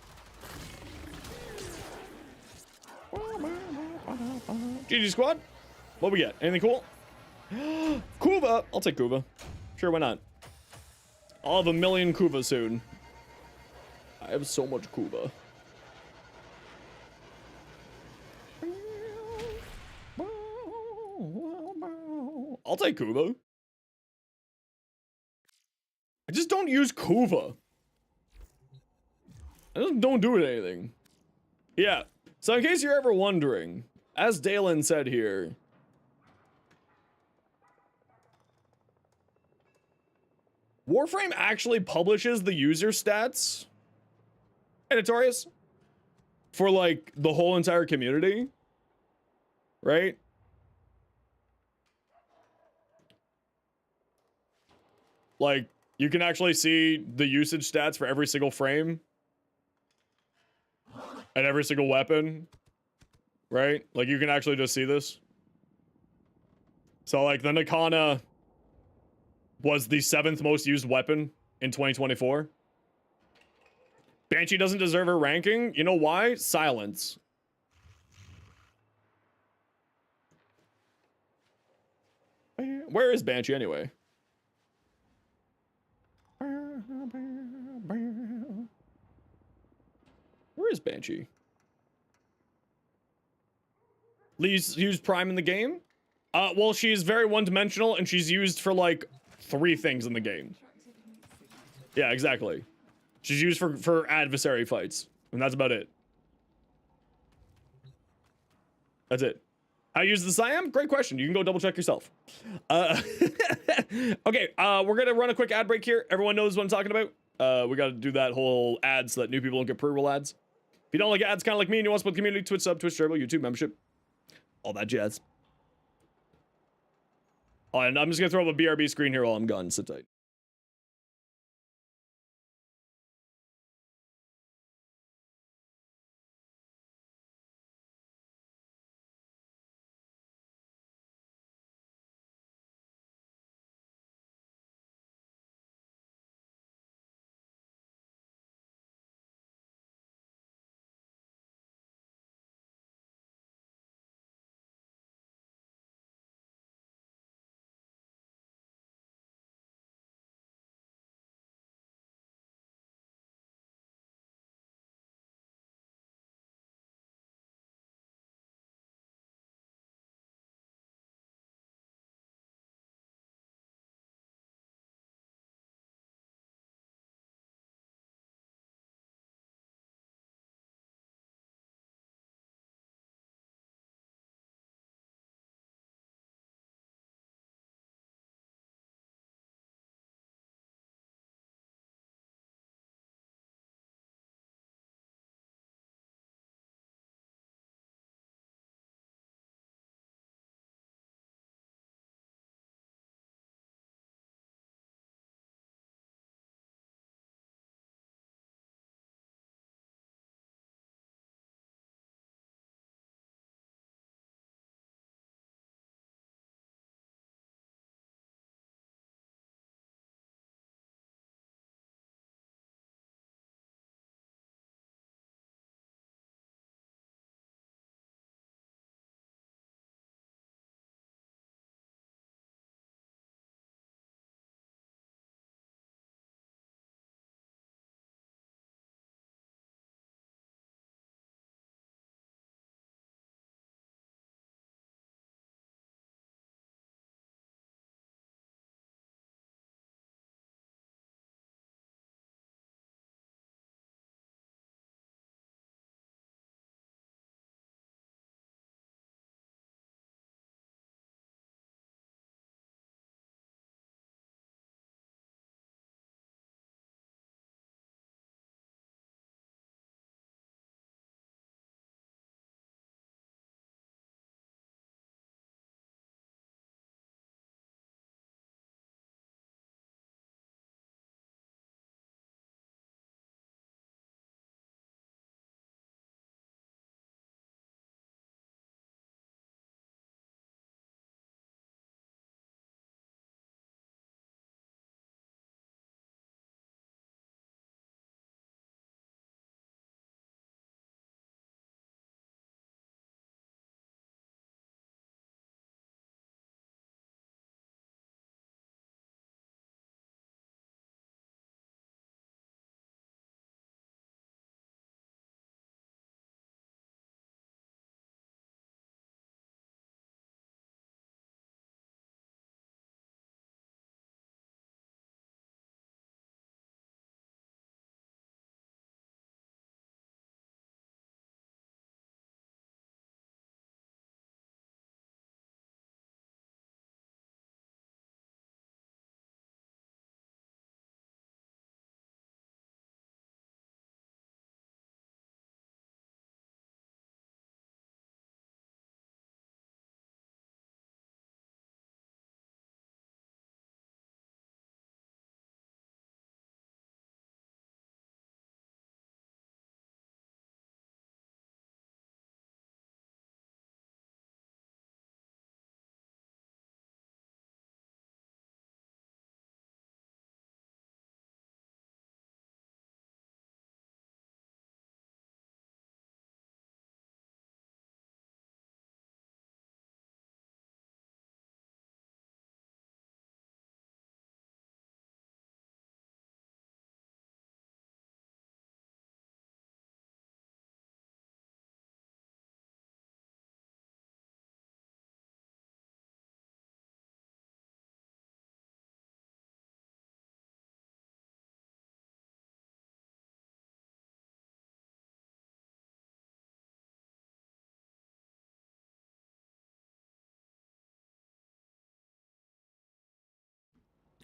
GG squad. What we get? Anything cool? Kuva. I'll take Kuva. Sure, why not? I'll have 1,000,000 Kuva soon. I have so much Kuva. I'll take Kuva. I just don't use Kuva. I just don't do it anything. Yeah. So in case you're ever wondering, as Dalen said here, Warframe actually publishes the user stats, Editorius, for like the whole entire community, right? Like, you can actually see the usage stats for every single frame and every single weapon, right? Like, you can actually just see this. So, like, the Nikana was the 7th most used weapon in 2024. Banshee doesn't deserve her ranking. You know why? Silence. Where is Banshee anyway? Where is Banshee? Lee's used Prime in the game? Well, she's very one-dimensional, and she's used for, like, 3 things in the game. Yeah, exactly. She's used for adversary fights, and that's about it. That's it. How to use the Siam? Great question. You can go double check yourself. Okay, we're gonna run a quick ad break here. Everyone knows what I'm talking about. We gotta do that whole ad so that new people don't get pre-roll ads. If you don't like ads, kind of like me, and you want to support the community, Twitch sub, Twitch turbo, YouTube membership, all that jazz. Oh, and I'm just gonna throw up a BRB screen here while I'm gone. Sit tight.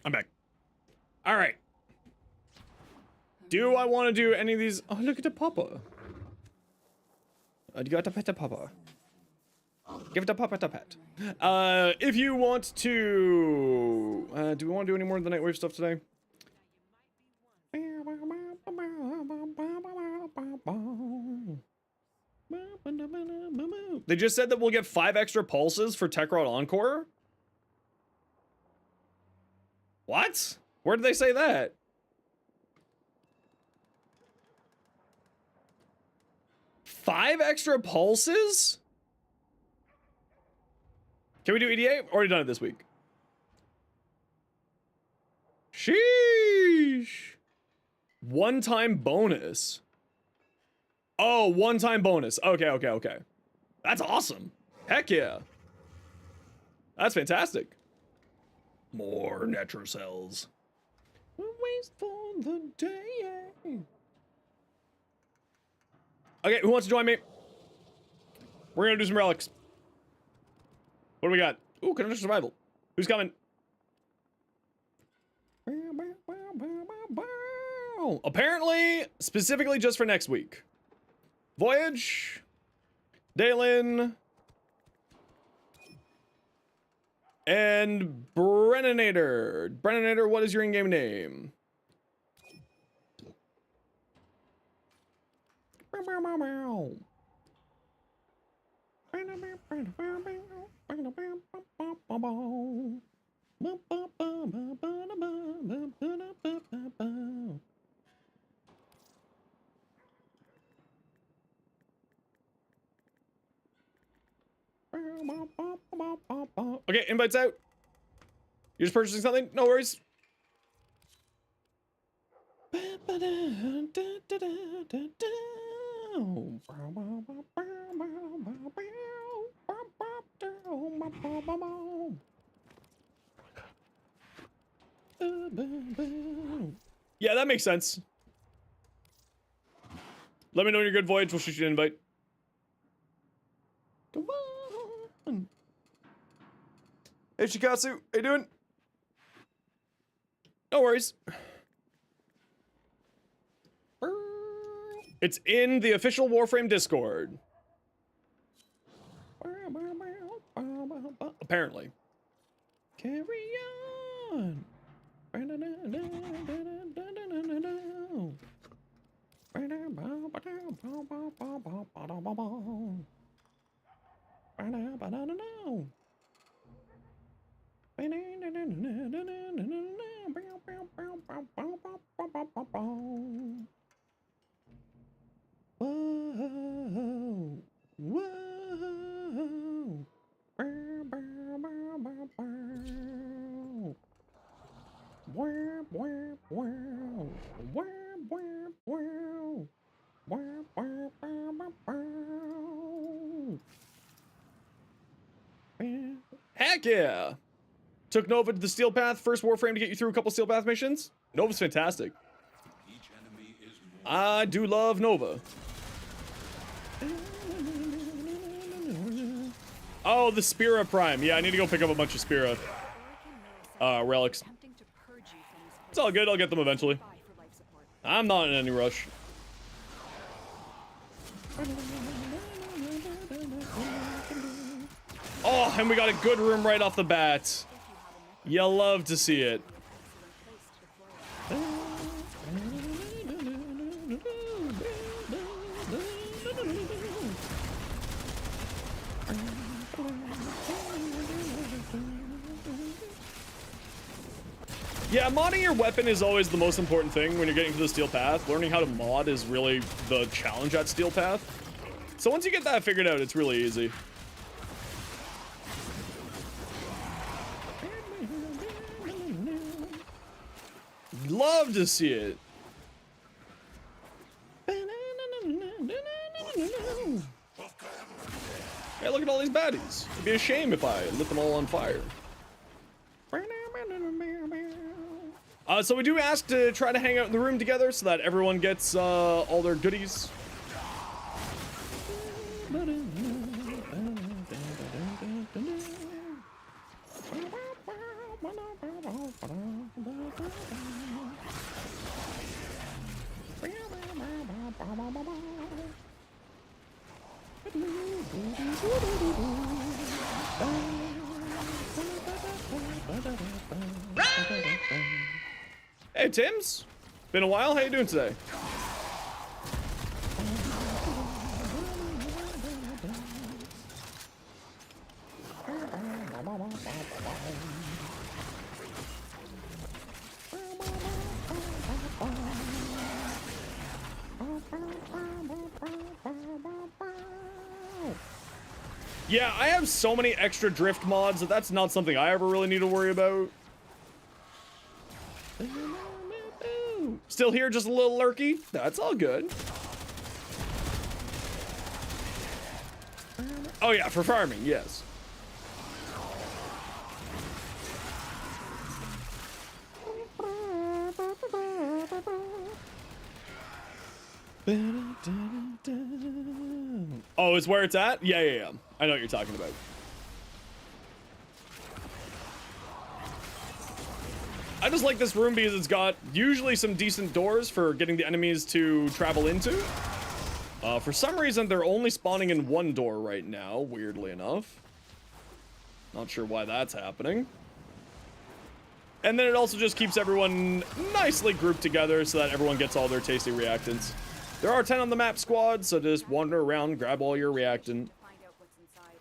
I'm back. All right. Do I want to do any of these? Oh, look at the papa. You got to pet the papa. Give the papa the pet. If you want to, do we want to do any more of the Nightwave stuff today? They just said that we'll get 5 extra pulses for Tekrod Encore. What? Where did they say that? Five extra pulses? Can we do EDA? Already done it this week. Sheesh. One-time bonus. Oh, one-time bonus. Okay. That's awesome. Heck yeah. That's fantastic. More Netrocells. Waste for the day. Okay, who wants to join me? We're gonna do some relics. What do we got? Ooh, conventional survival. Who's coming? Apparently, specifically just for next week. Voyage. Dalen. And Brennanator. Brennanator, what is your in-game name? Okay, invites out. You're just purchasing something? No worries. Yeah, that makes sense. Let me know when you're good, Voyage. We'll shoot you an invite. Come on. Hey, Shikatsu. How you doing? No worries. It's in the official Warframe Discord. Apparently. Carry on. Whoa, whoa. Heck yeah! Took Nova to the Steel Path, first Warframe to get you through a couple Steel Path missions. Nova's fantastic. I do love Nova. Oh, the Spira Prime. Yeah, I need to go pick up a bunch of Spira relics. It's all good, I'll get them eventually. I'm not in any rush. Oh, and we got a good room right off the bat. You love to see it. Yeah, modding your weapon is always the most important thing when you're getting to the Steel Path. Learning how to mod is really the challenge at Steel Path. So once you get that figured out, it's really easy. Love to see it. Hey, look at all these baddies. It'd be a shame if I lit them all on fire. So we do ask to try to hang out in the room together so that everyone gets all their goodies. Hey, Tim's. Been a while. How you doing today? Yeah, I have so many extra drift mods that that's not something I ever really need to worry about. Still here, just a little lurky. That's all good. Oh yeah, for farming, yes. Oh, it's where it's at? Yeah. I know what you're talking about. I just like this room because it's got usually some decent doors for getting the enemies to travel into. For some reason, they're only spawning in one door right now, weirdly enough. Not sure why that's happening. And then it also just keeps everyone nicely grouped together so that everyone gets all their tasty reactants. There are 10 on the map, squad, so just wander around, grab all your reactant. Find out what's inside.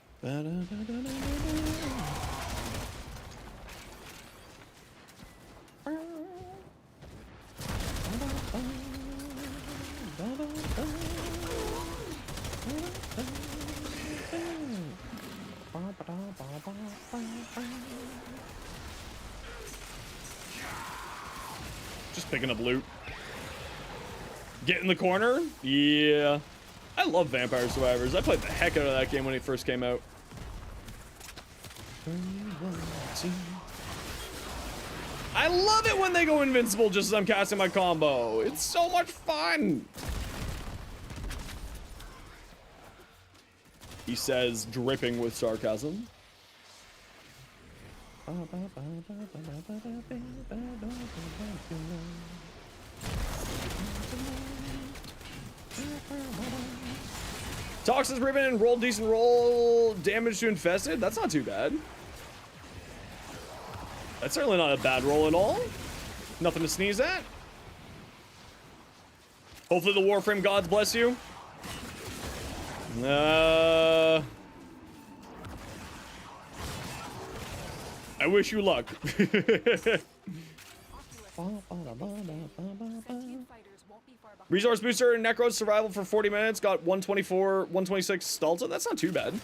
Just picking up loot. Get in the corner? Yeah. I love Vampire Survivors. I played the heck out of that game when it first came out. I love it when they go invincible just as I'm casting my combo. It's so much fun. He says, dripping with sarcasm. Toxins Riven and roll decent roll damage to infested. That's not too bad. That's certainly not a bad roll at all. Nothing to sneeze at. Hopefully the Warframe gods bless you. I wish you luck. Resource booster and Necro's survival for 40 minutes. Got 124, 126 Stalta. That's not too bad.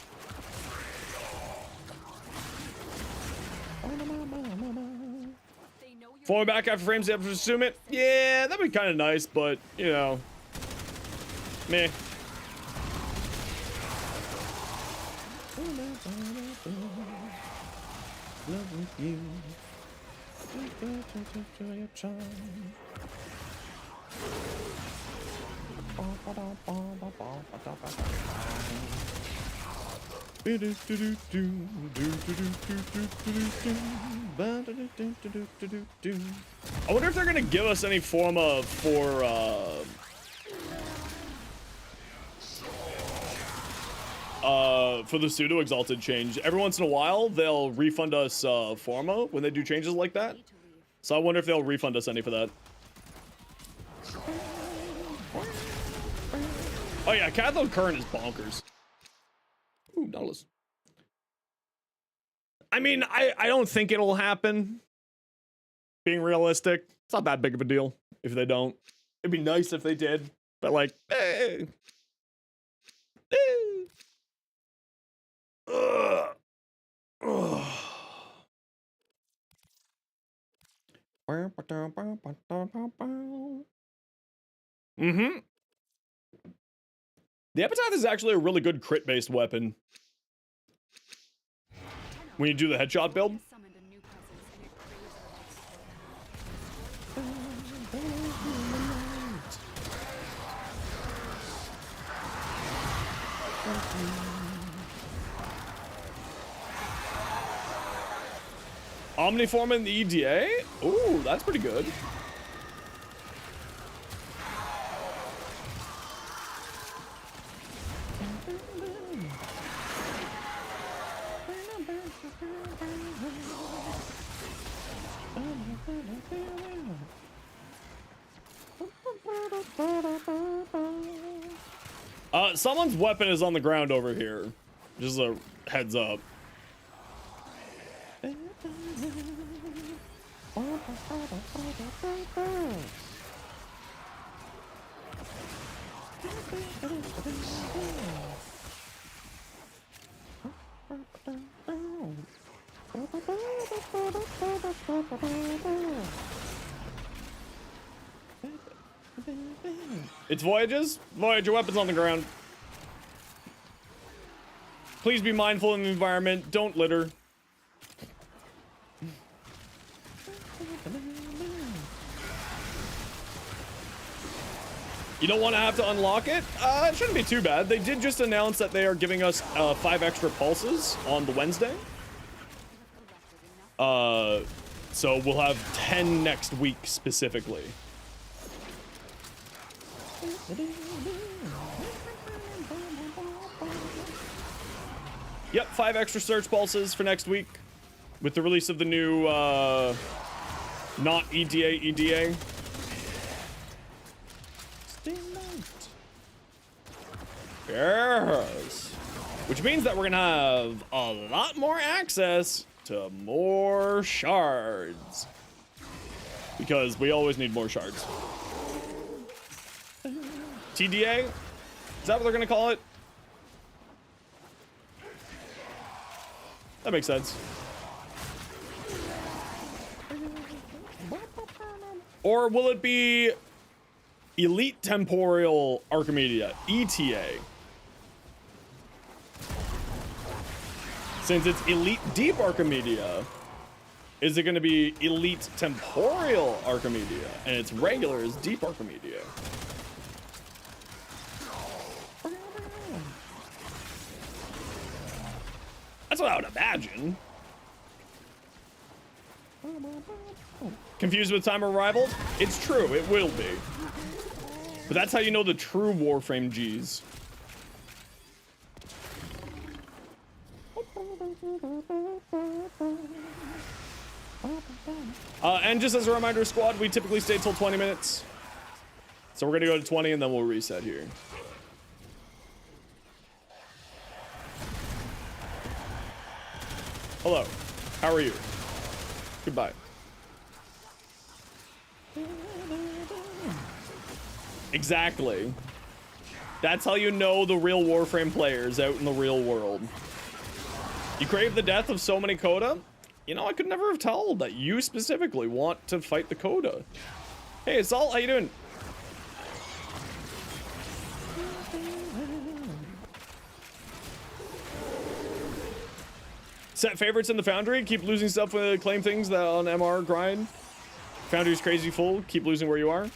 Falling back after frames, you have to assume it. Yeah, that'd be kind of nice, but, you know, meh. Love with you. I wonder if they're gonna give us any form of for the pseudo exalted change. Every once in a while they'll refund us Forma when they do changes like that. So I wonder if they'll refund us any for that. Oh yeah, cathode current is bonkers. Ooh, Nautilus. I mean, I don't think it'll happen. Being realistic, it's not that big of a deal if they don't. It'd be nice if they did, but like, eh. Ugh. Ugh. Mm-hmm. The Epitaph is actually a really good crit-based weapon. When you do the headshot build. Omniform in the EDA? Ooh, that's pretty good. Someone's weapon is on the ground over here. Just a heads up. It's Voyages? Voyager weapons on the ground. Please be mindful in the environment. Don't litter. You don't want to have to unlock it? It shouldn't be too bad. They did just announce that they are giving us 5 extra pulses on the Wednesday. So we'll have 10 next week specifically. Yep, 5 extra search pulses for next week with the release of the new not EDA. Yes. Which means that we're gonna have a lot more access to more shards. Because we always need more shards. TDA? Is that what they're gonna call it? That makes sense. Or will it be Elite Temporal Archimedia, ETA? Since it's Elite Deep Archimedia, is it going to be Elite Temporal Archimedia? And it's regular as Deep Archimedia. That's what I would imagine. Confused with time of arrival? It's true, it will be. But that's how you know the true Warframe Gs. And just as a reminder, squad, we typically stay till 20 minutes. So we're gonna go to 20 and then we'll reset here. Hello, how are you? Goodbye. Exactly. That's how you know the real Warframe players out in the real world. You crave the death of so many Coda? You know, I could never have told that you specifically want to fight the Coda. Hey, Assault, how you doing? Set favorites in the Foundry. Keep losing stuff with claim things that on MR grind. Foundry's crazy full. Keep losing where you are.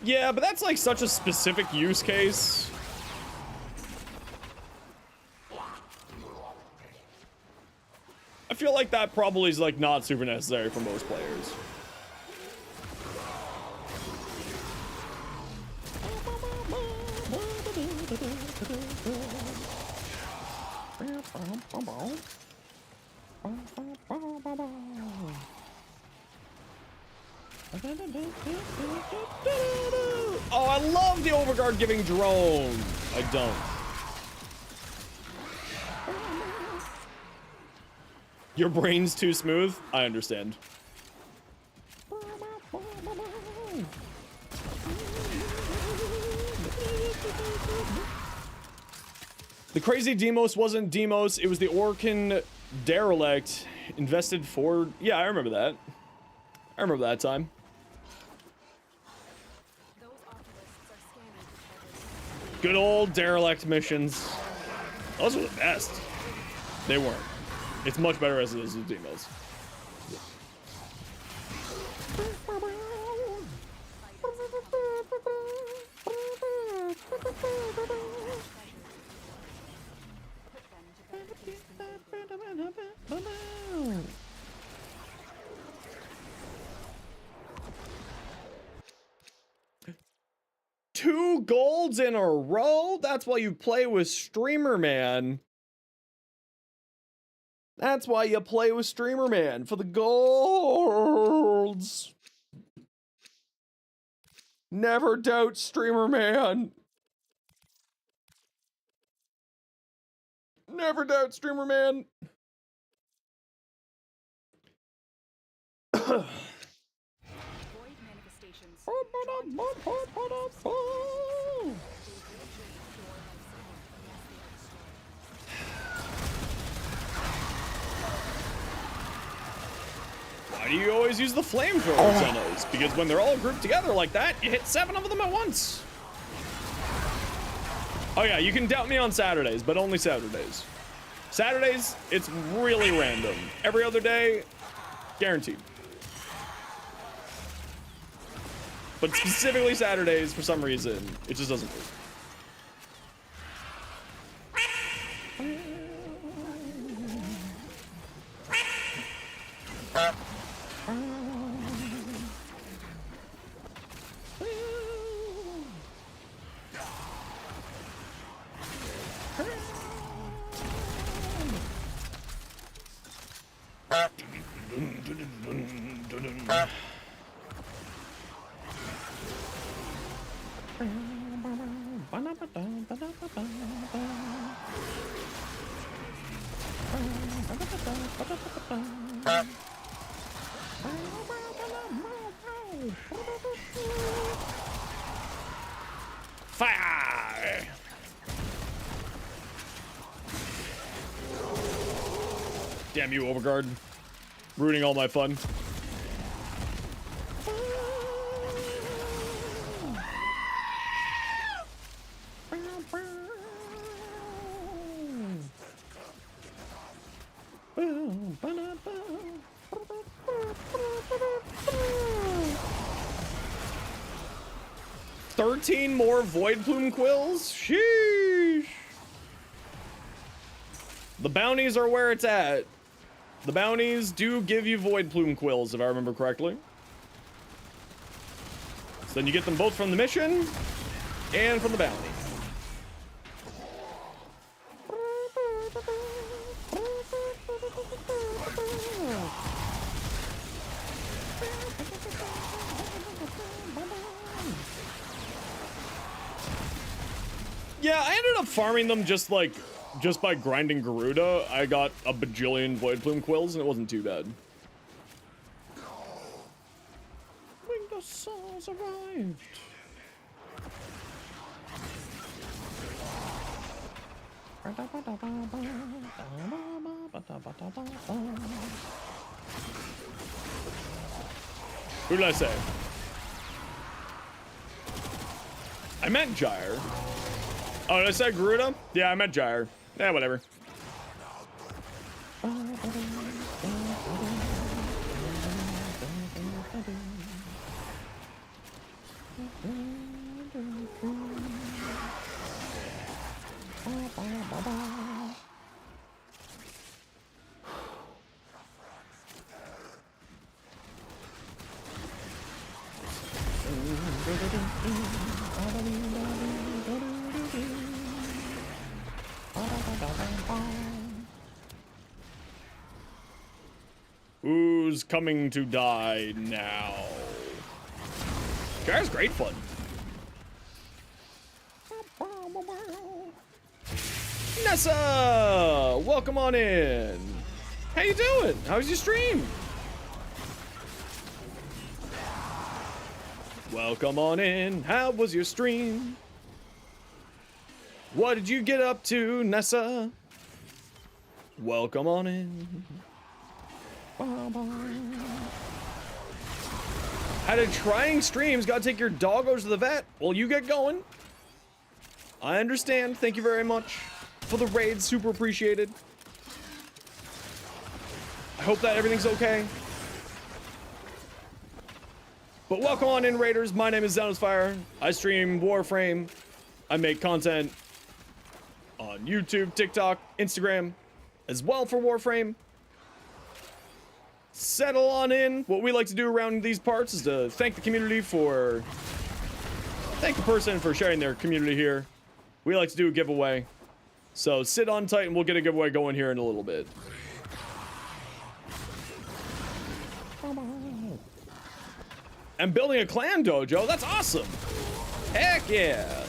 Yeah, but that's like such a specific use case. I feel like that probably is like not super necessary for most players. Oh, I love the Overguard giving drone. I don't. Your brain's too smooth? I understand. The crazy Demos wasn't Demos, it was the Orkin derelict invested for... Yeah, I remember that. I remember that time. Good old derelict missions. Those were the best. They weren't. It's much better as it is with Demos. 2 golds in a row? That's why you play with Streamer Man. That's why you play with Streamer Man, for the golds. Never doubt Streamer Man. Never doubt Streamer Man. Void manifestations. Why do you always use the flamethrower Zenos? Because when they're all grouped together like that, you hit 7 of them at once. Oh yeah, you can doubt me on Saturdays, but only Saturdays. Saturdays, it's really random. Every other day, guaranteed. But specifically Saturdays, for some reason, it just doesn't work. 5! Damn you, Overguard. Ruining all my fun. $13 more Void Plume Quills? Sheesh! The bounties are where it's at. The bounties do give you Void Plume Quills, if I remember correctly. So then you get them both from the mission and from the bounty. Yeah, I ended up farming them just by grinding Garuda. I got a bajillion Void Plume Quills, and it wasn't too bad. Window Souls arrived. Who did I say? I meant Gyre. Oh, did I say Garuda? Yeah, I meant Gyre. Yeah, whatever. Who's coming to die now? Gyre's great fun. Nessa! Welcome on in. How you doing? How's your stream? Welcome on in. How was your stream? What did you get up to, Nessa? Welcome on in. How did trying streams? Gotta take your doggos to the vet. Well, you get going. I understand. Thank you very much for the raid. Super appreciated. I hope that everything's okay. But welcome on in, raiders. My name is Zenosfire. I stream Warframe. I make content on YouTube, TikTok, Instagram, as well for Warframe. Settle on in. What we like to do around these parts is to thank the community for Thank the person for sharing their community here. We like to do a giveaway. So sit on tight and we'll get a giveaway going here in a little bit. And building a clan dojo, that's awesome. Heck yeah.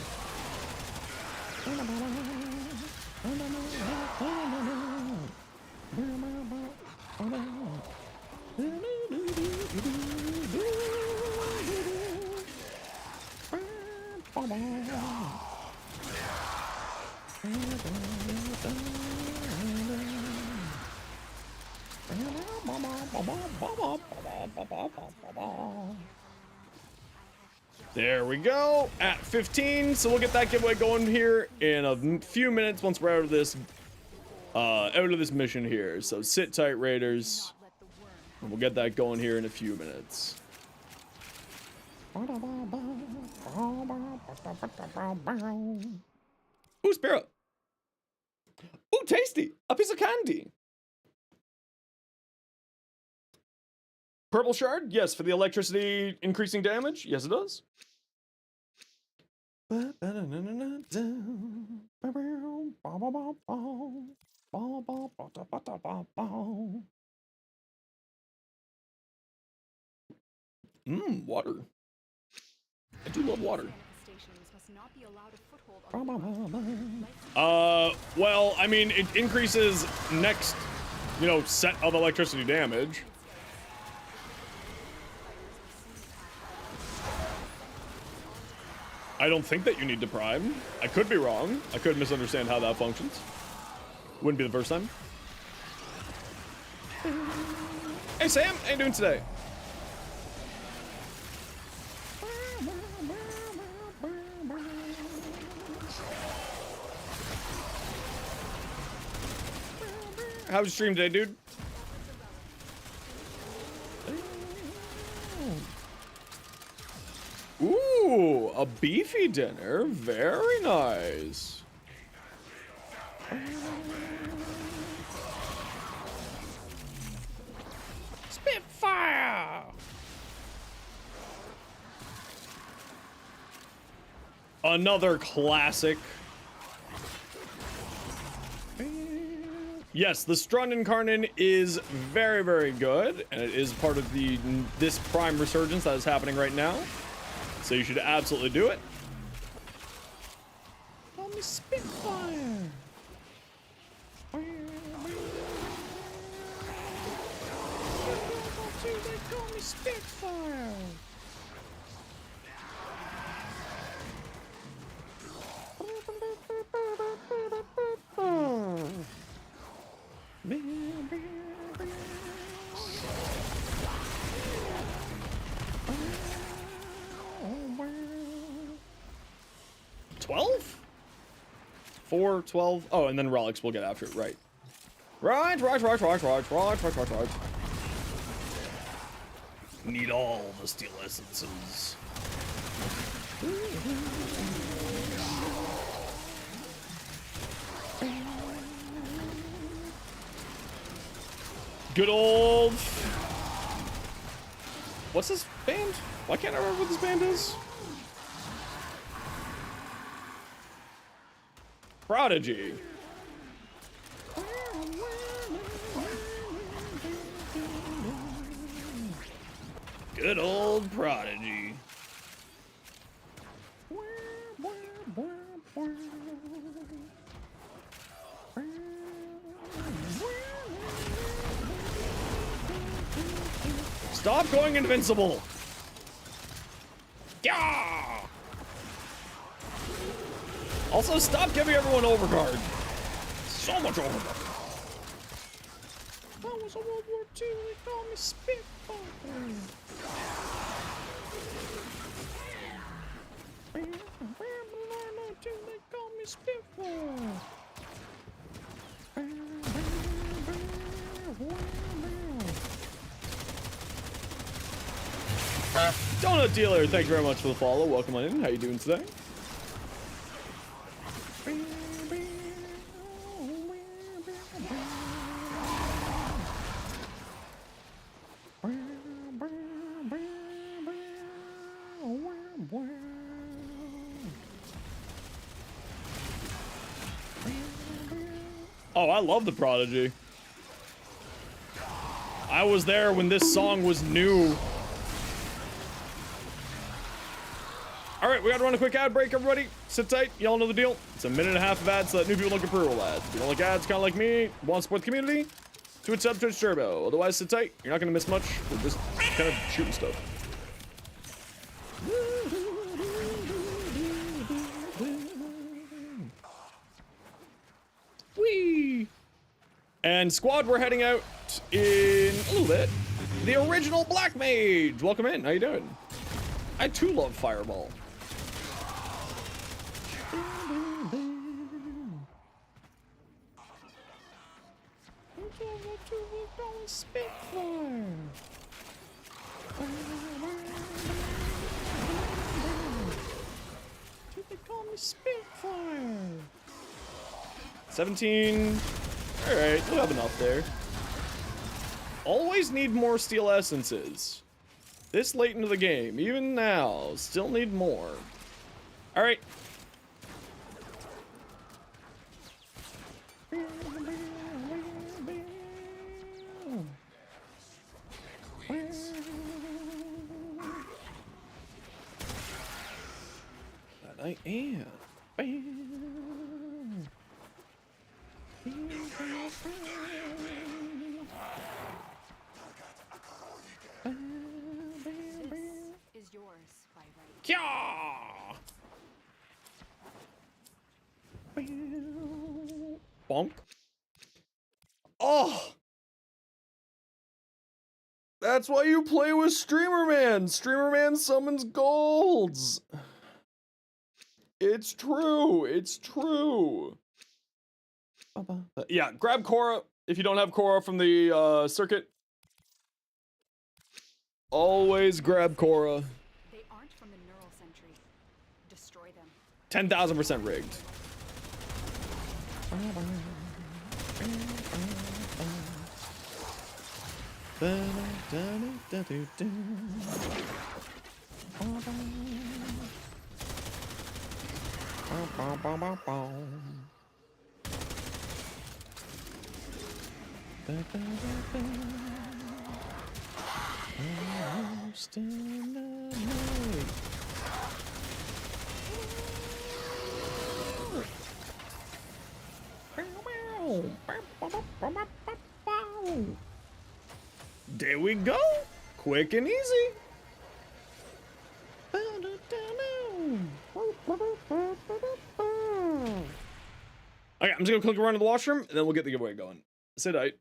There we go, at 15, so we'll get that giveaway going here in a few minutes once we're out of this mission here. So sit tight, Raiders, and we'll get that going here in a few minutes. Ooh, Spirit. Ooh, tasty, a piece of candy. Purple shard, yes, for the electricity increasing damage. Yes, it does. Water. I do love water. Well, I mean, it increases next, set of electricity damage. I don't think that you need to prime. I could be wrong. I could misunderstand how that functions. Wouldn't be the first time. Hey Sam, how you doing today? How's your stream today, dude? Ooh, a beefy dinner. Very nice. Spitfire! Another classic. Yes, the Strun Incarnate is very, very good, and it is part of this Prime resurgence that is happening right now. So you should absolutely do it. Call me Spitfire. They call me Spitfire. Four, 12. Oh, and then relics we'll get after it, right. Right. Need all the steel essences. Good old... What's this band? Why can't I remember what this band is? Prodigy. Good old Prodigy. Stop going invincible. Yeah. Also, stop giving everyone overguard. So much overguard. That was a World War II. They call me Spitfire. They call me Spitfire. Donut Dealer, thank you very much for the follow. Welcome on in. How you doing today? Oh, I love the Prodigy. I was there when this song was new. All right, we gotta run a quick ad break, everybody. Sit tight, y'all know the deal. It's a minute and a half of ads so that new people don't get pre-roll ads. If you don't like ads, kind of like me, want to support the community, Twitch sub, Twitch Turbo. Otherwise, sit tight. You're not gonna miss much. We're just kind of shooting stuff. Whee! And squad, we're heading out in a little bit. The original Black Mage. Welcome in. How you doing? I too love Fireball. Spitfire. 17. All right, we'll have enough there. Always need more steel essences. This late into the game, even now, still need more. All right. That I am. Is yours by right. Yeah. Bonk. Oh. That's why you play with Streamer Man. Streamer Man summons golds. It's true. It's true. Yeah, grab Cora if you don't have Cora from the circuit. Always grab Cora. They aren't from the neural sentry. Destroy them. 10,000% rigged. There we go. Quick and easy. Okay, I'm just gonna click around to the washroom and then we'll get the giveaway going. Sit tight.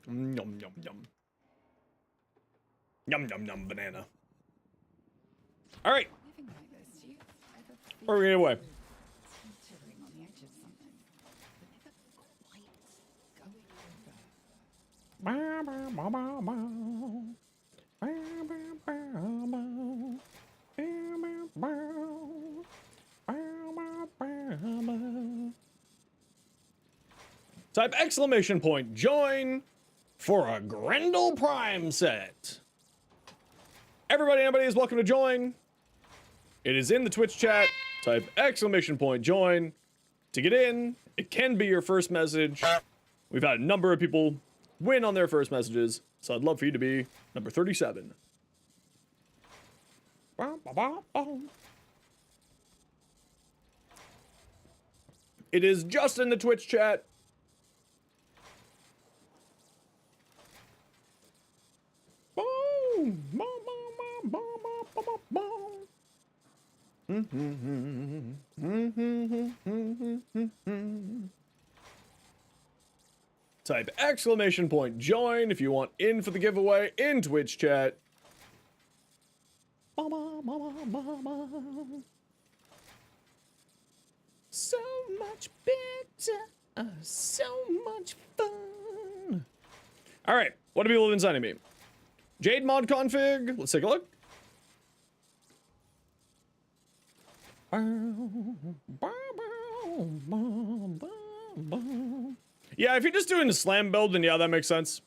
Yum, yum, yum. Yum, yum, yum, banana. All right. Living like this, do you ever Where are we getting away? teetering on the edge of Type exclamation point join for a Grendel Prime set. Everybody, anybody is welcome to join. It is in the Twitch chat. Type exclamation point join to get in. It can be your first message. We've had a number of people win on their first messages, so I'd love for you to be number 37. It is just in the Twitch chat. Type exclamation point join if you want in for the giveaway in Twitch chat. So much better, so much fun. All right, what do people have inside of me? Jade mod config. Let's take a look. Yeah, if you're just doing a slam build, then yeah, that makes sense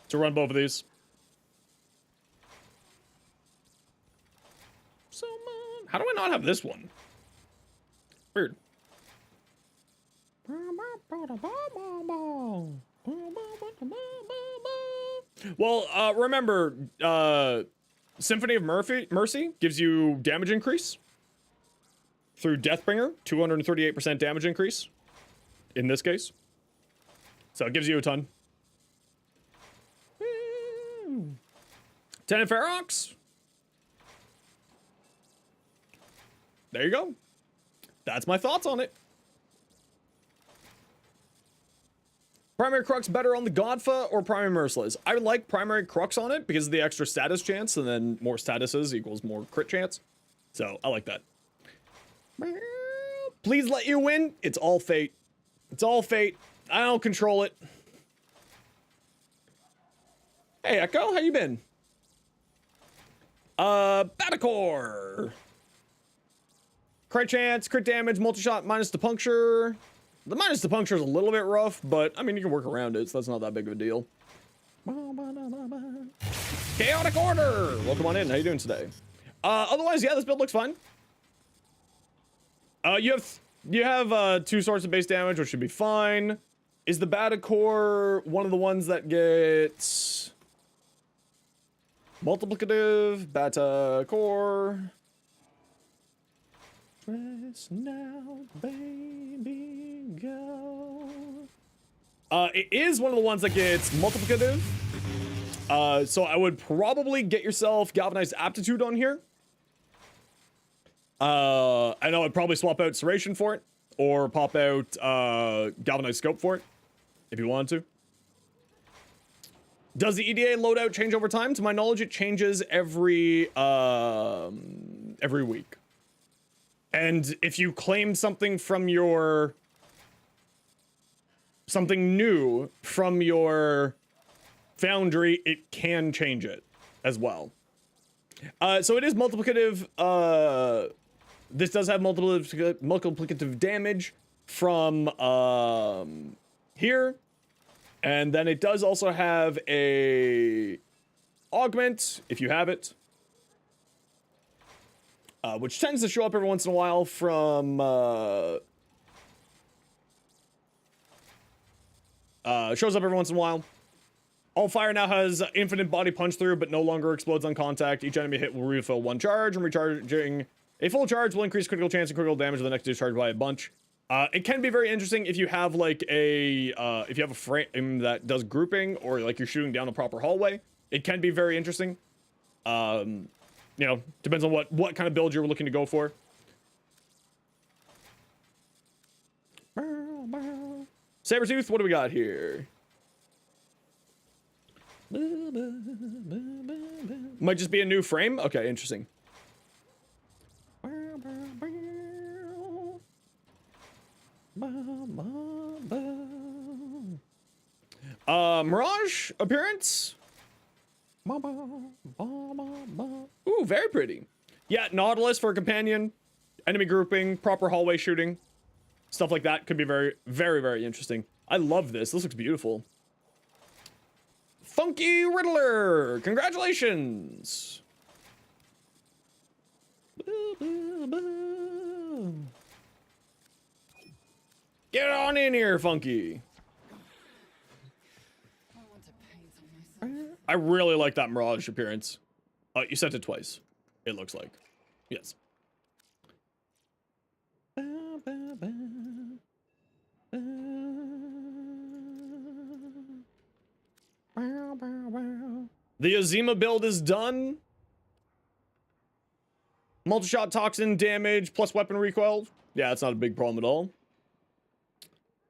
to run both of these. How do I not have this one? Weird. Well, remember, Symphony of Mercy gives you damage increase through Deathbringer, 238% damage increase in this case. So it gives you a ton. Tenant Ferox. There you go. That's my thoughts on it. Primary Crux better on the Godfa or Primary Merciless? I like Primary Crux on it because of the extra status chance, and then more statuses equals more crit chance. So I like that. Please let you win. It's all fate. It's all fate. I don't control it. Hey, Echo, how you been? Batacore. Crit chance, crit damage, multi-shot, minus the puncture. The minus the puncture is a little bit rough, but I mean, you can work around it, so that's not that big of a deal. Chaotic Order! Welcome on in. How you doing today? Otherwise, yeah, this build looks fine. You have two sorts of base damage, which should be fine. Is the Batacore one of the ones that gets multiplicative? Batacore. Press now, baby, go. It is one of the ones that gets multiplicative. So I would probably get yourself Galvanized Aptitude on here. I know I'd probably swap out Serration for it, or pop out Galvanized Scope for it, if you wanted to. Does the EDA loadout change over time? To my knowledge, it changes every week. And if you claim something new from your foundry, it can change it as well. So it is multiplicative. This does have multiplicative damage from here. And then it does also have a augment, if you have it. Which tends to show up every once in a while from, shows up every once in a while. All fire now has infinite body punch through, but no longer explodes on contact. Each enemy hit will refill one charge, and recharging a full charge will increase critical chance and critical damage of the next discharge by a bunch. It can be very interesting if you have like if you have a frame that does grouping, or like you're shooting down a proper hallway. It can be very interesting. You know, depends on what kind of build you're looking to go for. Sabretooth, what do we got here? Might just be a new frame? Okay, interesting. Mirage appearance. Ooh, very pretty. Yeah, Nautilus for a companion. Enemy grouping, proper hallway shooting. Stuff like that could be very, very, very interesting. I love this. This looks beautiful. Funky Riddler! Congratulations! Get on in here, Funky. I want to paint on myself. I really like that Mirage appearance. You sent it twice, it looks like. Yes. The Azima build is done. Multi-shot toxin damage plus weapon recoil. Yeah, that's not a big problem at all.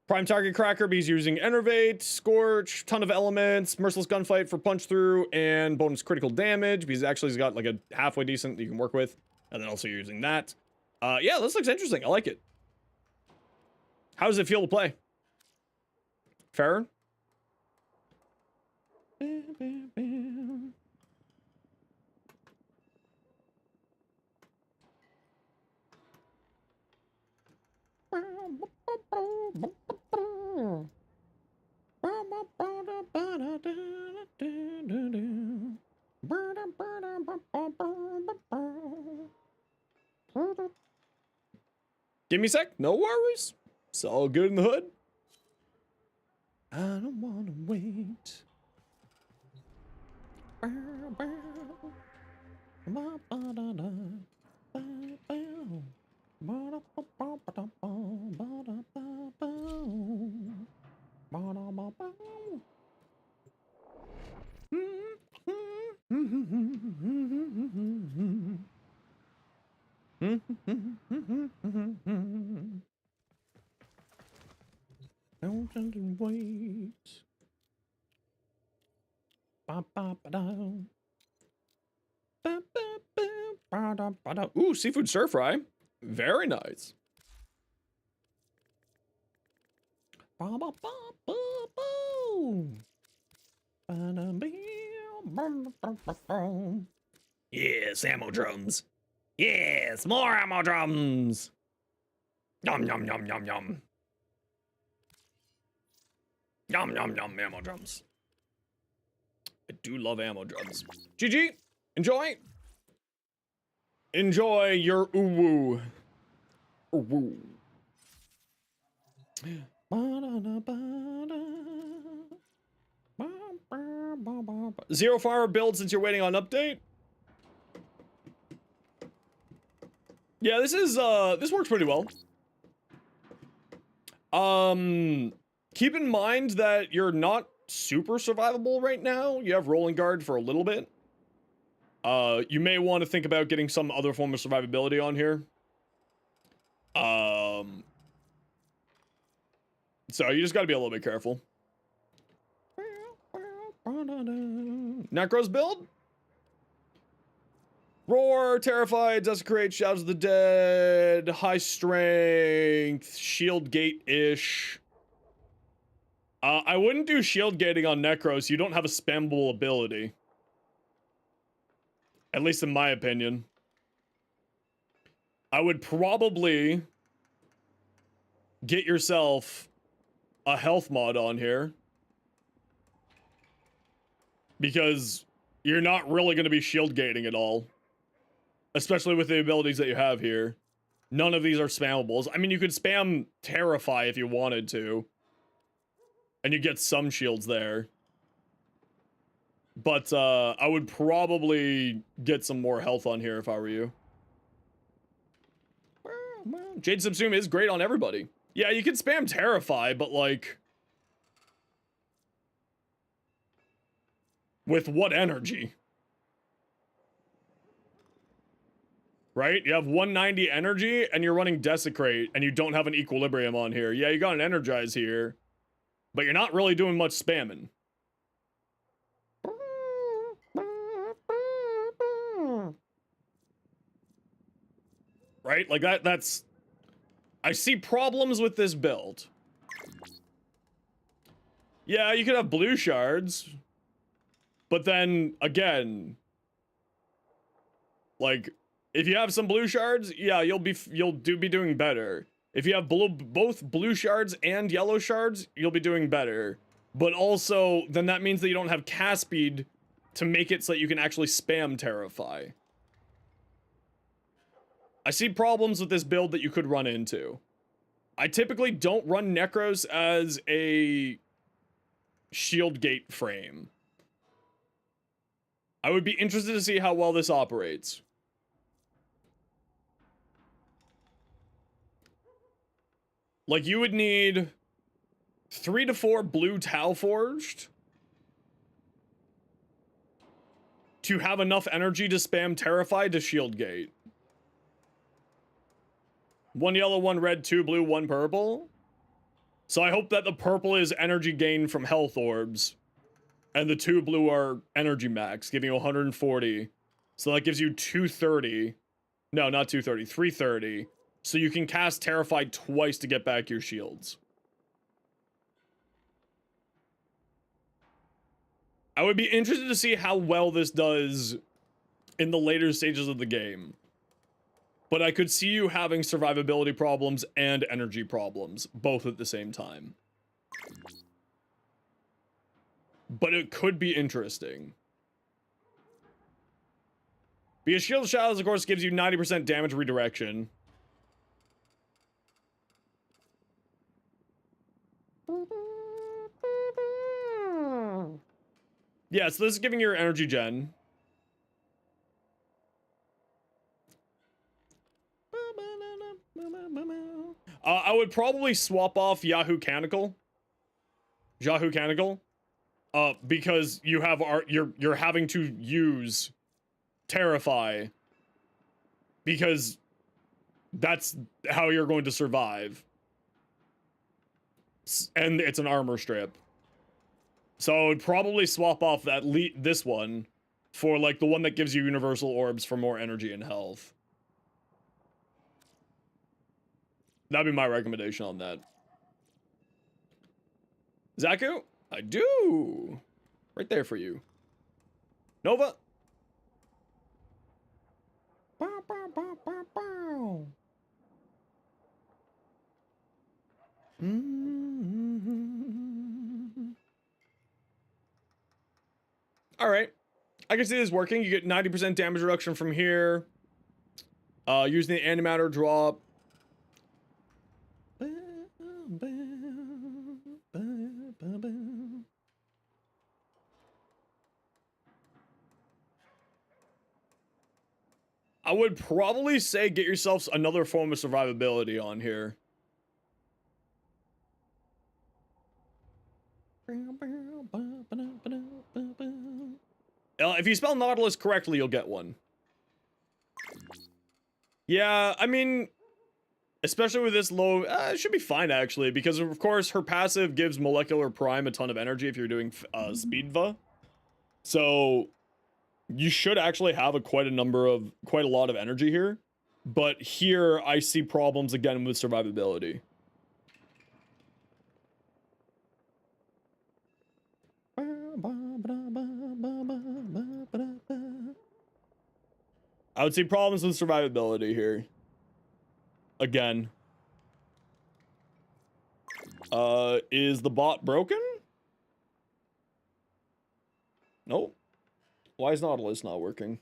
Prime target cracker, but he's using Enervate, Scorch, ton of elements, merciless gunfight for punch through, and bonus critical damage, because actually he's got like a halfway decent that you can work with. And then also you're using that. Yeah, this looks interesting. I like it. How does it feel to play? Fair? Give me a sec. No worries. It's all good in the hood. I don't wanna wait. Don't wait. Ooh, seafood stir fry. Very nice. Yes, ammo drums. Yes, more ammo drums. Yum, yum, yum, yum, yum. Yum, yum, yum, ammo drums. I do love ammo drums. GG. Enjoy. Enjoy your uwu. Uwu. Zero fire build since you're waiting on update. Yeah, this is this works pretty well. Keep in mind that you're not super survivable right now. You have rolling guard for a little bit. You may want to think about getting some other form of survivability on here. So you just got to be a little bit careful. Necros build. Roar, Terrified, Desecrate, Shadows of the Dead, High Strength, Shield Gate-ish. I wouldn't do Shield Gating on Necros. You don't have a spammable ability. At least in my opinion. I would probably get yourself a health mod on here. Because you're not really going to be shield gating at all. Especially with the abilities that you have here. None of these are spammables. I mean, you could spam Terrify if you wanted to. And you get some shields there. But I would probably get some more health on here if I were you. Well, Jade Subsume is great on everybody. Yeah, you can spam Terrify, but like... with what energy? Right? You have 190 energy, and you're running Desecrate, and you don't have an Equilibrium on here. Yeah, you got an Energize here, but you're not really doing much spamming. Right? Like, that's... I see problems with this build. Yeah, you could have blue shards. But then, again, like, if you have some blue shards, yeah, you'll be doing better. If you have both blue shards and yellow shards, you'll be doing better. But also, then that means that you don't have cast speed to make it so that you can actually spam Terrify. I see problems with this build that you could run into. I typically don't run Necros as a shield gate frame. I would be interested to see how well this operates. Like, you would need 3 to 4 blue Tau Forged to have enough energy to spam Terrify to shield gate. 1 yellow, 1 red, 2 blue, 1 purple. So I hope that the purple is energy gain from health orbs. And the 2 blue are energy max, giving you 140. So that gives you 230. No, not 230, 330. So you can cast Terrify twice to get back your shields. I would be interested to see how well this does in the later stages of the game. But I could see you having survivability problems and energy problems, both at the same time. But it could be interesting. Because Shield of Shadows, of course, gives you 90% damage redirection. Yeah, so this is giving your energy gen. I would probably swap off Yahoo Canonical. Because you have you're having to use Terrify because that's how you're going to survive. And it's an armor strip. So I would probably swap off that this one for like the one that gives you universal orbs for more energy and health. That'd be my recommendation on that. Zaku? I do. Right there for you. Nova? Bow, bow, bow, bow, bow. All right. I can see this working. You get 90% damage reduction from here. Using the antimatter drop. I would probably say get yourself another form of survivability on here. If you spell Nautilus correctly, you'll get one. Yeah, I mean, especially with this low, it should be fine actually, because of course her passive gives Molecular Prime a ton of energy if you're doing Speedva. So you should actually have quite a lot of energy here. But here I see problems again with survivability. I would see problems with survivability here. Again. Is the bot broken? Nope. Why is Nautilus not working?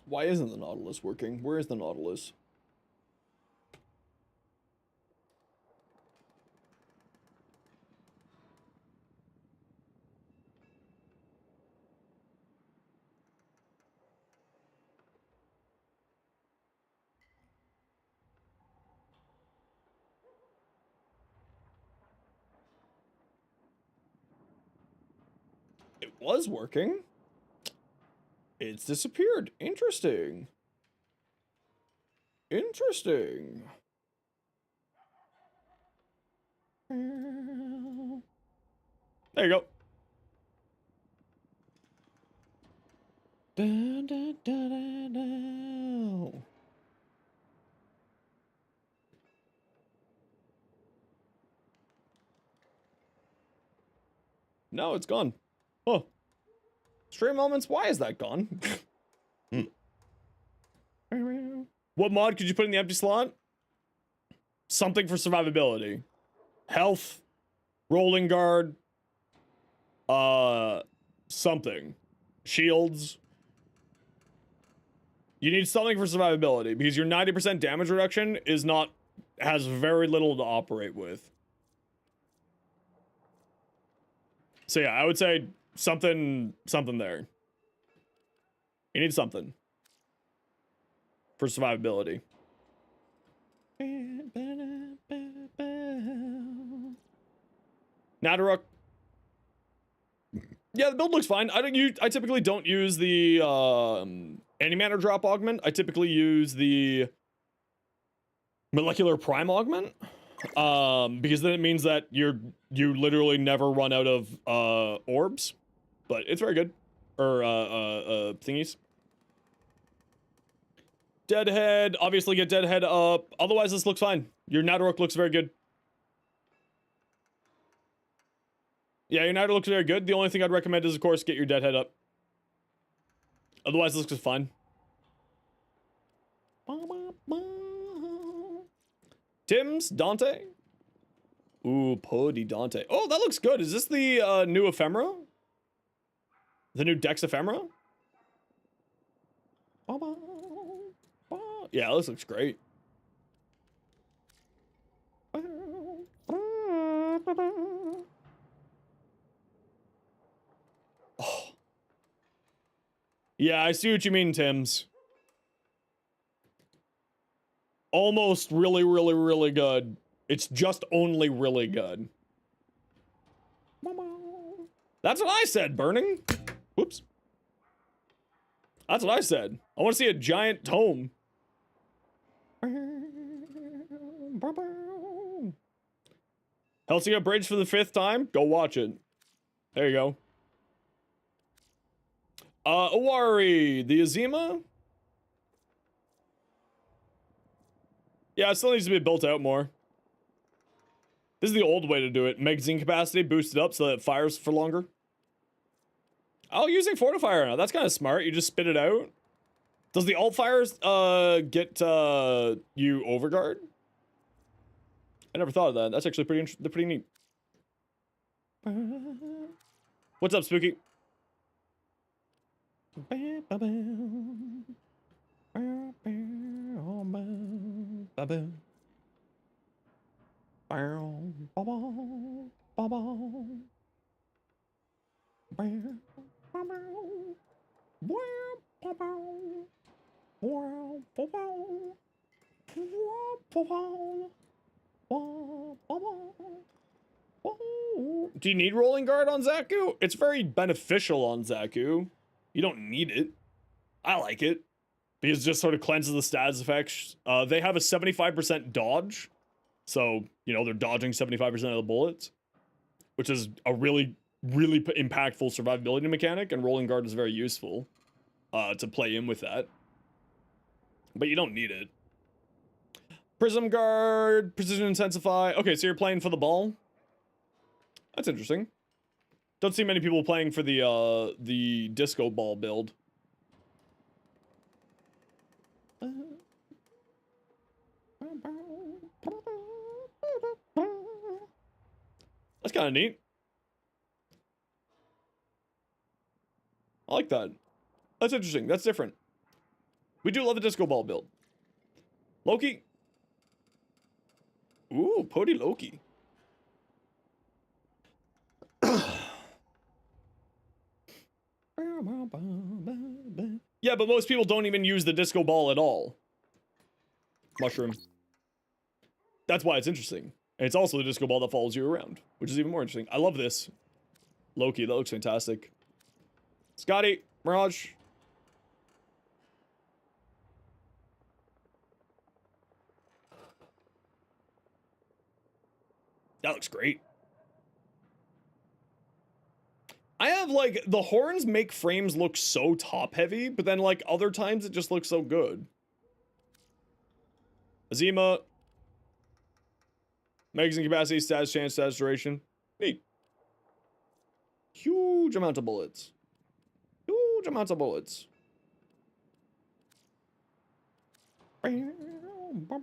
Why isn't the Nautilus working? Where is the Nautilus? It was working. It's disappeared. Interesting. Interesting. There you go. Da, da, da, da, da. No, it's gone. Oh. Stream elements, why is that gone? What mod could you put in the empty slot? Something for survivability. Health. Rolling guard. Something. Shields. You need something for survivability because your 90% damage reduction has very little to operate with. So yeah, I would say something there. You need something for survivability. Nadaruk. Yeah, the build looks fine. I typically don't use the antimatter drop augment. I typically use the molecular prime augment. Because then it means that you literally never run out of orbs. But it's very good. Or thingies. Deadhead, obviously get Deadhead up. Otherwise this looks fine. Your Nadaruk looks very good. Yeah, your Nadaruk looks very good. The only thing I'd recommend is, of course, get your Deadhead up. Otherwise this looks fine. Tim's, Dante. Ooh, Pody Dante. Oh, that looks good. Is this the new ephemera? The new Dex ephemera? Yeah, this looks great. Oh. Yeah, I see what you mean, Tim's. Almost really, really, really good. It's just only really good. That's what I said, Burning. Whoops. That's what I said. I want to see a giant tome. Helsinki Bridge for the 5th time? Go watch it. There you go. Owari, the Azima. Yeah, it still needs to be built out more. This is the old way to do it. Magazine capacity boosted up so that it fires for longer. Oh, using Fortifier now. That's kind of smart. You just spit it out. Does the alt fires get you overguard? I never thought of that. That's actually pretty neat. What's up, Spooky? Do you need rolling guard on Zaku? It's very beneficial on Zaku. You don't need it. I like it because it just sort of cleanses the status effects. They have a 75% dodge. So, you know, they're dodging 75% of the bullets, which is a really, really impactful survivability mechanic, and rolling guard is very useful to play in with that. But you don't need it. Prism guard, precision intensify. Okay, so you're playing for the ball. That's interesting. Don't see many people playing for the disco ball build. That's kind of neat. I like that. That's interesting. That's different. We do love the disco ball build. Loki. Ooh, Pody Loki. Yeah, but most people don't even use the disco ball at all. Mushroom. That's why it's interesting. And it's also the disco ball that follows you around, which is even more interesting. I love this. Loki, that looks fantastic. Scotty, Mirage. That looks great. I have, like, the horns make frames look so top-heavy, but then, like, other times it just looks so good. Azima. Magazine capacity, status chance, status duration. Neat. Huge amount of bullets. Huge amounts of bullets. I'm the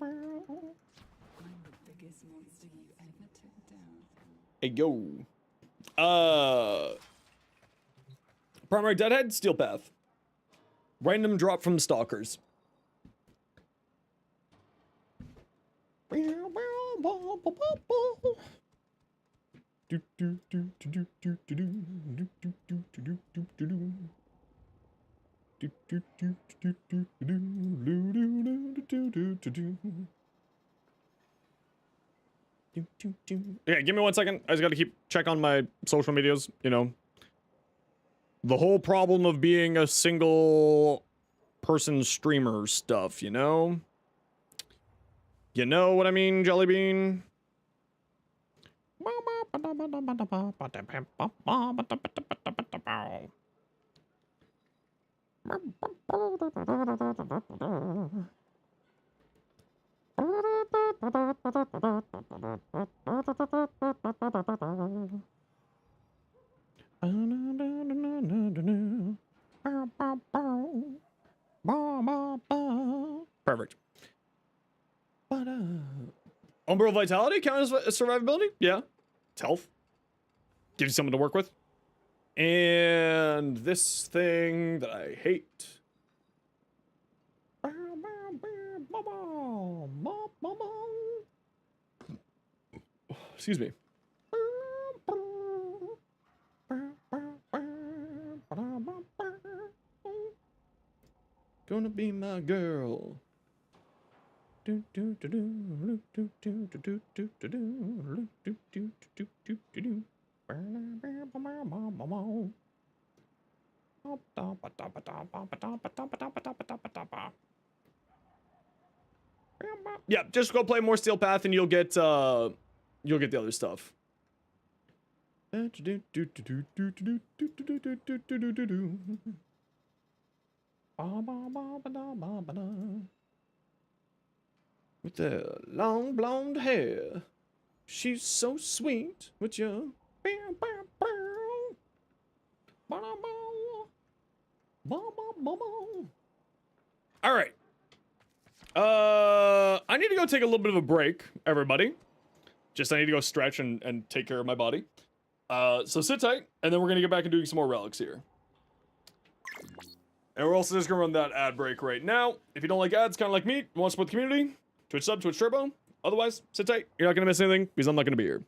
biggest monster you ever took down. Hey, yo. Primary Deadhead, Steel Path. Random drop from Stalkers. Yeah, give me 1 second. I just gotta check on my social medias, you know. The whole problem of being a single person streamer stuff, you know? You know what I mean, Jellybean? Perfect. Umbral Vitality counts as survivability? Yeah. It's health. Gives you something to work with. And this thing that I hate. Excuse me. Gonna be my girl. Yeah, just go play more Steel Path and you'll get the other stuff. With the long blonde hair. She's so sweet with your... Alright. I need to go take a little bit of a break, everybody. Just I need to go stretch and take care of my body. So sit tight, and then we're gonna get back and doing some more relics here. And we're also just gonna run that ad break right now. If you don't like ads, kind of like me, you want to support the community, Twitch sub, Twitch turbo. Otherwise, sit tight. You're not gonna miss anything because I'm not gonna be here.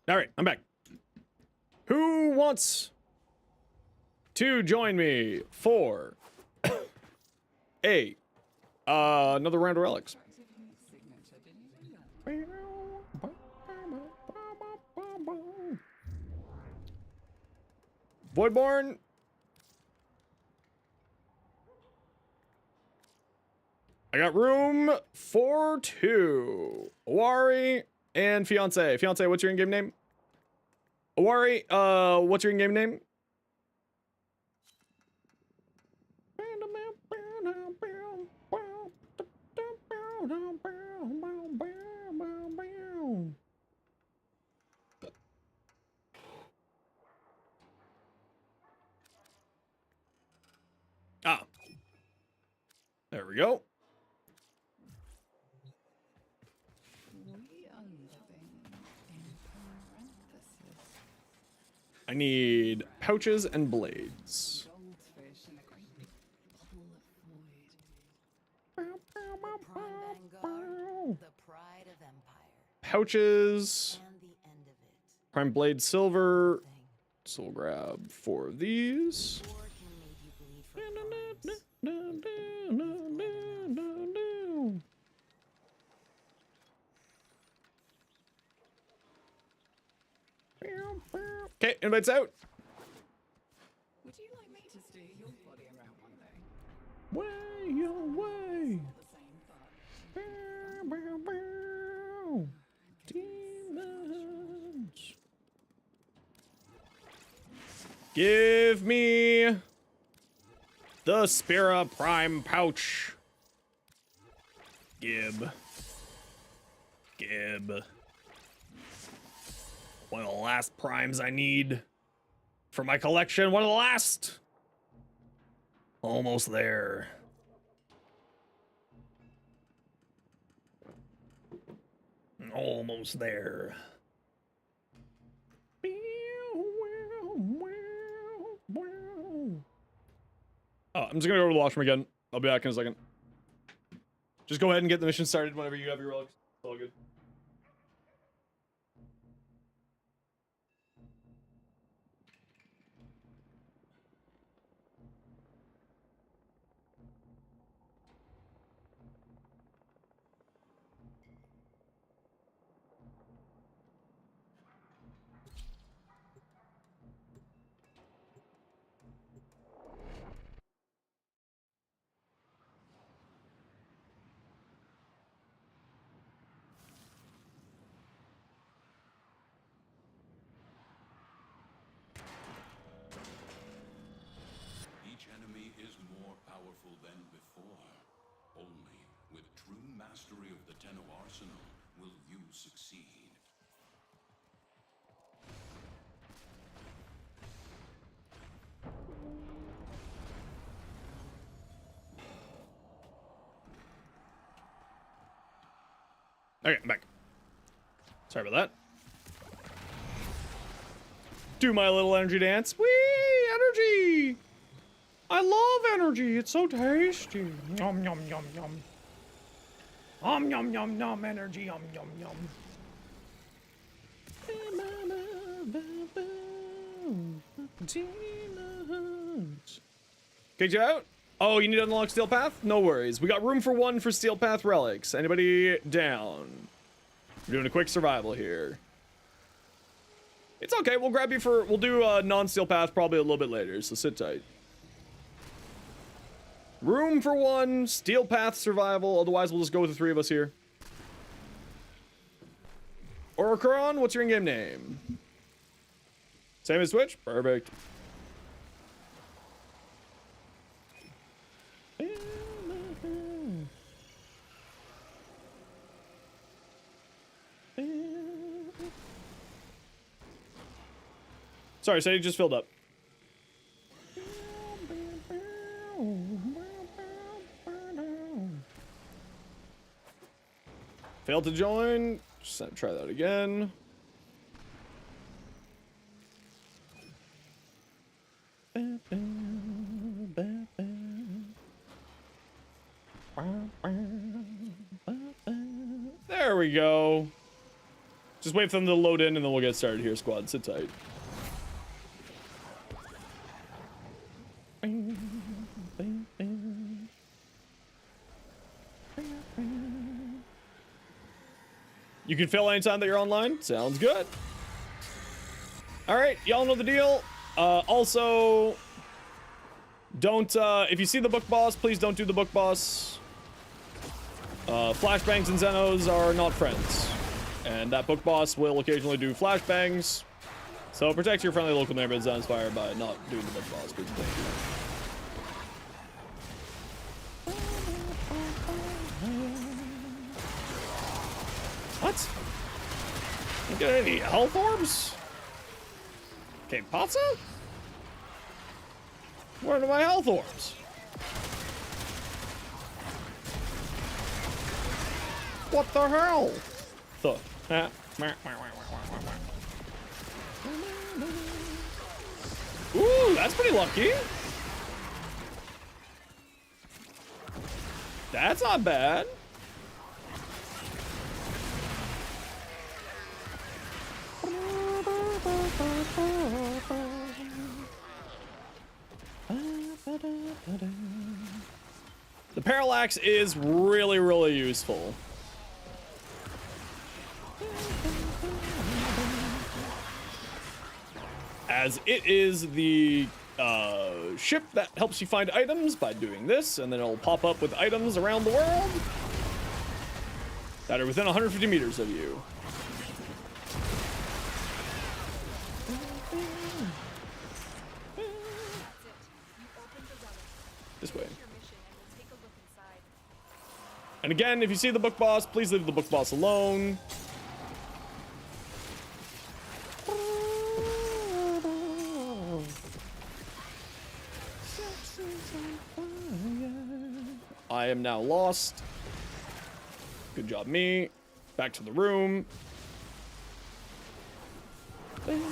All right, I'm back. Who wants to join me for another round of relics? Voidborn. I got room for 2. Awari and Fiance. Fiance, what's your in-game name? Awari, what's your in-game name? Ah. There we go. I need pouches and blades. Goldfish in a great big bubble of void. Prime Vanguard, the pride of Empire, Pouches. and the end of it. Prime blade silver. Thing. So we'll grab 4 of these. War can make you bleed for crimes. Okay, invites out. Would you like me to steer your body around one day? Way away. The same thought. Demons. Give me the Spira Prime pouch. Gib. One of the last primes I need for my collection. One of the last. Almost there. Almost there. Oh, I'm just gonna go to the washroom again. I'll be back in a second. Just go ahead and get the mission started whenever you have your relics. It's all good. Each enemy is more powerful than before. Only with true mastery of the Tenno arsenal will you succeed. Okay, I'm back. Sorry about that. Do my little energy dance. Whee! Energy! I love energy. It's so tasty. Yum, yum, yum, yum. Yum, yum, yum, energy. Yum, yum, yum. Kicked you out? Oh, you need to unlock Steel Path? No worries. We got room for 1 for Steel Path relics. Anybody down? We're doing a quick survival here. It's okay. We'll grab you for... We'll do a non-Steel Path probably a little bit later, so sit tight. Room for 1, Steel Path survival. Otherwise, we'll just go with the 3 of us here. Oricron, what's your in-game name? Same as Twitch? Perfect. Sorry, Sadie just filled up. Failed to join. Just try that again. There we go. Just wait for them to load in and then we'll get started here, squad. Sit tight. You can fail anytime that you're online. Sounds good. All right, y'all know the deal. Also, don't, if you see the book boss, please don't do the book boss. Flashbangs and Zenos are not friends. And that book boss will occasionally do flashbangs. So protect your friendly local neighborhood Zenosfire by not doing the book boss, please. Thank you. What? You get any health orbs? Okay, Patsa? Where are my health orbs? What the hell? Ooh, that's pretty lucky. That's not bad. The parallax is really, really useful. As it is the ship that helps you find items by doing this, and then it'll pop up with items around the world that are within 150 meters of you. This way. And again, if you see the book boss, please leave the book boss alone. I am now lost. Good job, me. Back to the room. Ooh.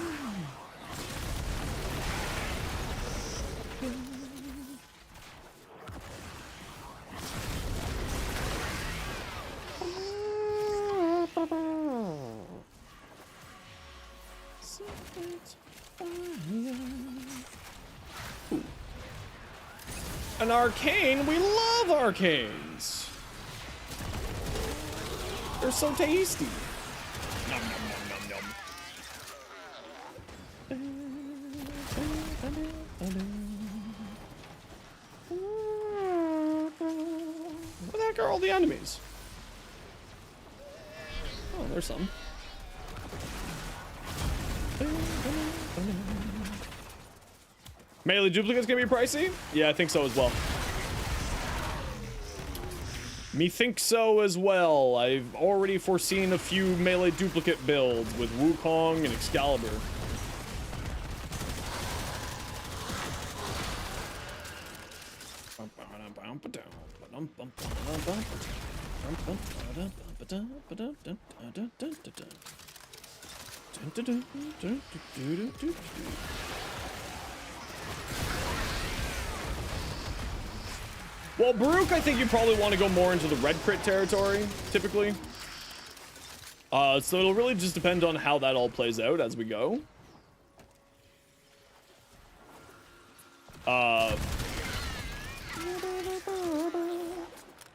An arcane? We love arcanes. They're so tasty. Nom, nom, nom, nom, Where the heck are all the enemies? Oh, there's some. Melee duplicate's gonna be pricey? Yeah, I think so as well. Me think so as well. I've already foreseen a few melee duplicate builds with Wukong and Excalibur. Well, Baruch, I think you probably want to go more into the red crit territory, typically. So it'll really just depend on how that all plays out as we go.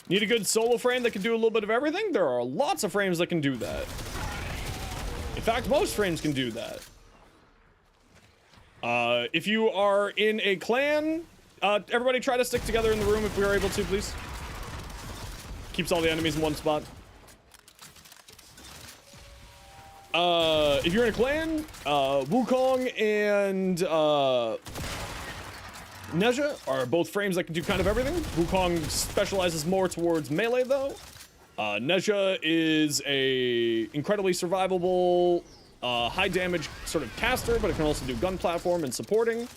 Need a good solo frame that can do a little bit of everything? There are lots of frames that can do that. In fact, most frames can do that. If you are in a clan, everybody try to stick together in the room if we are able to, please. Keeps all the enemies in one spot. If you're in a clan, Wukong and Neja are both frames that can do kind of everything. Wukong specializes more towards melee, though. Neja is a incredibly survivable, high damage sort of caster, but it can also do gun platform and supporting.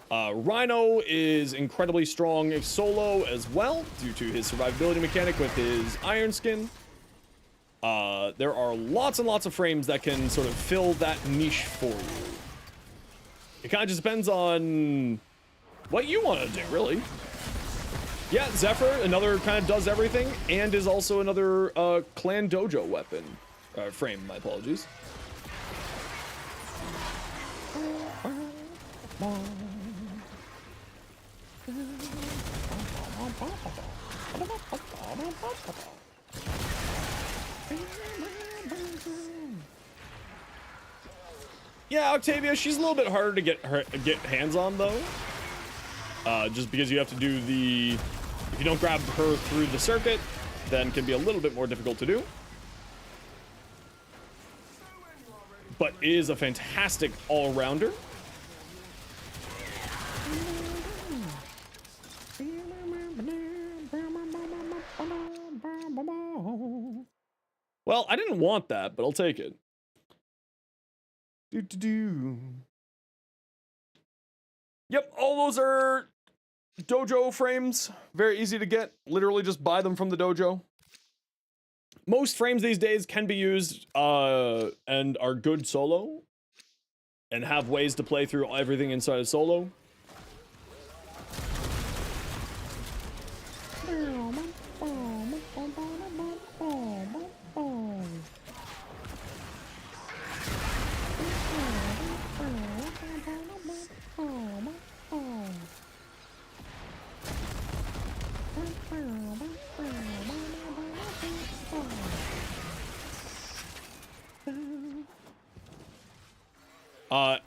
Rhino is incredibly strong solo as well, due to his survivability mechanic with his iron skin. There are lots and lots of frames that can sort of fill that niche for you. It kind of just depends on what you want to do, really. Yeah, Zephyr, another kind of does everything, and is also another clan dojo weapon. frame, my apologies. Yeah, Octavia, she's a little bit harder to get hands on though. Just because you have to do the, if you don't grab her through the circuit, then can be a little bit more difficult to do. But is a fantastic all-rounder. Well, I didn't want that, but I'll take it. Yep, all those are dojo frames. Very easy to get. Literally just buy them from the dojo. Most frames these days can be used and are good solo. And have ways to play through everything inside of solo.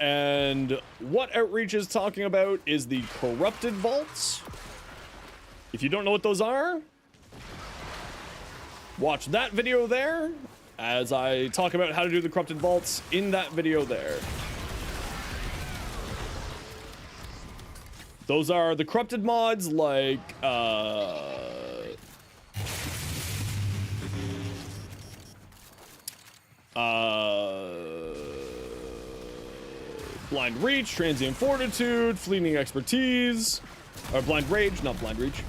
And what Outreach is talking about is the corrupted vaults. If you don't know what those are, watch that video there, as I talk about how to do the corrupted vaults in that video there. Those are the corrupted mods like, Blind Reach, Transient Fortitude, Fleeting Expertise, or Blind Rage, not Blind Reach,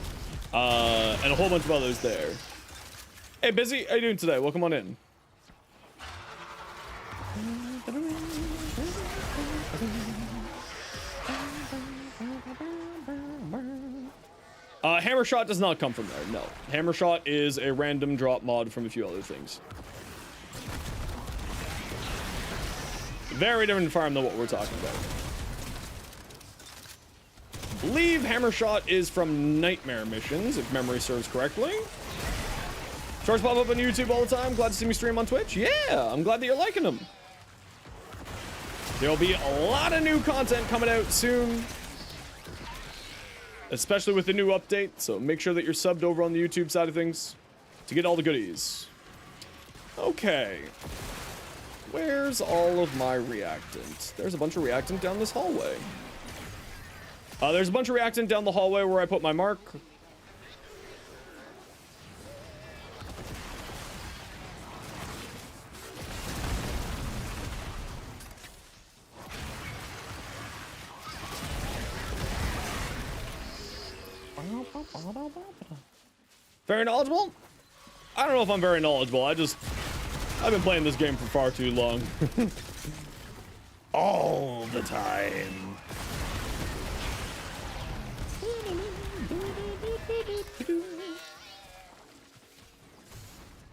and a whole bunch of others there. Hey, Busy, how you doing today? Welcome on in. Hammer Shot does not come from there, no. Hammer Shot is a random drop mod from a few other things. Very different farm than what we're talking about. I believe Hammer Shot is from Nightmare Missions, if memory serves correctly. Shorts pop up on YouTube all the time. Glad to see me stream on Twitch. Yeah, I'm glad that you're liking them. There'll be a lot of new content coming out soon, especially with the new update. So make sure that you're subbed over on the YouTube side of things to get all the goodies. Okay. Where's all of my reactant? There's a bunch of reactant down this hallway. There's a bunch of reactant down the hallway where I put my mark. Very knowledgeable? I don't know if I'm very knowledgeable. I've been playing this game for far too long. All the time.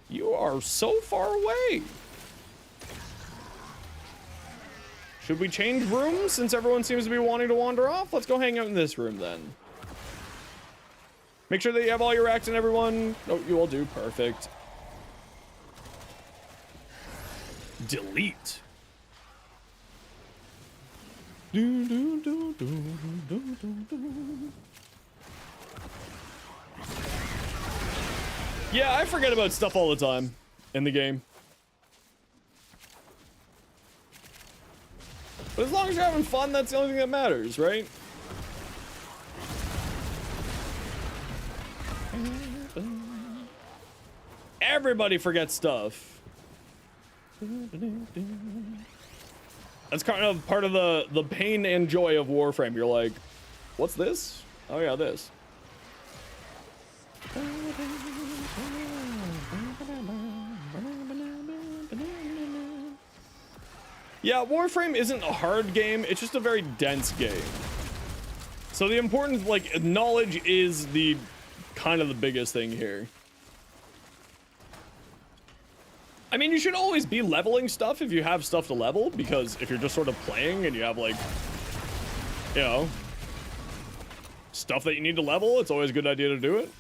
You are so far away. Should we change rooms since everyone seems to be wanting to wander off? Let's go hang out in this room then. Make sure that you have all your acts and everyone. Oh, you all do. Perfect. Delete. Yeah, I forget about stuff all the time in the game. But as long as you're having fun, that's the only thing that matters, right? Everybody forgets stuff. That's kind of part of the pain and joy of Warframe. You're like, what's this? Oh yeah, this. Yeah, Warframe isn't a hard game, it's just a very dense game. So the important, like, knowledge is the kind of the biggest thing here. I mean, you should always be leveling stuff if you have stuff to level, because if you're just sort of playing and you have, like, you know, stuff that you need to level, it's always a good idea to do it.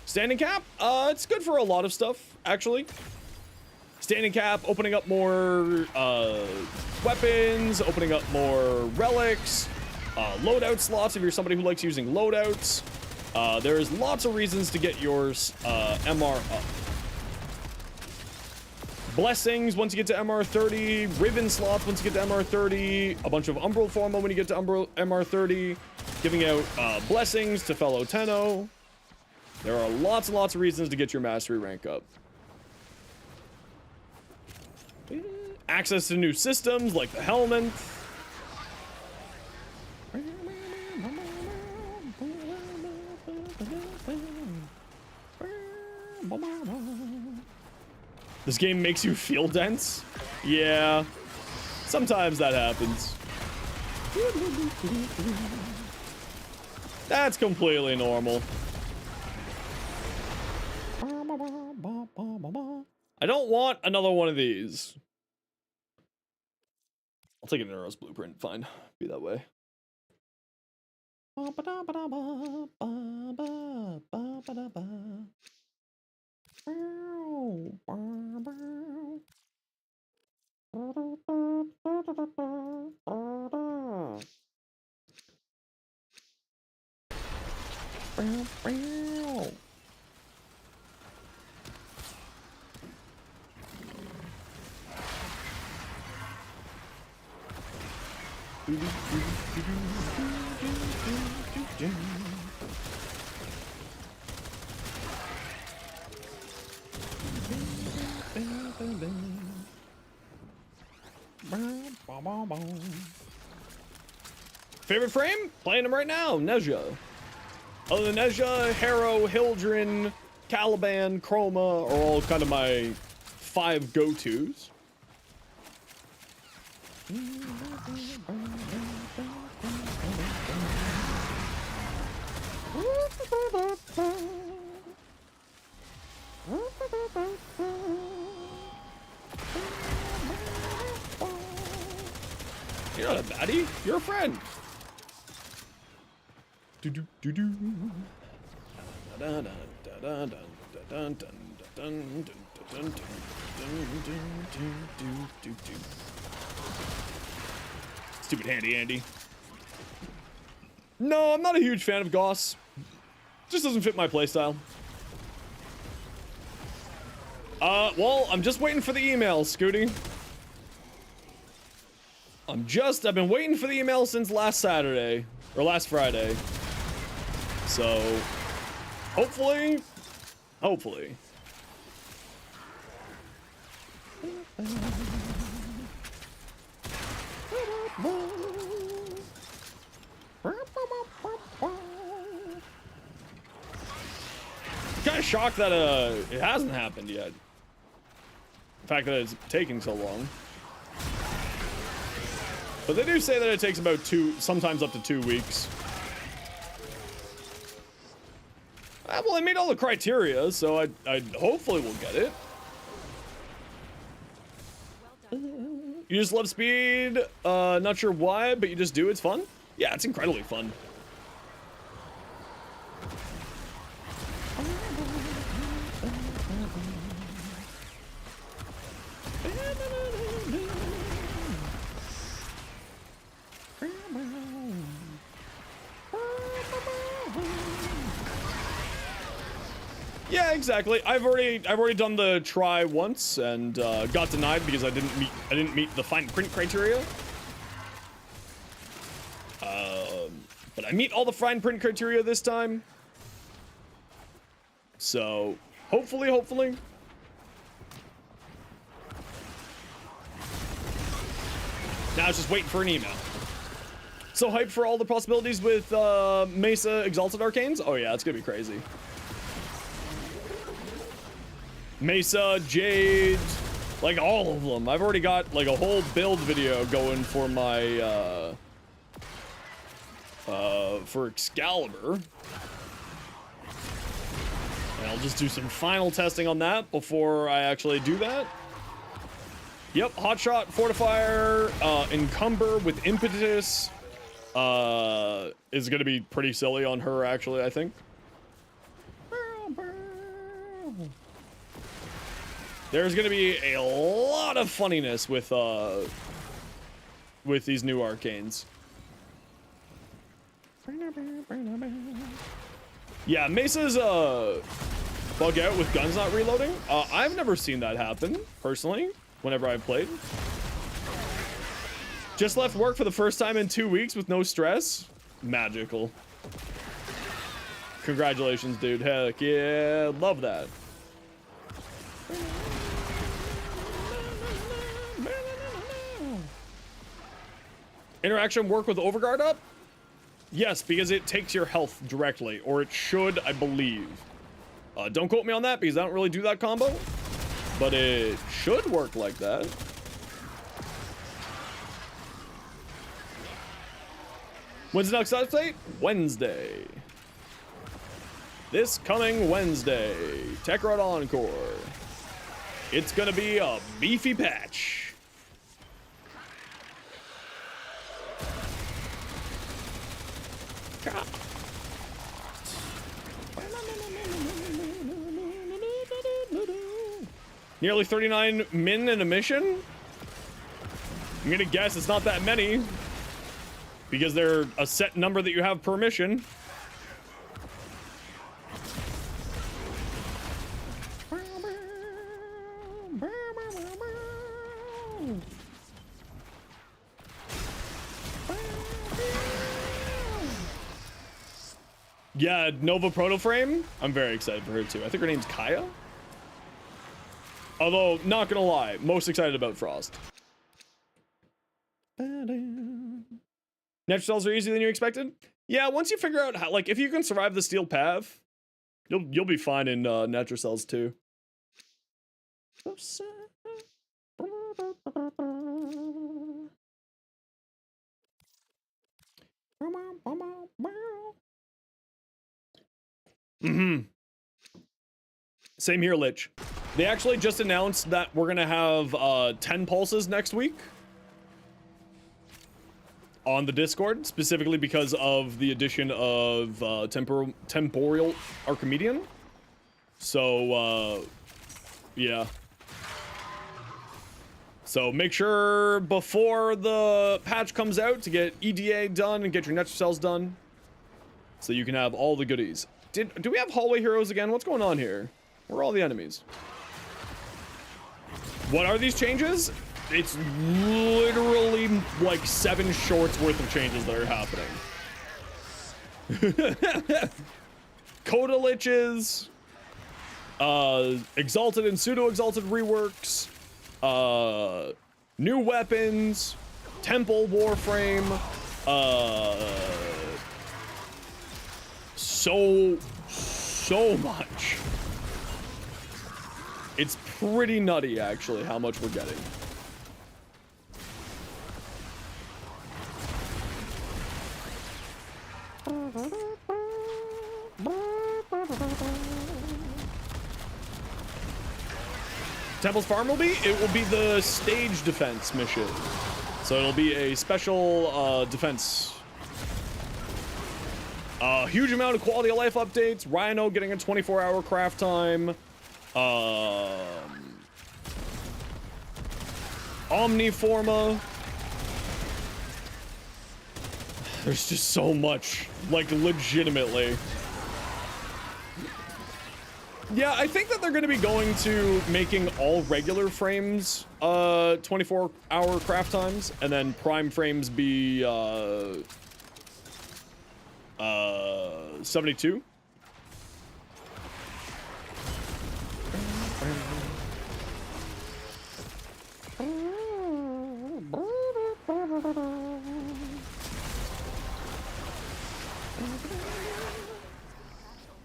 Standing cap, it's good for a lot of stuff, actually. Standing cap, opening up more weapons, opening up more relics, loadout slots if you're somebody who likes using loadouts. There's lots of reasons to get yours MR up. Blessings once you get to MR30, ribbon slots once you get to MR30, a bunch of umbral form when you get to MR30, giving out blessings to fellow Tenno. There are lots and lots of reasons to get your mastery rank up. Access to new systems like the helmet. This game makes you feel dense? Yeah, sometimes that happens. That's completely normal. I don't want another one of these. I'll take an Neuros blueprint, fine. Be that way. Favorite frame? Playing them right now, Nezha. Other than Nezha, Harrow, Hildren, Caliban, Chroma are all kind of my 5 go-tos. You're not a baddie, you're a friend. Stupid handy Andy. No, I'm not a huge fan of Goss. Just doesn't fit my playstyle. Well, I'm just waiting for the email, Scooty. I've been waiting for the email since last Saturday, or last Friday. So, hopefully. Kind of shocked that it hasn't happened yet. The fact that it's taking so long. But they do say that it takes about sometimes up to 2 weeks. Well, I made all the criteria, so I hopefully will get it. You just love speed, not sure why, but you just do, it's fun? Yeah, it's incredibly fun. Yeah, exactly. I've already done the try once and got denied because I didn't meet the fine print criteria. But I meet all the fine print criteria this time. So hopefully. Now it's just waiting for an email. So hyped for all the possibilities with Mesa Exalted Arcanes? Oh yeah, it's gonna be crazy. Mesa, Jade, like all of them. I've already got like a whole build video going for my for Excalibur. And I'll just do some final testing on that before I actually do that. Yep, Hotshot, Fortifier, Encumber with Impetus is gonna be pretty silly on her actually, I think. There's gonna be a lot of funniness with these new arcanes. Yeah, Mesa's bug out with guns not reloading. I've never seen that happen personally. Whenever I've played, just left work for the first time in 2 weeks with no stress. Magical. Congratulations, dude. Heck yeah, love that. Interaction work with Overguard up? Yes, because it takes your health directly, or it should, I believe. Don't quote me on that because I don't really do that combo, but it should work like that. When's the next update? Wednesday. This coming Wednesday, Tekrad Encore. It's gonna be a beefy patch. Nearly 39 min in a mission? I'm gonna guess it's not that many, because they're a set number that you have per mission. Yeah, Nova Protoframe. I'm very excited for her too. I think her name's Kaya. Although, not gonna lie, most excited about Frost. Natural cells are easier than you expected? Yeah, once you figure out how, like, if you can survive the steel path, you'll be fine in natural cells too. Same here, Lich. They actually just announced that we're gonna have 10 pulses next week on the Discord, specifically because of the addition of Temporal Archimedean. So, yeah. So make sure before the patch comes out to get EDA done and get your natural cells done, so you can have all the goodies. Do we have hallway heroes again? What's going on here? Where are all the enemies? What are these changes? It's literally like 7 shorts worth of changes that are happening. Coda Liches, Exalted and Pseudo-Exalted reworks, new weapons, Temple Warframe, so much. It's pretty nutty, actually, how much we're getting. Temple's Farm will be? It will be the stage defense mission. So it'll be a special defense. Huge amount of quality of life updates. Rhino getting a 24-hour craft time. Omniforma. There's just so much, like, legitimately. Yeah, I think that they're going to be going to making all regular frames 24-hour craft times, and then prime frames be 72.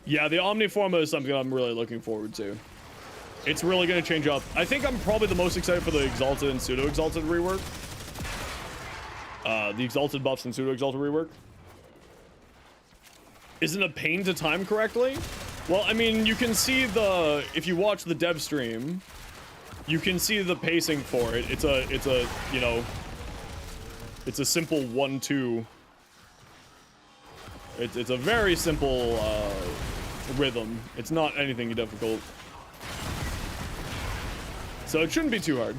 Yeah, the Omniforma is something I'm really looking forward to. It's really going to change up. I think I'm probably the most excited for the Exalted and Pseudo-Exalted rework. The Exalted buffs and Pseudo-Exalted rework. Isn't a pain to time correctly? Well, I mean, you can see the... If you watch the dev stream, you can see the pacing for it. It's a, you know... It's a simple 1-2. It's a very simple, rhythm. It's not anything difficult. So it shouldn't be too hard.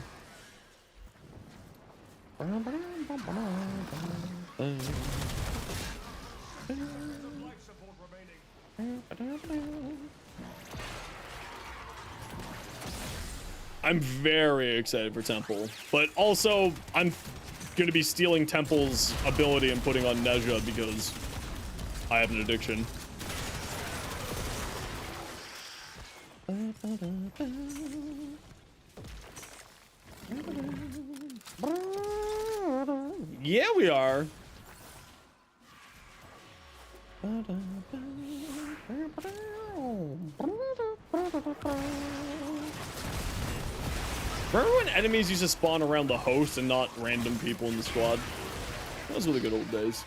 I'm very excited for Temple, but also I'm going to be stealing Temple's ability and putting on Nezha because I have an addiction. Yeah, we are. Remember when enemies used to spawn around the host and not random people in the squad? Those were the good old days.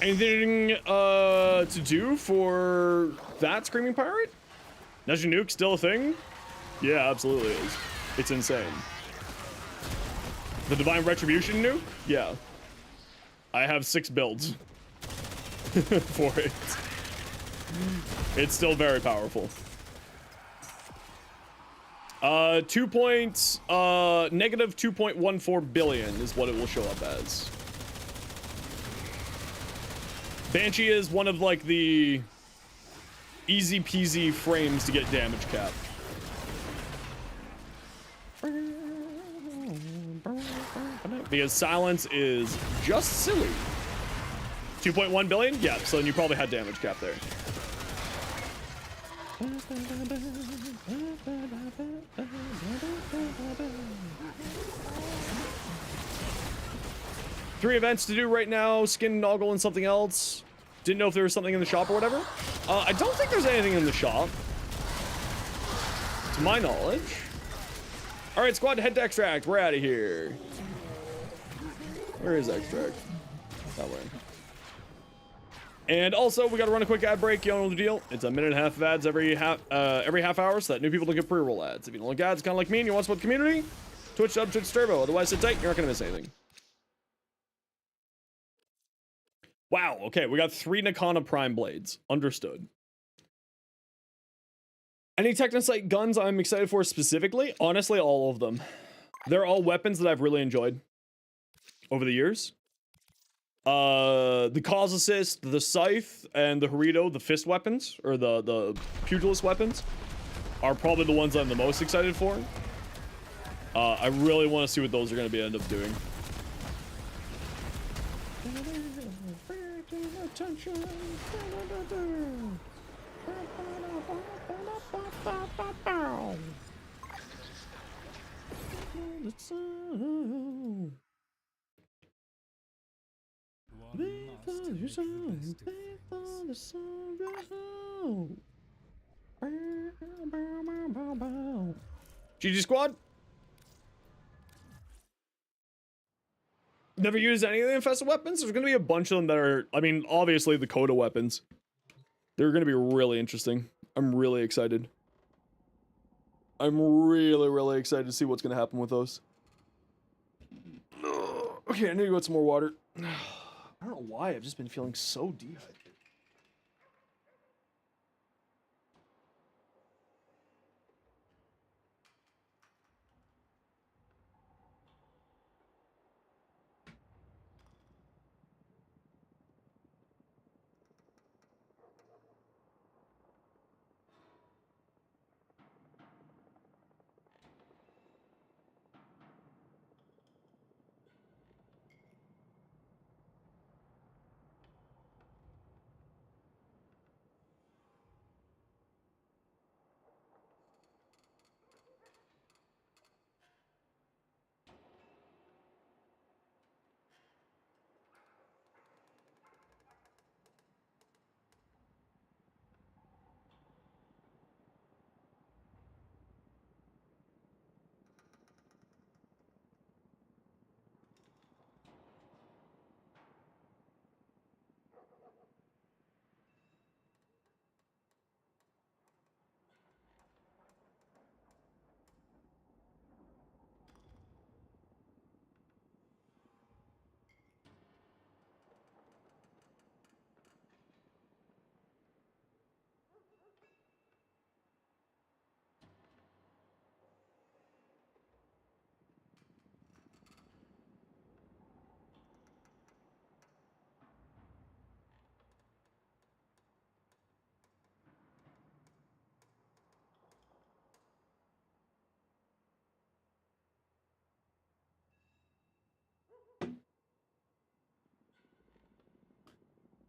Anything to do for that Screaming Pirate? Nezha Nuke still a thing? Yeah, absolutely is. It's insane. The Divine Retribution nuke? Yeah. I have 6 builds for it. It's still very powerful. Negative 2.14 billion is what it will show up as. Banshee is one of like the easy peasy frames to get damage cap. Because silence is just silly. 2.1 billion? Yeah, so then you probably had damage cap there. Three events to do right now. Skin, Noggle, and something else. Didn't know if there was something in the shop or whatever. I don't think there's anything in the shop, to my knowledge. All right, squad, head to Extract. We're out of here. Where is Extract? That way. And also, we got to run a quick ad break. You all know the deal. It's a minute and a half of ads every half hour, so that new people don't get pre-roll ads. If you don't like ads, kind of like me, and you want to support the community, Twitch sub, Twitch Turbo. Otherwise, sit tight. You're not gonna miss anything. Wow. Okay, we got 3 Nakana Prime blades. Understood. Any Technocyte guns I'm excited for specifically? Honestly, all of them. They're all weapons that I've really enjoyed over the years. The Cause Assist, the Scythe, and the Harito, the fist weapons, or the pugilist weapons, are probably the ones I'm the most excited for. I really want to see what those are going to end up doing. GG squad. Never used any of the infested weapons. There's gonna be a bunch of them that are, I mean, obviously the Coda weapons. They're gonna be really interesting. I'm really excited. I'm really excited to see what's gonna happen with those. Okay, I need to go get some more water. I don't know why, I've just been feeling so dehydrated.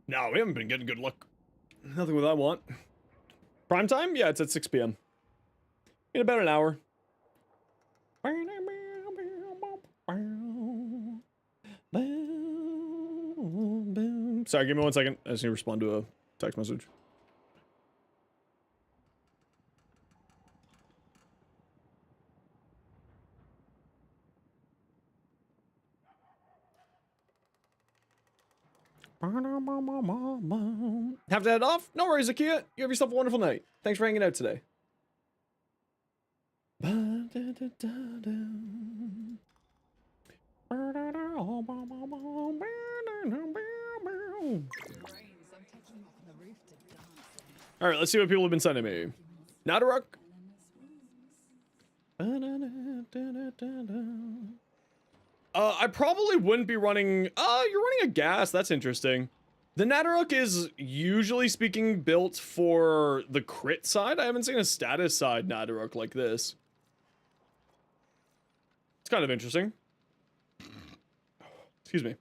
No, we haven't been getting good luck. Nothing what I want. Prime time? Yeah, it's at 6 p.m. In about an hour. Sorry, give me 1 second. I just need to respond to a text message. Have to head off? No worries, Akia. You have yourself a wonderful night. Thanks for hanging out today. All right, let's see what people have been sending me. Nadaruk. I probably wouldn't be running. You're running a gas. That's interesting. The Nadaruk is usually speaking built for the crit side. I haven't seen a status side Nadaruk like this. It's kind of interesting. Excuse me.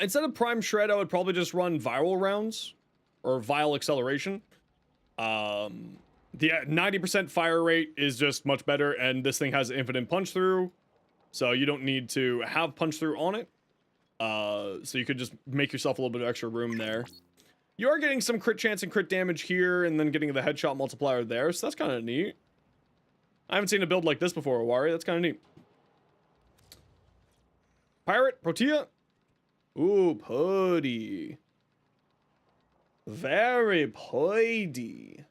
Instead of Prime Shred, I would probably just run viral rounds or vial acceleration. The 90% fire rate is just much better, and this thing has infinite punch through, so you don't need to have punch through on it. So you could just make yourself a little bit of extra room there. You are getting some crit chance and crit damage here, and then getting the headshot multiplier there, so that's kind of neat. I haven't seen a build like this before, Awari. That's kind of neat. Pirate, Protea. Ooh, putty. Very putty.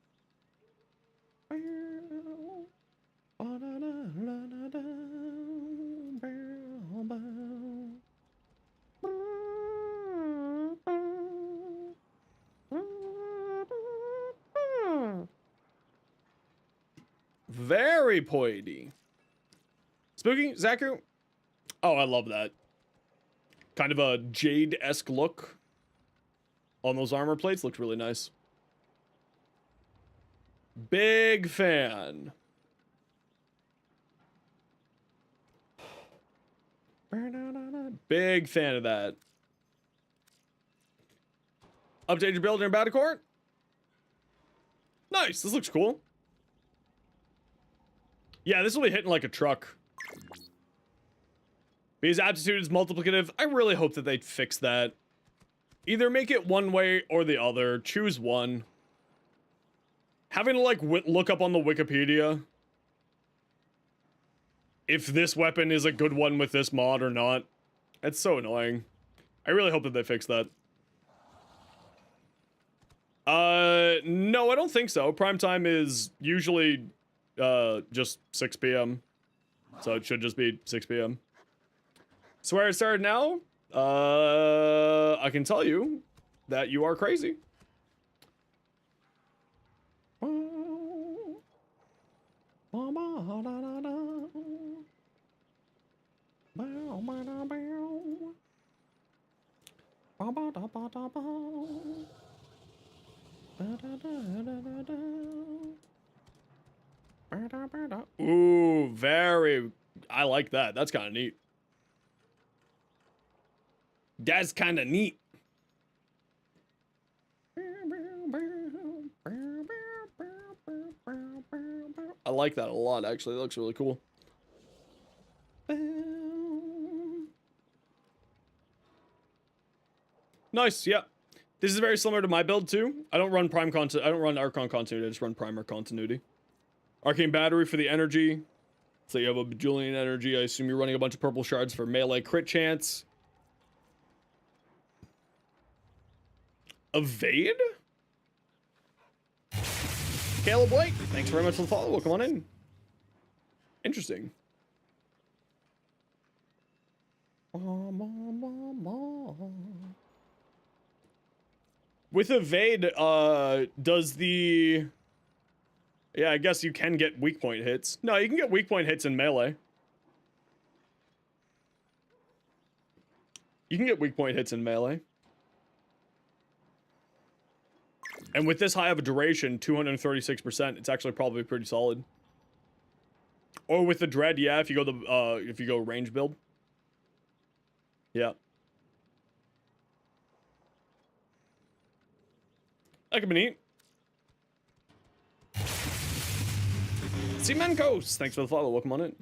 Very poety. Spooky, Zaku? Oh, I love that. Kind of a Jade-esque look on those armor plates. Looks really nice. Big fan. Big fan of that. Update your build in your battle court? Nice, this looks cool. Yeah, this will be hitting like a truck. Because aptitude is multiplicative. I really hope that they fix that. Either make it one way or the other. Choose one. Having to like look up on the Wikipedia if this weapon is a good one with this mod or not. It's so annoying. I really hope that they fix that. No, I don't think so. Prime time is usually just 6 p.m. So it should just be 6 p.m. So where it started now, I can tell you that you are crazy. Ooh, very. I like that. That's kind of neat. That's kind of neat. I like that a lot, actually. It looks really cool. Nice, yeah. This is very similar to my build, too. I don't run Prime Continuity. I don't run Archon Continuity. I just run Primer Continuity. Arcane Battery for the energy. So you have a bajillion energy. I assume you're running a bunch of purple shards for melee crit chance. Evade? Caleb Blake, thanks very much for the follow. Welcome on in. Interesting. With evade, does the... Yeah, I guess you can get weak point hits. No, you can get weak point hits in melee. You can get weak point hits in melee. And with this high of a duration, 236%, it's actually probably pretty solid. Or with the dread, yeah, if you go range build. Yeah. That could be neat. Seaman thanks for the follow. Welcome on in.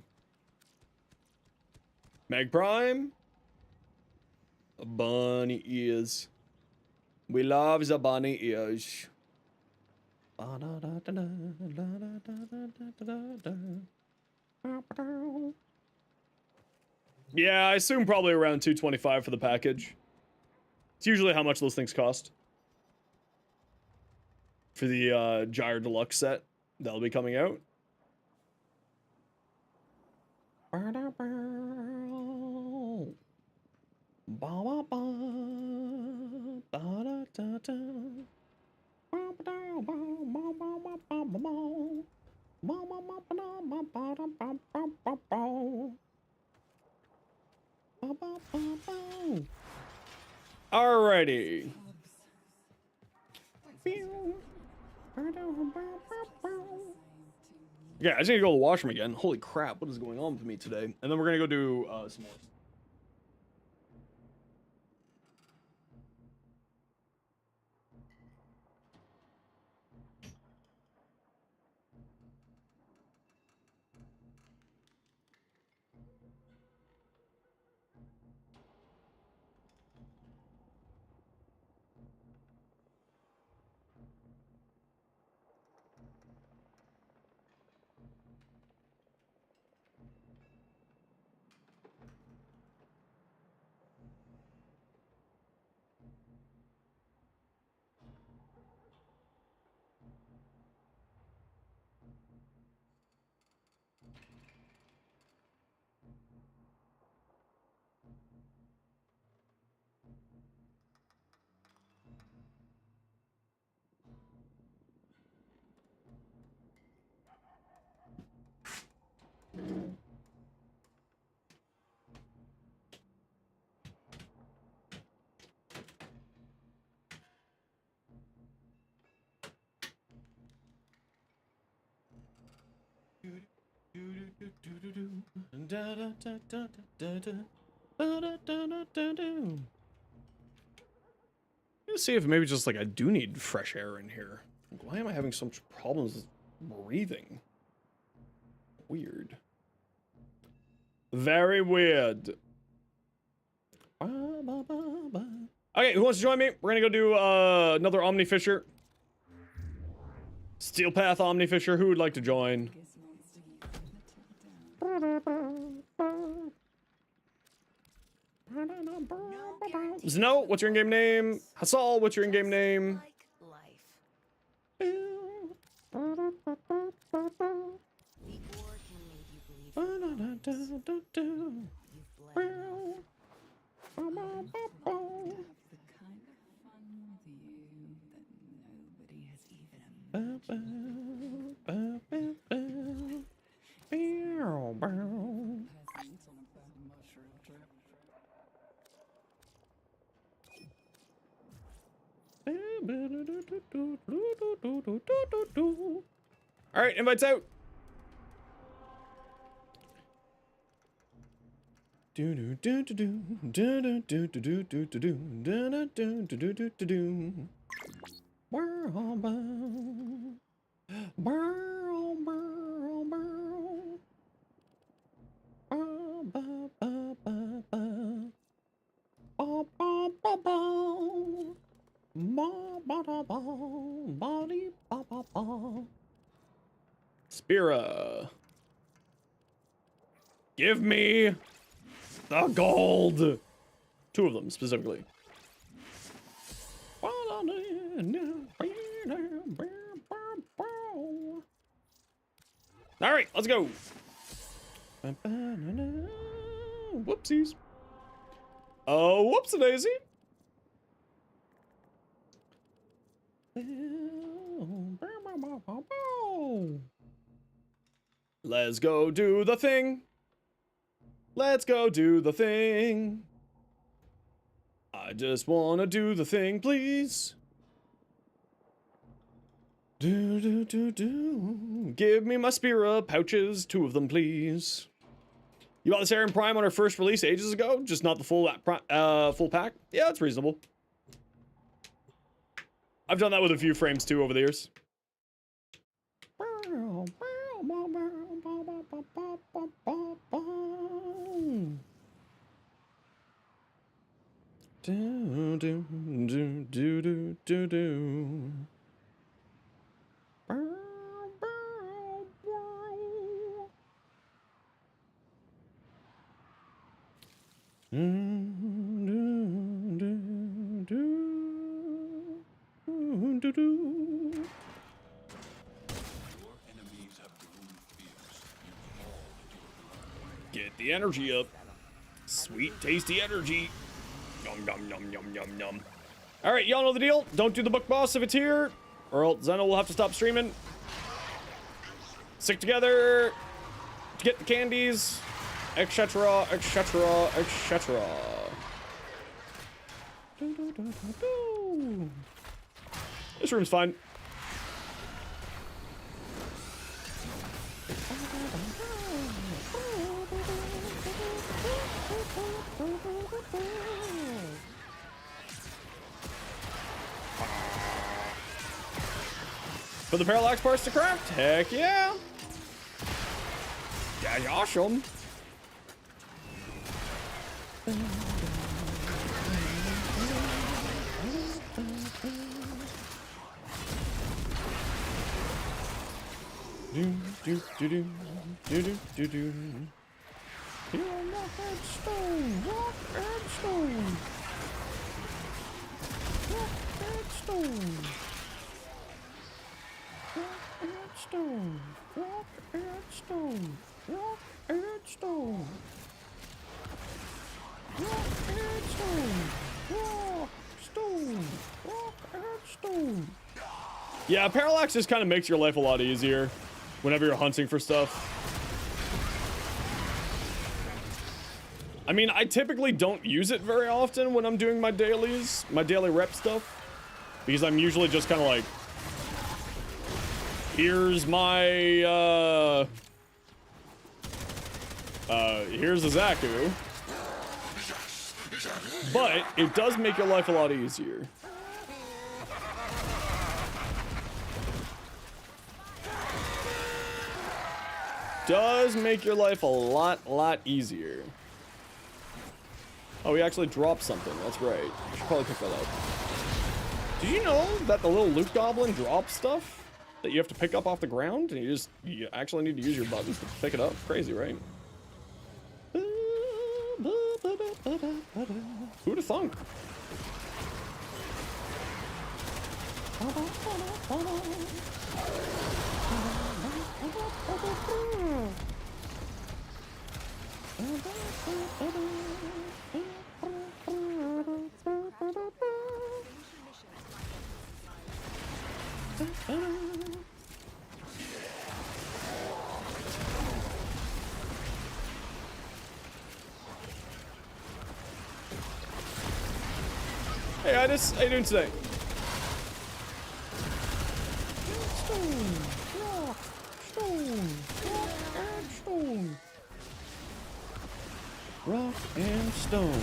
Meg Prime. Bunny ears. We love the bunny ears. Yeah, I assume probably around $225 for the package. It's usually how much those things cost. For the Gyre Deluxe set that'll be coming out. Alrighty. Yeah, I just need to go to the washroom again. Holy crap, what is going on with me today? And then we're gonna go do some more. Let's see if maybe just like I do need fresh air in here. Like, why am I having so much problems with breathing? Weird. Very weird. Okay, who wants to join me? We're gonna go do another Omni Fisher. Steel Path Omni Fisher. Who would like to join? Zeno, what's your in-game name? Hassal, what's your in-game name? All right, invites out. Spira. Give me the gold. 2 of them specifically. All right, let's go. Whoopsies. Oh, whoopsie-daisy. Let's go do the thing. Let's go do the thing. I just want to do the thing, please. Do. Give me my Spira pouches, 2 of them, please. You bought this Aaron Prime on our first release ages ago, just not the full pack. Yeah, that's reasonable. I've done that with a few frames too over the years. Do, do, do, do, do, do, do. Get the energy up. Sweet, tasty energy. Yum, yum, yum, yum, yum, yum. All right, y'all know the deal. Don't do the book boss if it's here, or else Zeno will have to stop streaming. Stick together to get the candies, etc., etc., etc. This room's fine. For the parallax parts to craft? Heck yeah! That's awesome. Do do do do do do do do. You're rock and stone, rock and stone, rock and stone. Rock and stone, rock and stone, rock and stone, rock and stone, rock, stone, rock and stone. Yeah, parallax just kind of makes your life a lot easier whenever you're hunting for stuff. I mean, I typically don't use it very often when I'm doing my dailies, my daily rep stuff, because I'm usually just kind of like, here's my, here's the Zaku. But it does make your life a lot easier. Does make your life a lot easier. Oh, we actually dropped something. That's right. We should probably pick that up. Did you know that the little loot goblin drops stuff that you have to pick up off the ground, and you actually need to use your buttons to pick it up? Crazy, right? Who'da thunk? Hey, Idis, how you doing today? Stone, rock, stone, rock and stone. Rock and stone.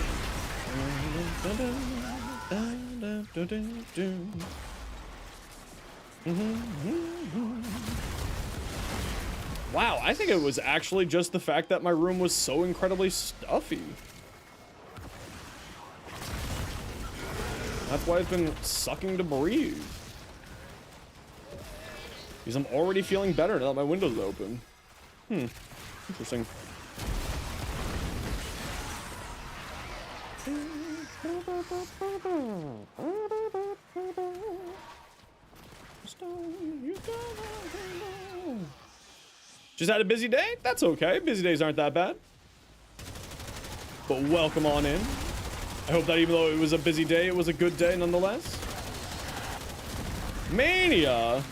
Wow, I think it was actually just the fact that my room was so incredibly stuffy. That's why it's been sucking to breathe. Because I'm already feeling better now that my window's open. Interesting. Just had a busy day? That's okay. Busy days aren't that bad. But welcome on in. I hope that even though it was a busy day, it was a good day nonetheless. Mania!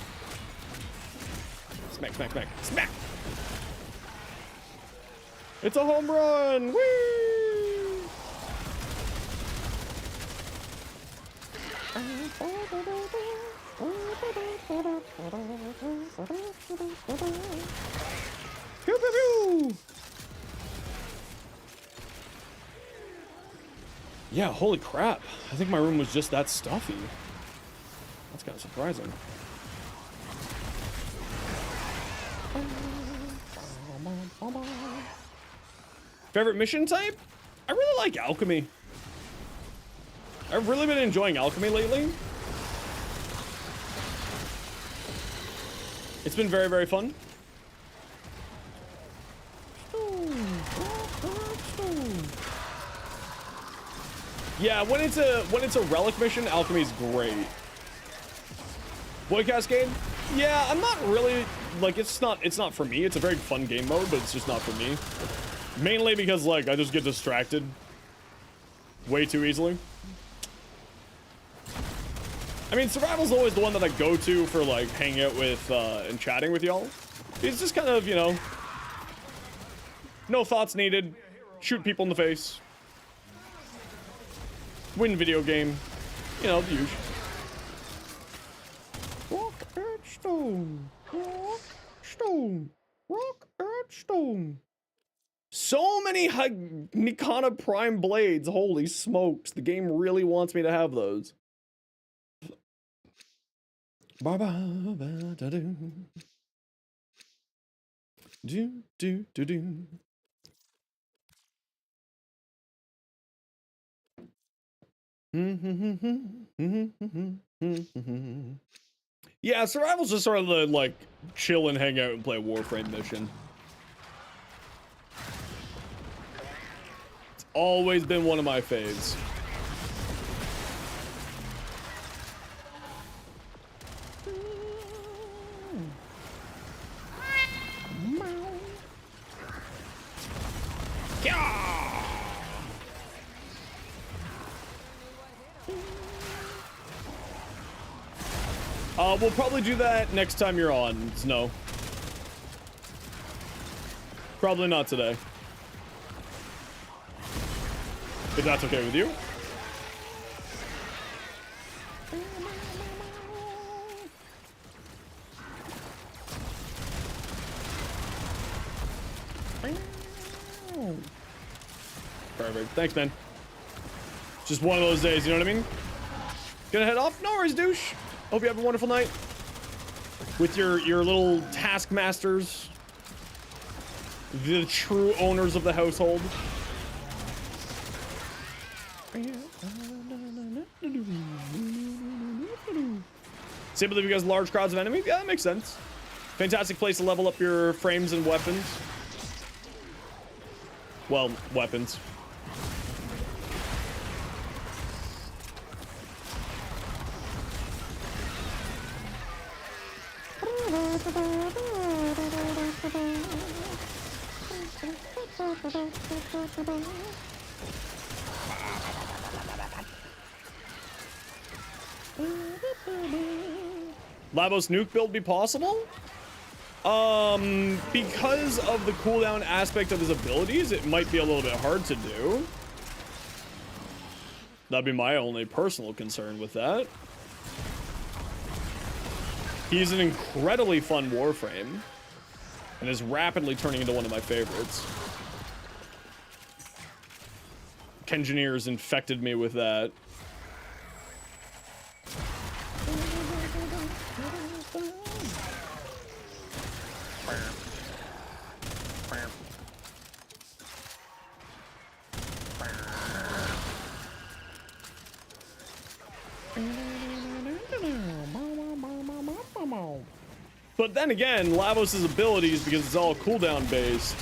Smack, smack, smack, smack! It's a home run! Whee! Pew, pew, pew! Yeah, holy crap. I think my room was just that stuffy. That's kind of surprising. Favorite mission type? I really like alchemy. I've really been enjoying alchemy lately. It's been very, very fun. Yeah, when it's a relic mission, alchemy's great. Void Cascade? Yeah, I'm not really like it's not for me. It's a very fun game mode, but it's just not for me. Mainly because like I just get distracted way too easily. I mean, survival's always the one that I go to for like hanging out with and chatting with y'all. It's just kind of, you know, no thoughts needed. Shoot people in the face. Win video game. You know, the usual. Rock, earth, stone. Rock, stone. Rock, earth, stone. So many Nikana Prime blades. Holy smokes. The game really wants me to have those. Ba ba ba da do. Do do do do. Yeah, survival's just sort of the like chill and hang out and play a Warframe mission. It's always been one of my faves. We'll probably do that next time you're on, Snow. Probably not today. If that's okay with you. Perfect. Thanks, man. Just one of those days, you know what I mean? Gonna head off? No worries, douche. Hope you have a wonderful night with your little taskmasters, the true owners of the household. See, I believe you guys large crowds of enemies. Yeah, that makes sense. Fantastic place to level up your frames and weapons. Well, weapons. Lavos nuke build be possible? Because of the cooldown aspect of his abilities, it might be a little bit hard to do. That'd be my only personal concern with that. He's an incredibly fun Warframe and is rapidly turning into one of my favorites. Kengineers infected me with that. But then again, Lavos' abilities, because it's all cooldown based,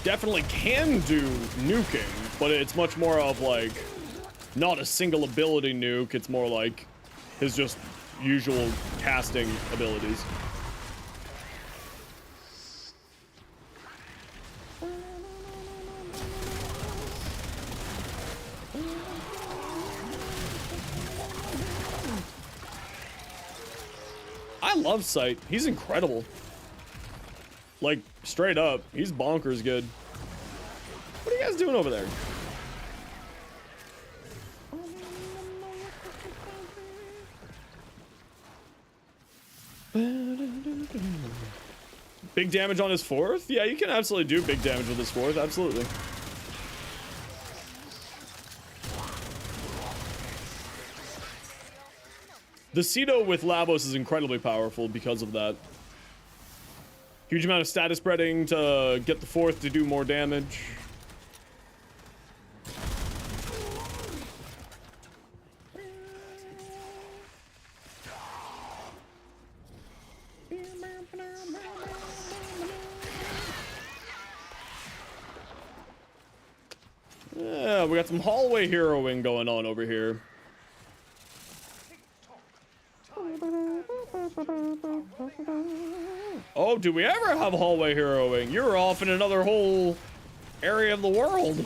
definitely can do nuking, but it's much more of like not a single ability nuke. It's more like his just usual casting abilities. I love Sight. He's incredible. Like, straight up, he's bonkers good. What are you guys doing over there? Big damage on his fourth? Yeah, you can absolutely do big damage with his fourth, absolutely. The Cedo with Labos is incredibly powerful because of that. Huge amount of status spreading to get the fourth to do more damage. Yeah, we got some hallway heroing going on over here. Oh, do we ever have hallway heroing? You're off in another whole area of the world.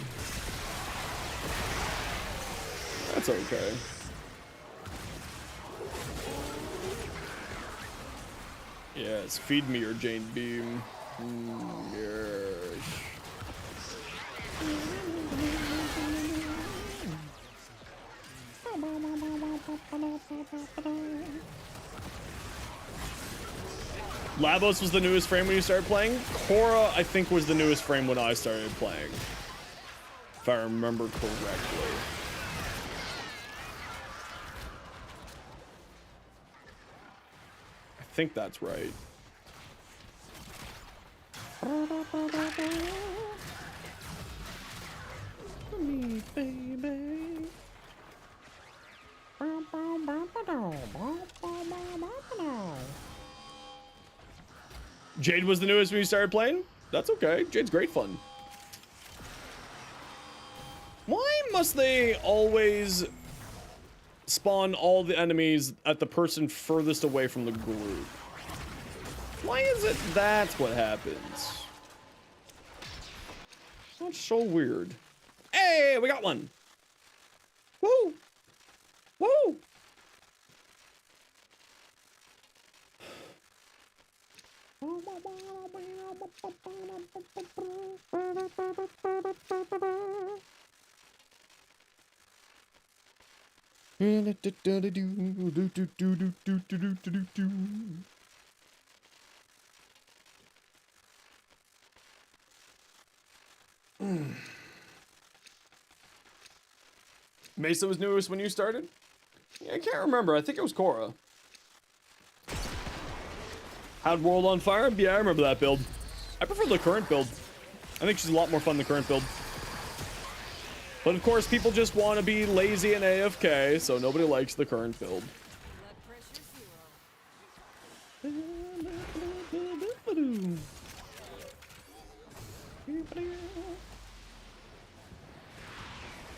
That's okay. Yes, feed me your Jane Beam. Yes. Labos was the newest frame when you started playing. Korra, I think, was the newest frame when I started playing, if I remember correctly. I think that's right. Me, baby. Jade was the newest when you started playing? That's okay. Jade's great fun. Why must they always spawn all the enemies at the person furthest away from the group? Why is it that's what happens? That's so weird. Hey, we got one. Woo! Woo! Mesa was newest when you started? Yeah, I can't remember. I think it was Korra. Had World on Fire? Yeah, I remember that build. I prefer the current build. I think she's a lot more fun than the current build. But of course, people just want to be lazy and AFK, so nobody likes the current build.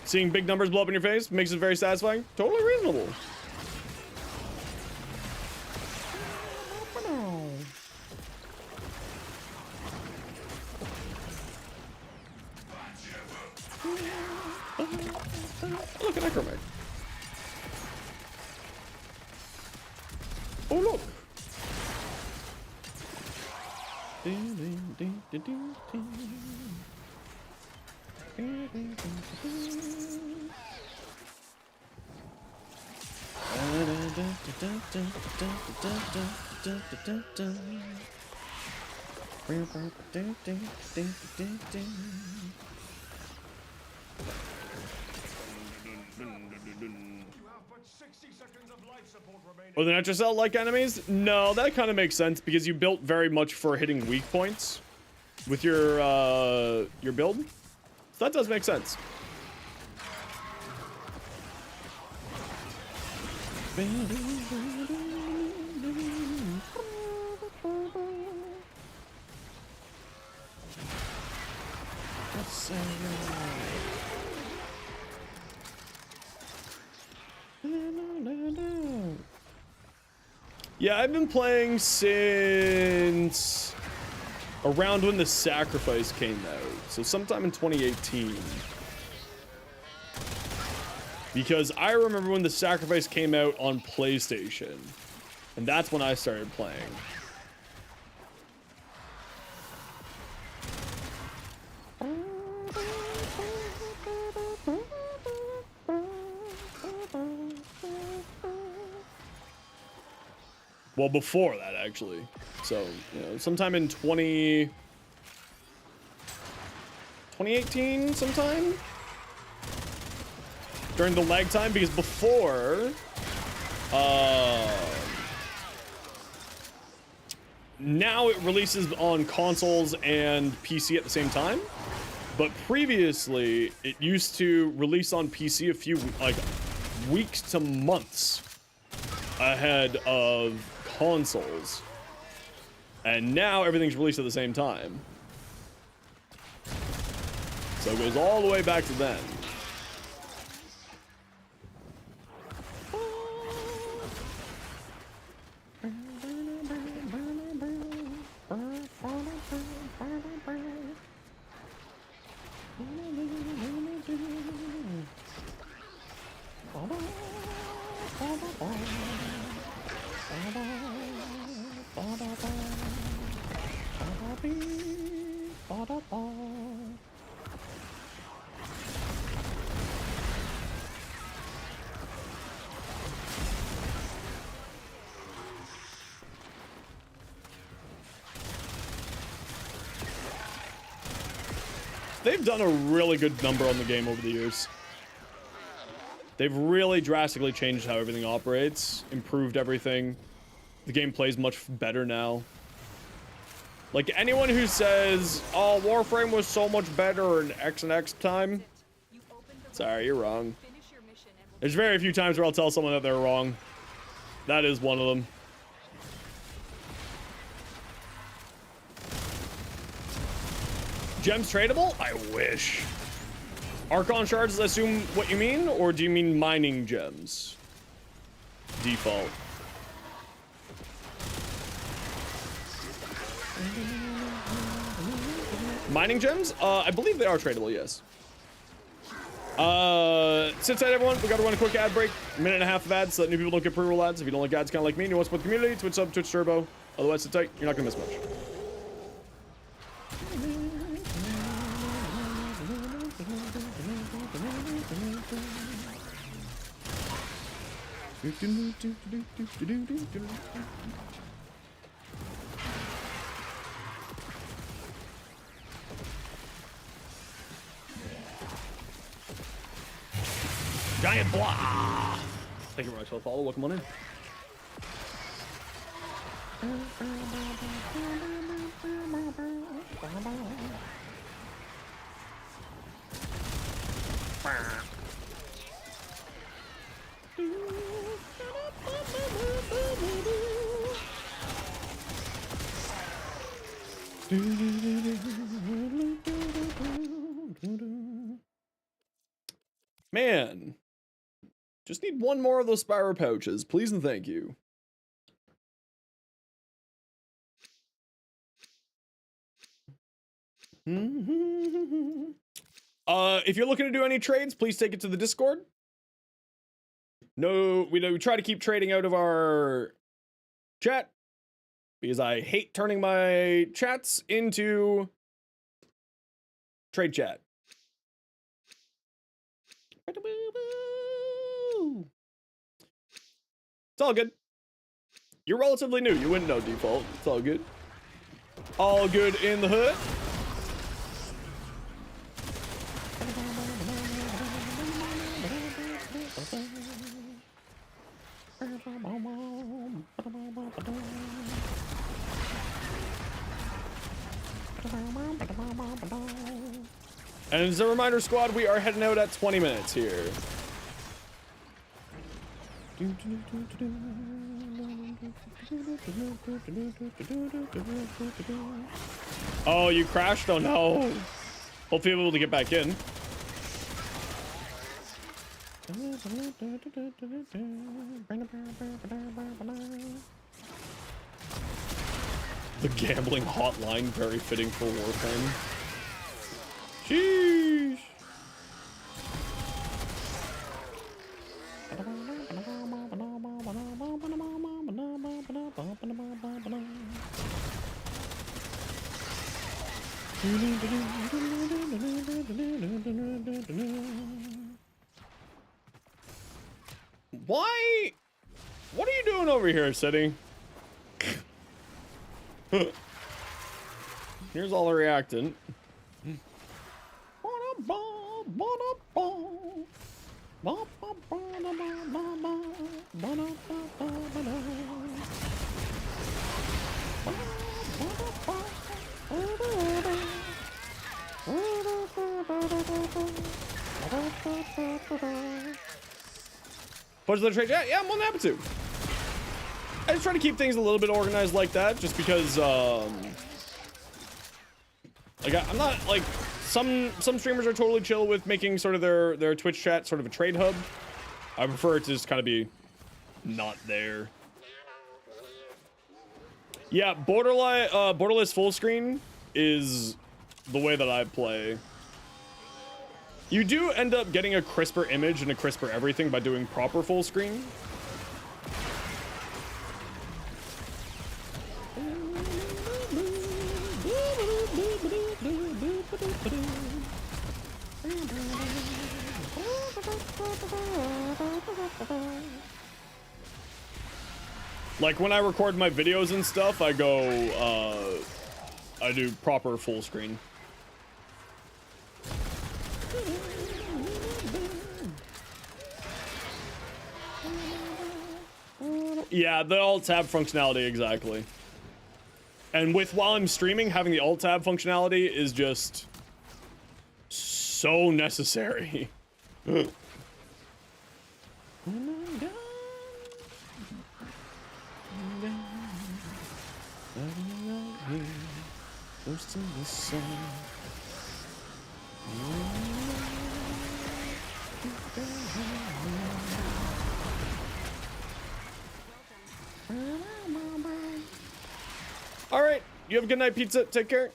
Seeing big numbers blow up in your face makes it very satisfying. Totally reasonable. Look at Necromech. Oh, look. Oh, the Netracell like enemies? No, that kind of makes sense because you built very much for hitting weak points with your build. So that does make sense. Yeah, I've been playing since around when the Sacrifice came out, so sometime in 2018. Because I remember when the Sacrifice came out on PlayStation, and that's when I started playing. Well, before that, actually. So, you know, sometime in 2018, sometime? During the lag time, because before, Now it releases on consoles and PC at the same time. But previously, it used to release on PC a few, like, weeks to months ahead of consoles. And now everything's released at the same time. So it goes all the way back to then. They've done a really good number on the game over the years. They've really drastically changed how everything operates, improved everything. The game plays much better now. Like, anyone who says, oh, Warframe was so much better in X and X time, sorry, you're wrong. There's very few times where I'll tell someone that they're wrong. That is one of them. Gems tradable? I wish. Archon shards, I assume what you mean? Or do you mean mining gems? Default. Mining gems? I believe they are tradable, yes. Sit tight, everyone. We gotta run a quick ad break. A minute and a half of ads so that new people don't get pre-roll ads. If you don't like ads, kind of like me and you want to support the community, Twitch sub, Twitch turbo. Otherwise, sit tight. You're not gonna miss much. Giant blah! Thank you very much for the follow. Welcome on in. Man, just need one more of those Spyro pouches, please and thank you. If you're looking to do any trades, please take it to the Discord. No, we try to keep trading out of our chat because I hate turning my chats into trade chat. It's all good. You're relatively new. You wouldn't know default. It's all good. All good in the hood. And as a reminder, squad, we are heading out at 20 minutes here. Oh, you crashed? Oh no. Hopefully you'll be able to get back in. The gambling hotline, very fitting for Warframe. Sheesh. Why? What are you doing over here, City? Here's all the reactant. Push the trade. Yeah, I'm more than happy to. I just try to keep things a little bit organized like that, just because, like I'm not like some streamers are totally chill with making sort of their Twitch chat sort of a trade hub. I prefer it to just kind of be not there. Yeah, borderless full screen is the way that I play. You do end up getting a crisper image and a crisper everything by doing proper full screen. Like when I record my videos and stuff, I do proper full screen. Yeah, the alt tab functionality, exactly. And while I'm streaming, having the alt tab functionality is just so necessary. All right, you have a good night, pizza. Take care.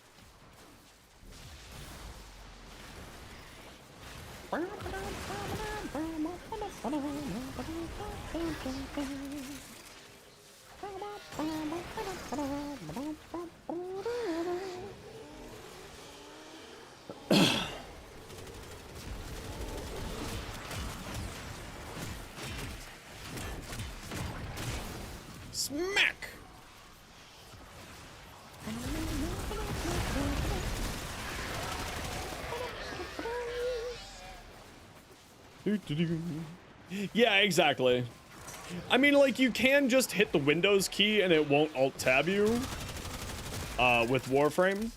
Smack. Yeah, exactly. I mean, like, you can just hit the Windows key and it won't alt-tab you with Warframe.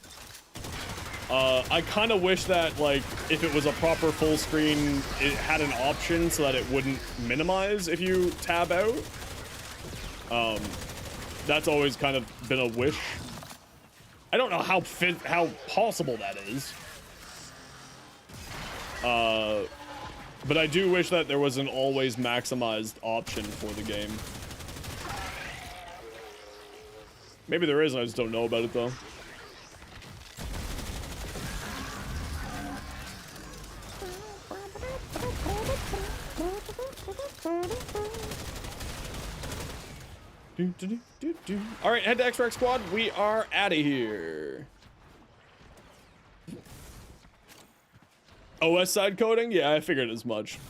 I kind of wish that, like, if it was a proper full screen, it had an option so that it wouldn't minimize if you tab out. That's always kind of been a wish. I don't know how possible that is. But I do wish that there was an always maximized option for the game. Maybe there is, I just don't know about it though. All right, head to X-Rex Squad. We are out of here. OS side coding? Yeah, I figured as much.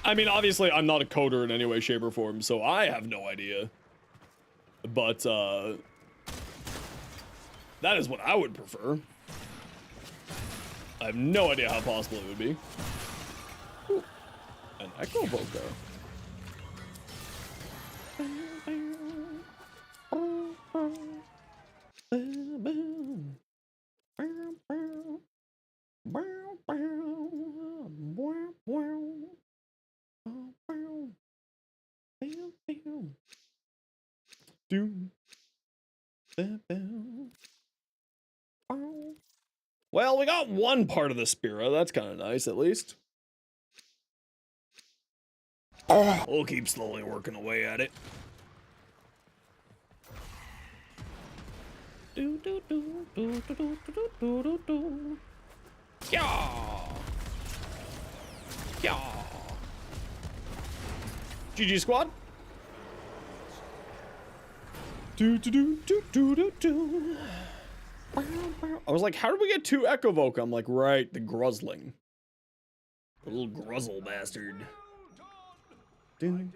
I mean, obviously, I'm not a coder in any way, shape, or form, so I have no idea. But, that is what I would prefer. I have no idea how possible it would be. Ooh, an Echo Voca. Well, we got one part of the Spira. That's kind of nice, at least. We'll keep slowly working away at it. Yeah. Yeah. GG squad. I was like, how did we get 2 Echo Voca? I'm like, right, the Gruzling. The little Gruzzle bastard. GG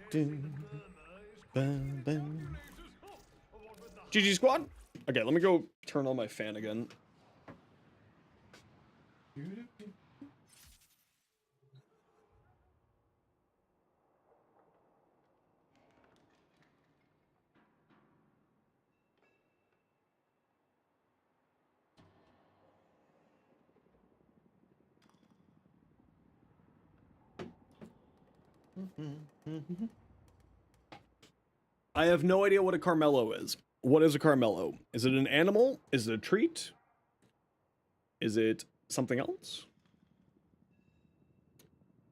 squad. Okay, let me go turn on my fan again. I have no idea what a Carmelo is. What is a Carmelo? Is it an animal? Is it a treat? Is it something else?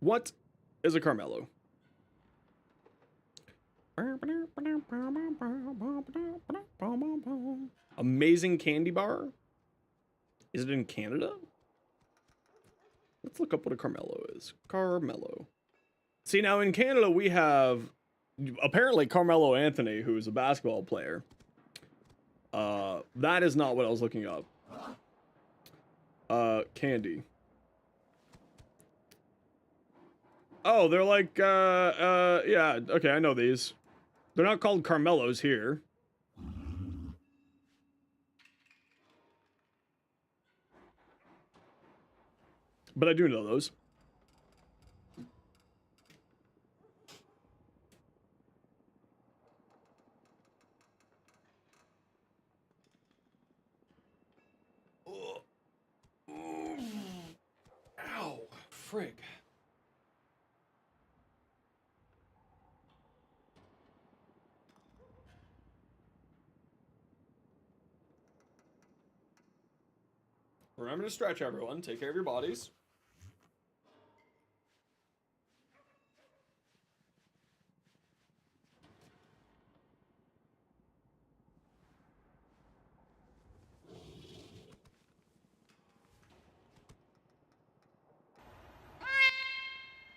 What is a Carmelo? Amazing candy bar? Is it in Canada? Let's look up what a Carmelo is. Carmelo. See, now in Canada we have apparently Carmelo Anthony, who's a basketball player. That is not what I was looking up. Candy. Oh, they're like, yeah, okay, I know these. They're not called Carmelos here. But I do know those. Ow, frig. Remember to stretch, everyone. Take care of your bodies.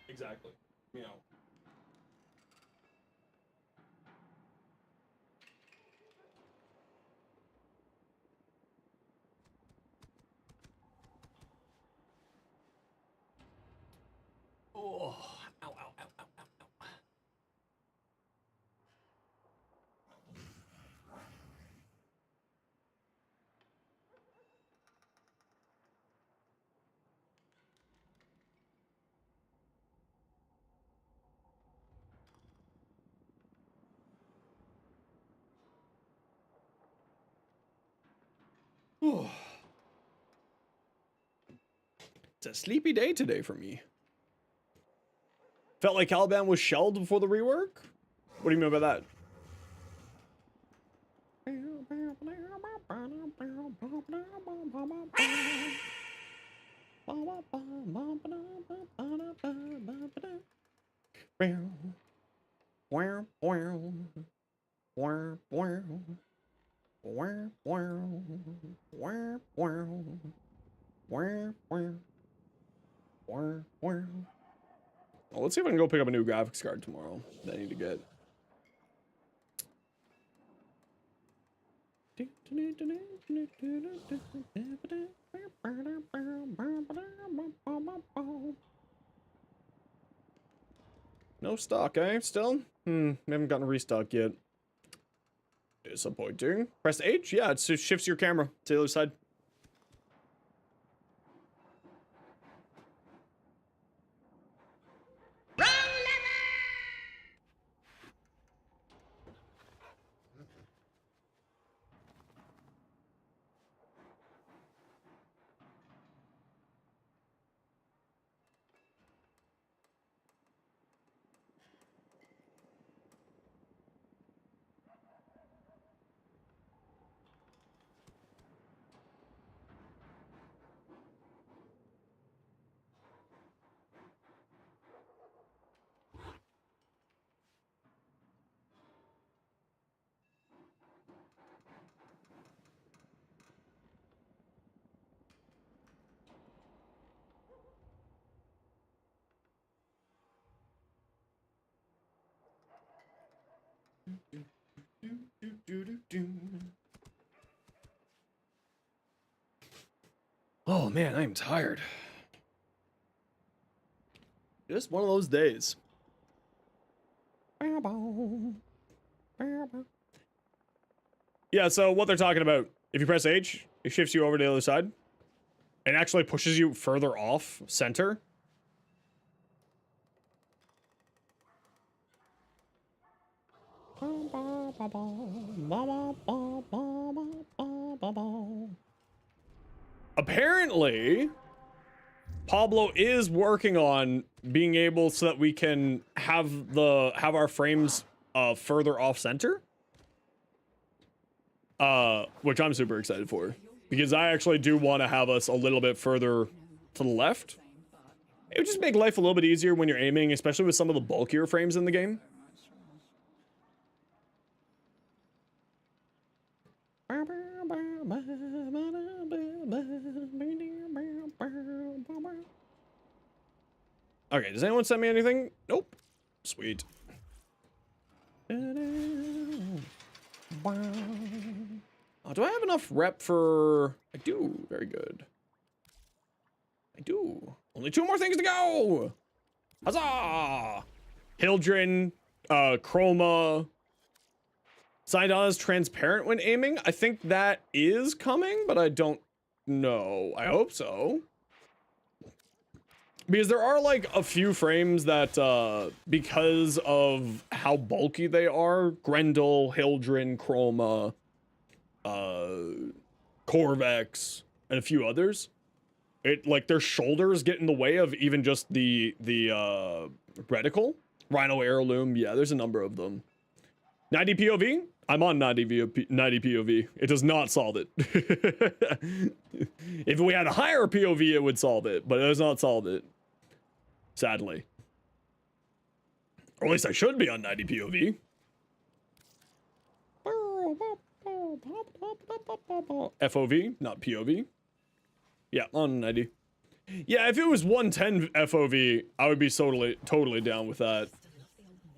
Exactly. You know. Oh, ow, ow, ow, ow, ow, ow. Oh. It's a sleepy day today for me. Felt like Caliban was shelled before the rework? What do you mean by that? Well, let's see if I can go pick up a new graphics card tomorrow that I need to get. No stock, eh? Still? We haven't gotten a restock yet. Disappointing. Press H? Yeah, it shifts your camera to the other side. Oh man, I am tired. Just one of those days. Yeah, so what they're talking about, if you press H, it shifts you over to the other side. and actually pushes you further off center. Apparently, Pablo is working on being able so that we can have our frames further off center. Which I'm super excited for, because I actually do want to have us a little bit further to the left. It would just make life a little bit easier when you're aiming, especially with some of the bulkier frames in the game. Okay, does anyone send me anything? Nope. Sweet. Oh, do I have enough rep for... I do. Very good. I do. Only 2 more things to go! Huzzah! Hildren, Chroma. Sidon is transparent when aiming. I think that is coming, but I don't know. I hope so. Because there are, like, a few frames that, because of how bulky they are, Grendel, Hildren, Chroma, Corvex, and a few others, like, their shoulders get in the way of even just the reticle. Rhino Heirloom, yeah, there's a number of them. 90 POV? I'm on 90 POV. It does not solve it. If we had a higher POV, it would solve it, but it does not solve it. Sadly. Or at least I should be on 90 POV. FOV, not POV. Yeah, on 90. Yeah, if it was 110 FOV, I would be totally down with that.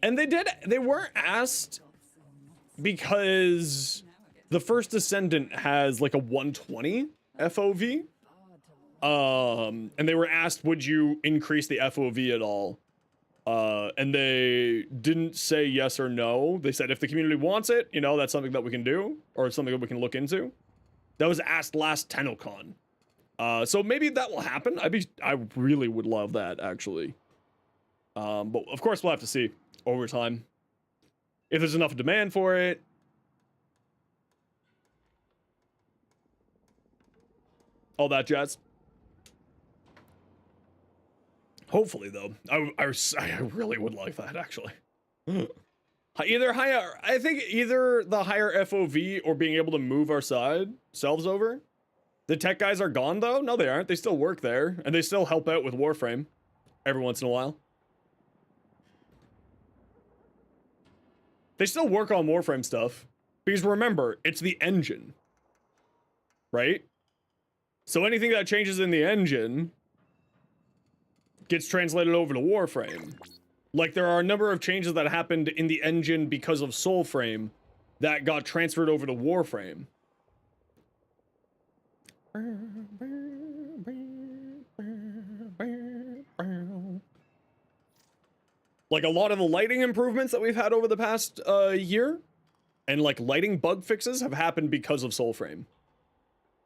And they weren't asked because the First Descendant has like a 120 FOV. And they were asked, would you increase the FOV at all? And they didn't say yes or no. They said if the community wants it, you know, that's something that we can do, or something that we can look into. That was asked last TennoCon. So maybe that will happen. I really would love that, actually. But of course we'll have to see over time if there's enough demand for it. All that jazz. Hopefully, though, I really would like that, actually. Either higher, I think either the higher FOV or being able to move our selves over. The tech guys are gone, though? No, they aren't. They still work there, and they still help out with Warframe every once in a while. They still work on Warframe stuff, because remember, it's the engine, right? So anything that changes in the engine gets translated over to Warframe. Like, there are a number of changes that happened in the engine because of Soulframe that got transferred over to Warframe. Like, a lot of the lighting improvements that we've had over the past year, and like lighting bug fixes, have happened because of Soulframe.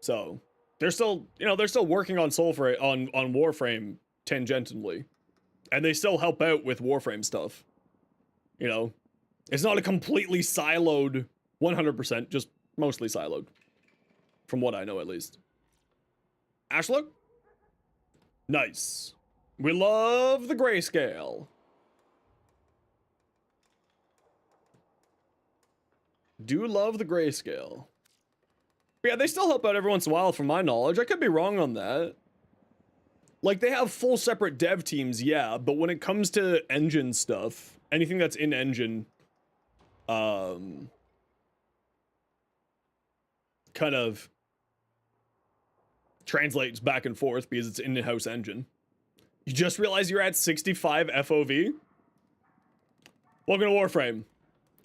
So they're still, you know, they're still working on Soulframe, on Warframe tangentially, and they still help out with Warframe stuff. You know, it's not a completely siloed 100%, just mostly siloed, from what I know at least. Ashlook? Nice. We love the grayscale. Do love the grayscale. But yeah, they still help out every once in a while, from my knowledge. I could be wrong on that. Like, they have full separate dev teams, yeah, but when it comes to engine stuff, anything that's in engine, kind of translates back and forth because it's an in-house engine. You just realized you're at 65 FOV? Welcome to Warframe.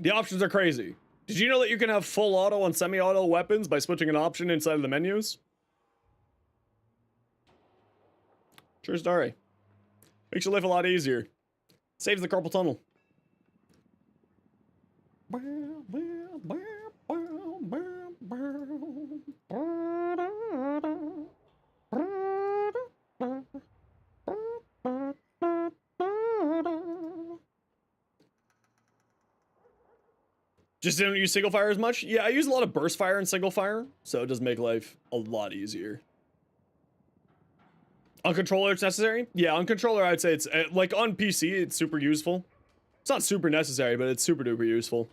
The options are crazy. Did you know that you can have full auto and semi-auto weapons by switching an option inside of the menus? True story. Makes your life a lot easier. Saves the carpal tunnel. Just didn't use single fire as much? Yeah, I use a lot of burst fire and single fire, so it does make life a lot easier. On controller, it's necessary? Yeah, on controller, I'd say it's, like, on PC, it's super useful. It's not super necessary, but it's super duper useful.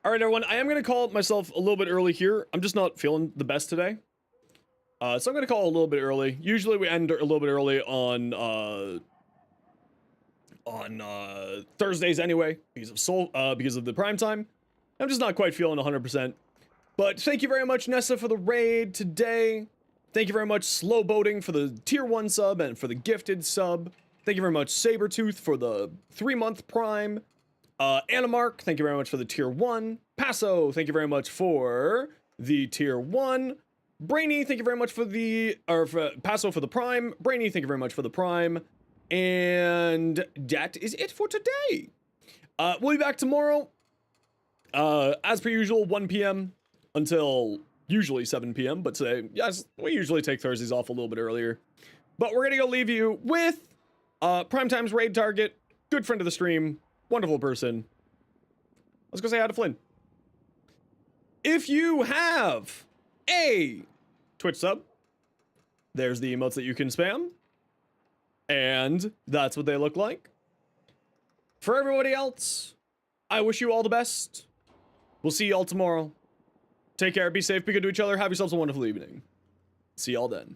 All right, everyone, I am going to call myself a little bit early here. I'm just not feeling the best today. So I'm going to call a little bit early. Usually we end a little bit early on Thursdays anyway, because of the prime time. I'm just not quite feeling 100%. But thank you very much, Nessa, for the raid today. Thank you very much, Slow Boating, for the tier 1 sub and for the gifted sub. Thank you very much, Sabretooth, for the 3-month prime. Animark, thank you very much for the tier 1. Passo, thank you very much for the tier 1. Brainy, thank you very much for the, Passo for the prime. Brainy, thank you very much for the prime. And that is it for today. We'll be back tomorrow. As per usual, 1 p.m. until usually 7 p.m. But today, yes, we usually take Thursdays off a little bit earlier. But we're gonna go leave you with Primetime's raid target, good friend of the stream, wonderful person. Let's go say hi to Flynn. If you have a Twitch sub, there's the emotes that you can spam. And that's what they look like. For everybody else, I wish you all the best. We'll see y'all tomorrow. Take care, be safe, be good to each other, have yourselves a wonderful evening. See y'all then.